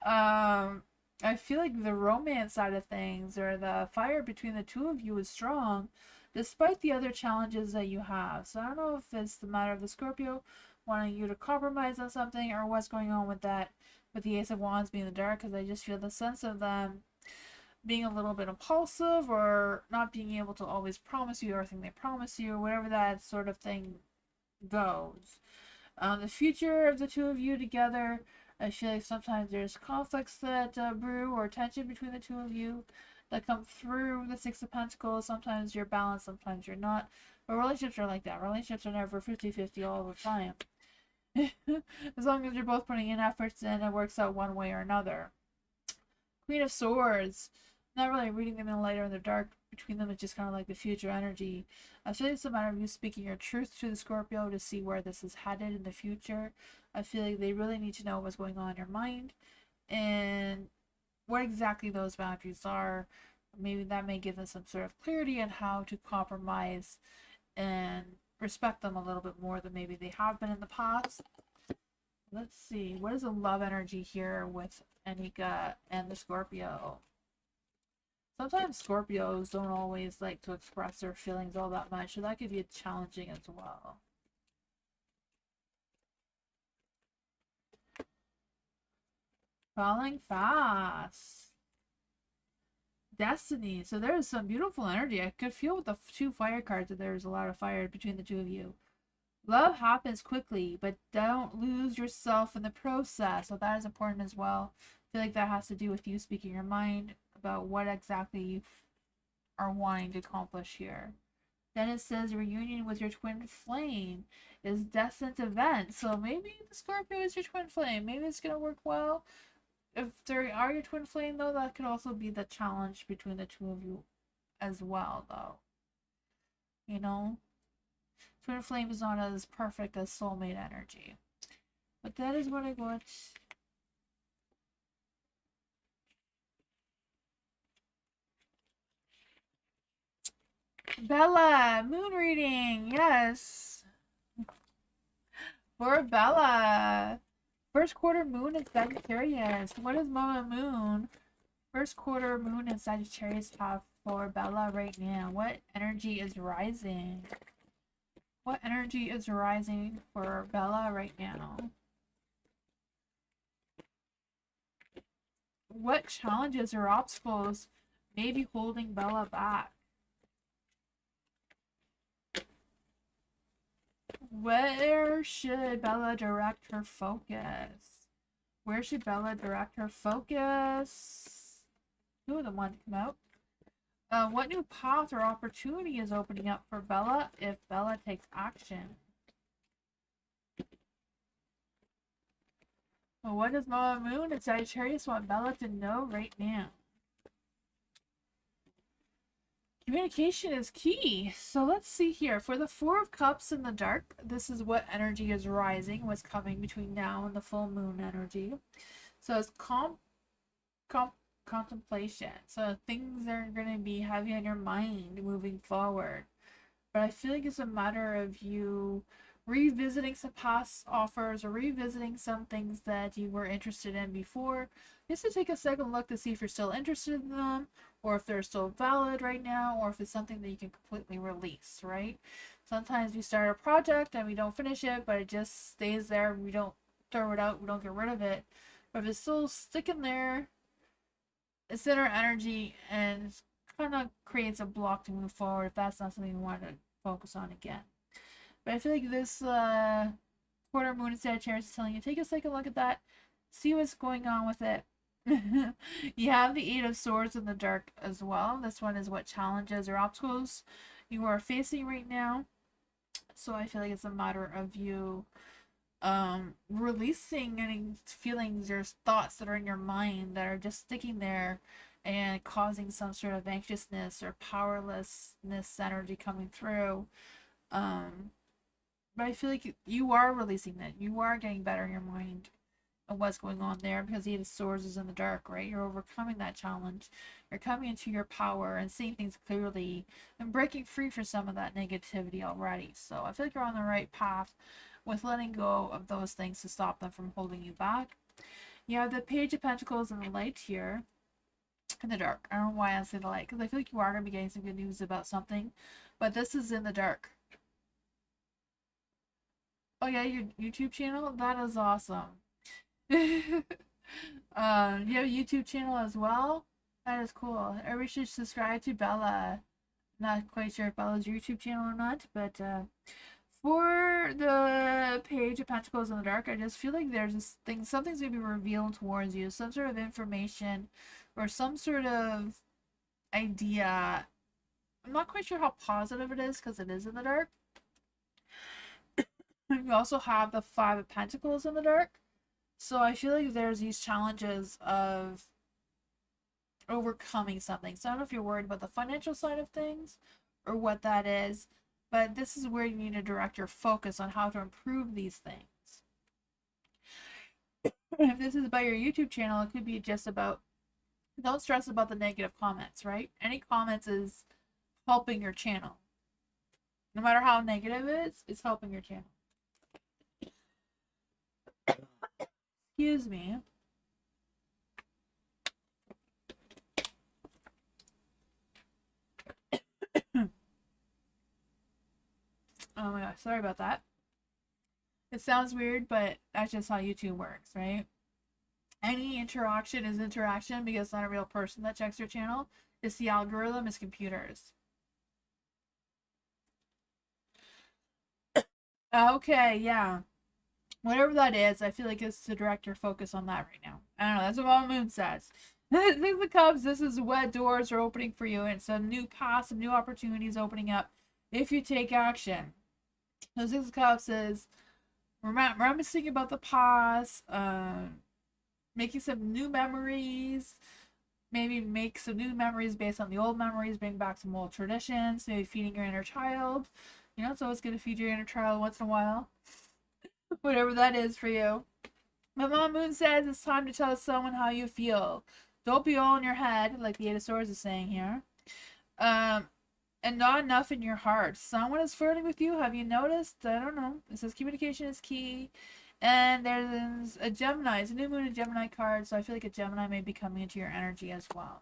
I feel like the romance side of things or the fire between the two of you is strong despite the other challenges that you have. So I don't know if it's the matter of the Scorpio wanting you to compromise on something or what's going on with that, with the Ace of Wands being in the dark, because I just feel the sense of them being a little bit impulsive or not being able to always promise you everything they promise you, or whatever that sort of thing goes. The future of the two of you together, I feel like sometimes there's conflicts that brew or tension between the two of you that come through the Six of Pentacles. Sometimes you're balanced, sometimes you're not. But relationships are like that. Relationships are never 50-50 all the time. As long as you're both putting in efforts and it works out one way or another. Queen of Swords. Not really reading them in the light or in the dark. Between them, it's just kind of like the future energy. I feel like it's a matter of you speaking your truth to the Scorpio to see where this is headed in the future. I feel like they really need to know what's going on in your mind and what exactly those boundaries are. Maybe that may give them some sort of clarity on how to compromise and respect them a little bit more than maybe they have been in the past. Let's see. What is the love energy here with Anika and the Scorpio? Sometimes Scorpios don't always like to express their feelings all that much, so that could be challenging as well. Falling fast. Destiny. So there's some beautiful energy. I could feel with the two fire cards that there's a lot of fire between the two of you. Love happens quickly, but don't lose yourself in the process. So that is important as well. I feel like that has to do with you speaking your mind about what exactly you are wanting to accomplish here. Then it says reunion with your twin flame is destined event. So maybe the Scorpio is your twin flame. Maybe it's going to work well. If there are your twin flame, though, that could also be the challenge between the two of you as well, though. you know? Twin flame is not as perfect as soulmate energy. But that is what I got. Bella, moon reading, yes. For Bella. First quarter moon in Sagittarius. What is Mama Moon? First quarter moon in Sagittarius have for Bella right now. What energy is rising? What energy is rising for Bella right now? What challenges or obstacles may be holding Bella back? Where should Bella direct her focus? Where should Bella direct her focus? Two of them want to come out. What new path or opportunity is opening up for Bella if Bella takes action? Well, what does Mama Moon and Sagittarius want Bella to know right now? Communication is key. So let's see here. For the Four of Cups in the dark, this is what energy is rising, what's coming between now and the full moon energy. So it's contemplation. So things are going to be heavy on your mind moving forward. But I feel like it's a matter of you revisiting some past offers or revisiting some things that you were interested in before, just to take a second look to see if you're still interested in them, or if they're still valid right now, or if it's something that you can completely release, right? Sometimes we start a project and we don't finish it, but it just stays there. We don't throw it out, we don't get rid of it. But if it's still sticking there, it's in our energy and kind of creates a block to move forward if that's not something we want to focus on again. But I feel like this quarter moon in Sagittarius is telling you, take a second look at that, see what's going on with it. You have the Eight of Swords in the dark as well. This one is what challenges or obstacles you are facing right now. So I feel like it's a matter of you releasing any feelings or thoughts that are in your mind that are just sticking there and causing some sort of anxiousness or powerlessness energy coming through. But I feel like you are releasing that. You are getting better in your mind of what's going on there, because the Eight of Swords is in the dark, right? You're overcoming that challenge. You're coming into your power and seeing things clearly and breaking free from some of that negativity already. So I feel like you're on the right path with letting go of those things to stop them from holding you back. You have the Page of Pentacles in the light here. In the dark. I don't know why I say the light, because I feel like you are going to be getting some good news about something. But this is in the dark. Oh yeah, your YouTube channel? That is awesome. You have a YouTube channel as well? That is cool. Everybody should subscribe to Bella. Not quite sure if Bella's YouTube channel or not, but for the Page of Pentacles in the dark, I just feel like there's this thing, something's going to be revealed towards you, some sort of information or some sort of idea. I'm not quite sure how positive it is because it is in the dark. You also have the Five of Pentacles in the dark. So I feel like there's these challenges of overcoming something. So I don't know if you're worried about the financial side of things or what that is, but this is where you need to direct your focus on how to improve these things. If this is about your YouTube channel, it could be just about, don't stress about the negative comments, right? Any comments is helping your channel. No matter how negative it is, it's helping your channel. Excuse me. Oh my gosh, sorry about that. It sounds weird, but that's just how YouTube works, right? Any interaction is interaction because it's not a real person that checks your channel. It's the algorithm, it's computers. Okay, yeah. Whatever that is, I feel like it's to direct your focus on that right now. I don't know, that's what Mama Moon says. Six of Cups, this is what doors are opening for you, and it's a new path, some new opportunities opening up if you take action. So Six of Cups is reminiscing about the past, making some new memories, maybe make some new memories based on the old memories, bring back some old traditions, maybe feeding your inner child. You know, it's always good to feed your inner child once in a while, whatever that is for you. But Mama Moon says it's time to tell someone how you feel. Don't be all in your head, like the Eight of Swords is saying here. And not enough in your heart. Someone is flirting with you. Have you noticed? I don't know. It says communication is key. And there's a Gemini. It's a new moon and Gemini card. So I feel like a Gemini may be coming into your energy as well.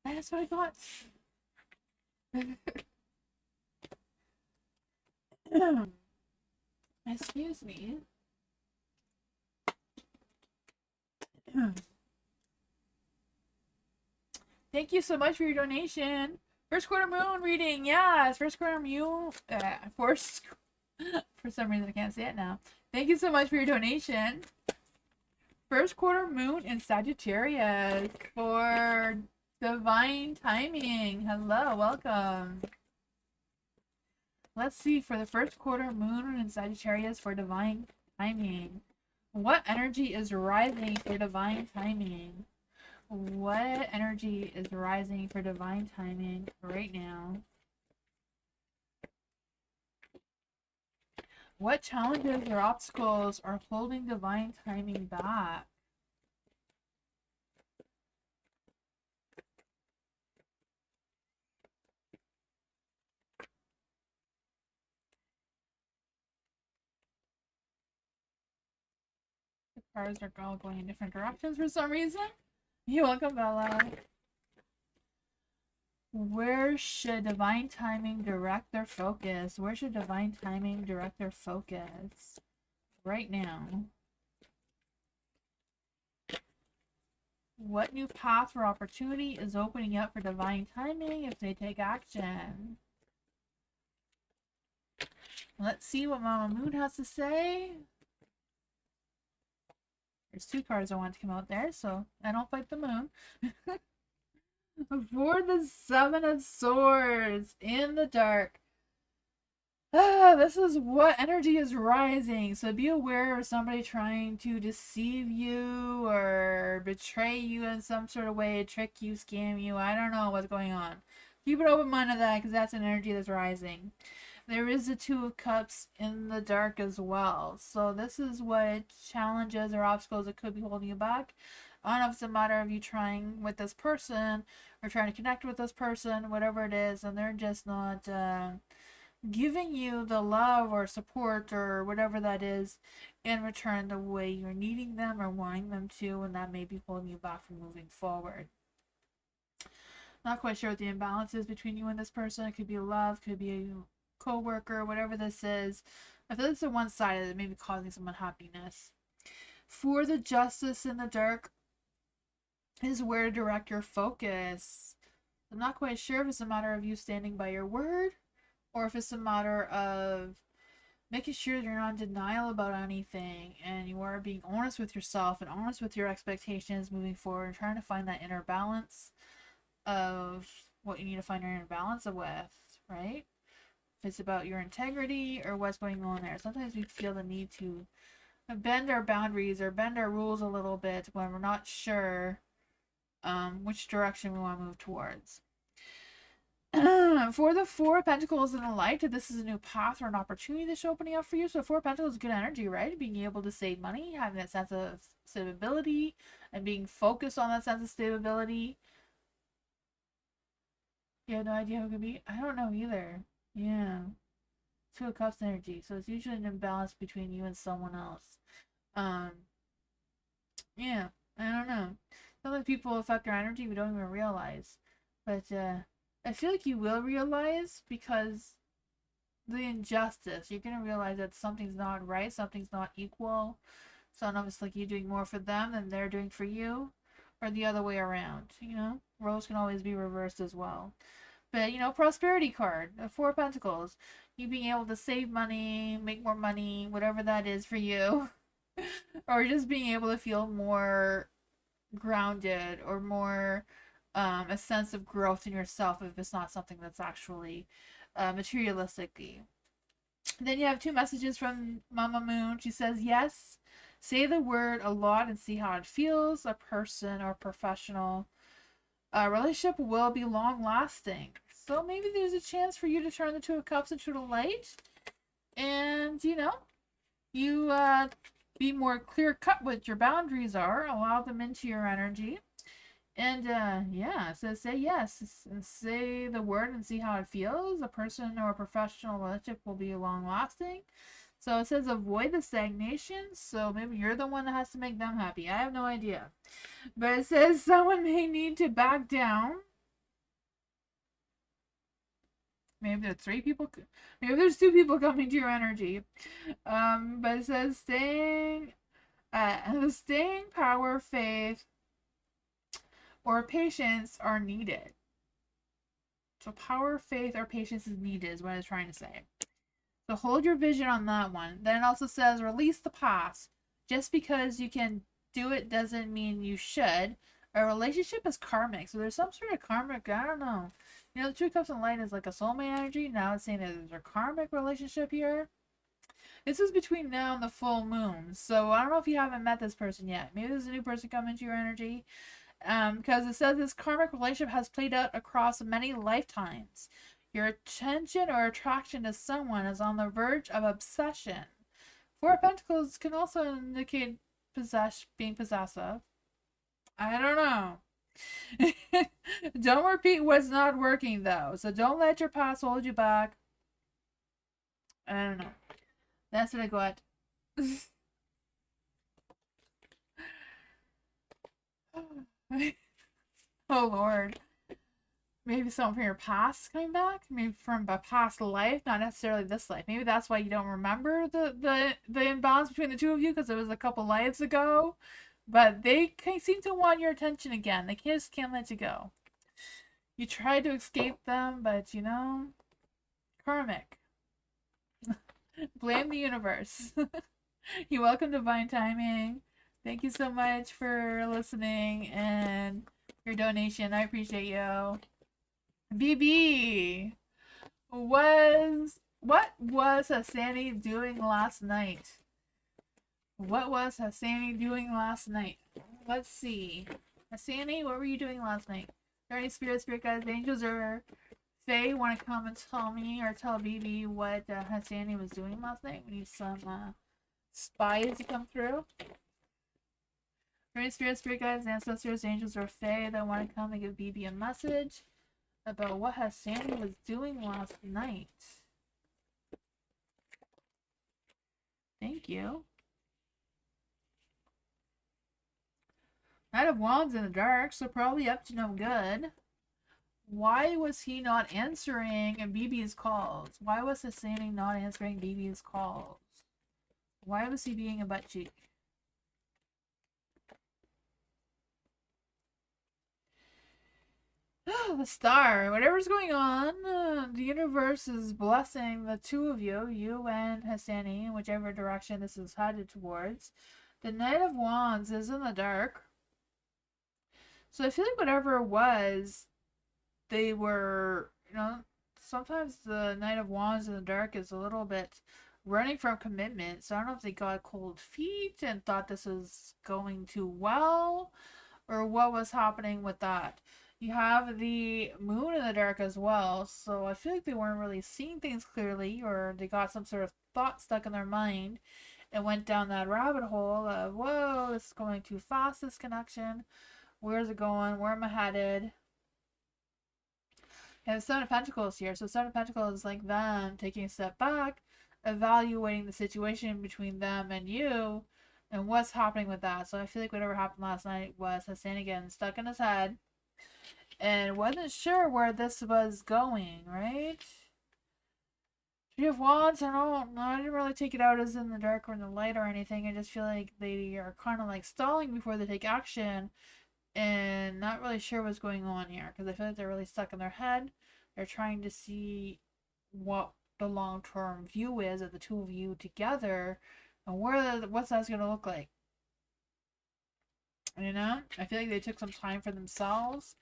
That's what I got. Excuse me. Thank you so much for your donation. First quarter moon reading. Yes, first quarter moon. For some reason I can't say it now. Thank you so much for your donation. First quarter moon in Sagittarius for divine timing. Hello, welcome. Let's see, for the first quarter moon in Sagittarius for divine timing. What energy is rising for divine timing? What energy is rising for divine timing right now? What challenges or obstacles are holding divine timing back? The cards are all going in different directions for some reason. You're welcome, Bella. Where should divine timing direct their focus? Where should divine timing direct their focus right now? What new path or opportunity is opening up for divine timing if they take action? Let's see what Mama Moon has to say. There's two cards I want to come out there, so I don't fight the moon. For the Seven of Swords in the dark. This is what energy is rising. So be aware of somebody trying to deceive you or betray you in some sort of way, trick you, scam you. I don't know what's going on. Keep an open mind to that because that's an energy that's rising. There is the Two of Cups in the dark as well. So this is what challenges or obstacles that could be holding you back. I don't know if it's a matter of you trying with this person or trying to connect with this person, whatever it is, and they're just not giving you the love or support or whatever that is in return the way you're needing them or wanting them to, and that may be holding you back from moving forward. Not quite sure what the imbalance is between you and this person. It could be love, could be a co-worker, whatever this is. I feel like it's a one-sided that may be causing some unhappiness. For the Justice in the dark is where to direct your focus. I'm not quite sure if it's a matter of you standing by your word or if it's a matter of making sure you're not in denial about anything and you are being honest with yourself and honest with your expectations moving forward and trying to find that inner balance of what you need to find your inner balance with, right? If it's about your integrity or what's going on there. Sometimes we feel the need to bend our boundaries or bend our rules a little bit when we're not sure which direction we want to move towards. For the Four of Pentacles in the light, this is a new path or an opportunity that's opening up for you. So Four of Pentacles is good energy, right? Being able to save money, having that sense of stability, and being focused on that sense of stability. You have no idea who it could be? I don't know either. Yeah. Two of Cups energy. So it's usually an imbalance between you and someone else. Yeah. I don't know. Sometimes people affect our energy we don't even realize. But, I feel like you will realize because the injustice. You're going to realize that something's not right, something's not equal. So I don't know if it's like you doing more for them than they're doing for you, or the other way around, you know? Roles can always be reversed as well. But, you know, prosperity card, the Four of Pentacles. You being able to save money, make more money, whatever that is for you. Or just being able to feel more grounded or more a sense of growth in yourself if it's not something that's actually materialistically. Then you have two messages from Mama Moon. She says, yes, Say the word a lot and see how it feels. A person or professional relationship will be long lasting. So maybe there's a chance for you to turn the Two of Cups into the light, and you be more clear cut what your boundaries are, allow them into your energy. And yeah, so say yes, say the word and see how it feels. A person or a professional relationship will be long lasting. So it says avoid the stagnation. So maybe you're the one that has to make them happy. I have no idea. But it says someone may need to back down. Maybe there's three people. Maybe there's two people coming to your energy. But it says staying power, faith, or patience are needed. So power, faith, or patience is needed is what I was trying to say. So hold your vision on that one. Then it also says release the past. Just because you can do it doesn't mean you should. A relationship is karmic. So there's some sort of karmic, I don't know. The Two Cups and Light is like a soulmate energy. Now it's saying that there's a karmic relationship here. This is between now and the full moon. So I don't know if you haven't met this person yet. Maybe there's a new person coming into your energy. Because it says this karmic relationship has played out across many lifetimes. Your attention or attraction to someone is on the verge of obsession. Four of Pentacles can also indicate being possessive. I don't know. Don't repeat what's not working, though. So don't let your past hold you back. I don't know. That's what I got. Oh, Lord. Maybe something from your past coming back. Maybe from a past life, not necessarily this life. Maybe that's why you don't remember the imbalance between the two of you, because it was a couple lives ago. But they seem to want your attention again. They just can't let you go. You tried to escape them, but karmic. Blame the universe. You're welcome, divine timing. Thank you so much for listening and your donation. I appreciate you. BB, what was Hassani doing last night? What was Hassani doing last night? Let's see. Hassani, what were you doing last night? Are there any spirit guides, angels, or Faye want to come and tell me or tell BB what Hassani was doing last night? We need some spies to come through. Are there any spirit guides, ancestors, angels, or Faye that want to come and give BB a message about what Hassani was doing last night? Thank you. Knight of Wands in the dark, so probably up to no good. Why was he not answering BB's calls? Why was Hassani not answering BB's calls? Why was he being a butt cheek? The star. Whatever's going on, the universe is blessing the two of you, you and Hassani, in whichever direction this is headed towards. The Knight of Wands is in the dark. So I feel like whatever it was, they were, sometimes the Knight of Wands in the dark is a little bit running from commitment. So I don't know if they got cold feet and thought this was going too well, or what was happening with that. You have the moon in the dark as well, so I feel like they weren't really seeing things clearly, or they got some sort of thought stuck in their mind and went down that rabbit hole of, whoa, this is going too fast, this connection. Where's it going? Where am I headed? And the Seven of Pentacles here. So Seven of Pentacles is like them taking a step back, evaluating the situation between them and you, and what's happening with that. So I feel like whatever happened last night was Hassani getting stuck in his head and wasn't sure where this was going, right? Three of Wands, I didn't really take it out as in the dark or in the light or anything. I just feel like they are kind of like stalling before they take action and not really sure what's going on here, because I feel like they're really stuck in their head. They're trying to see what the long-term view is of the two of you together and what's that going to look like. I feel like they took some time for themselves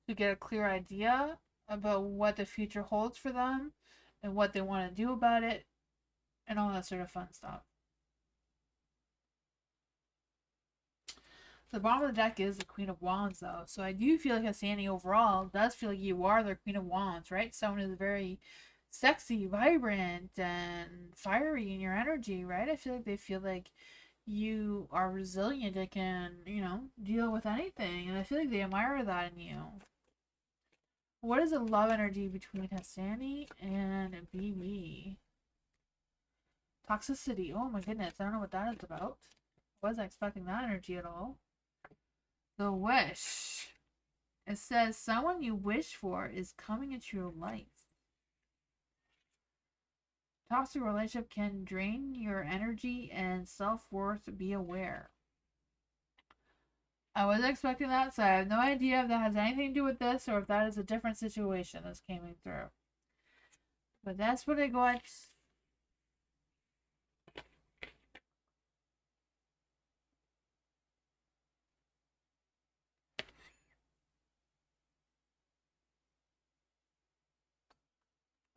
to get a clear idea about what the future holds for them and what they want to do about it and all that sort of fun stuff. The bottom of the deck is the Queen of Wands, though. So I do feel like Sandy overall does feel like you are the Queen of Wands, right? Someone who's very sexy, vibrant, and fiery in your energy, right? I feel like they feel like you are resilient and can, you know, deal with anything. And I feel like they admire that in you. What is the love energy between Hassani and BB? Toxicity. Oh my goodness. I don't know what that is about. Wasn't expecting that energy at all. The wish. It says someone you wish for is coming into your life. Toxic relationship can drain your energy and self-worth. Be aware. I wasn't expecting that, so I have no idea if that has anything to do with this or if that is a different situation that's coming through. But that's what I got.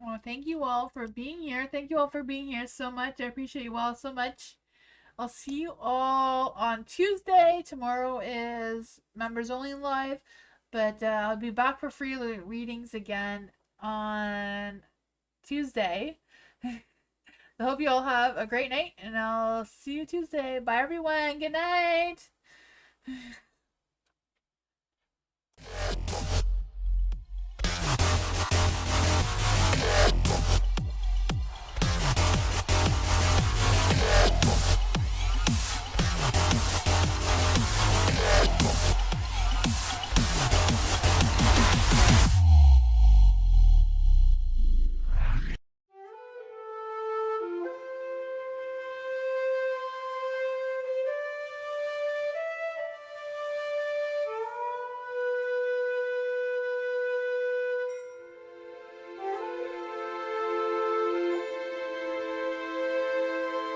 Well, thank you all for being here. Thank you all for being here so much. I appreciate you all so much. I'll see you all on Tuesday. Tomorrow is members only live, but I'll be back for free readings again on Tuesday. I hope you all have a great night, and I'll see you Tuesday. Bye, everyone. Good night.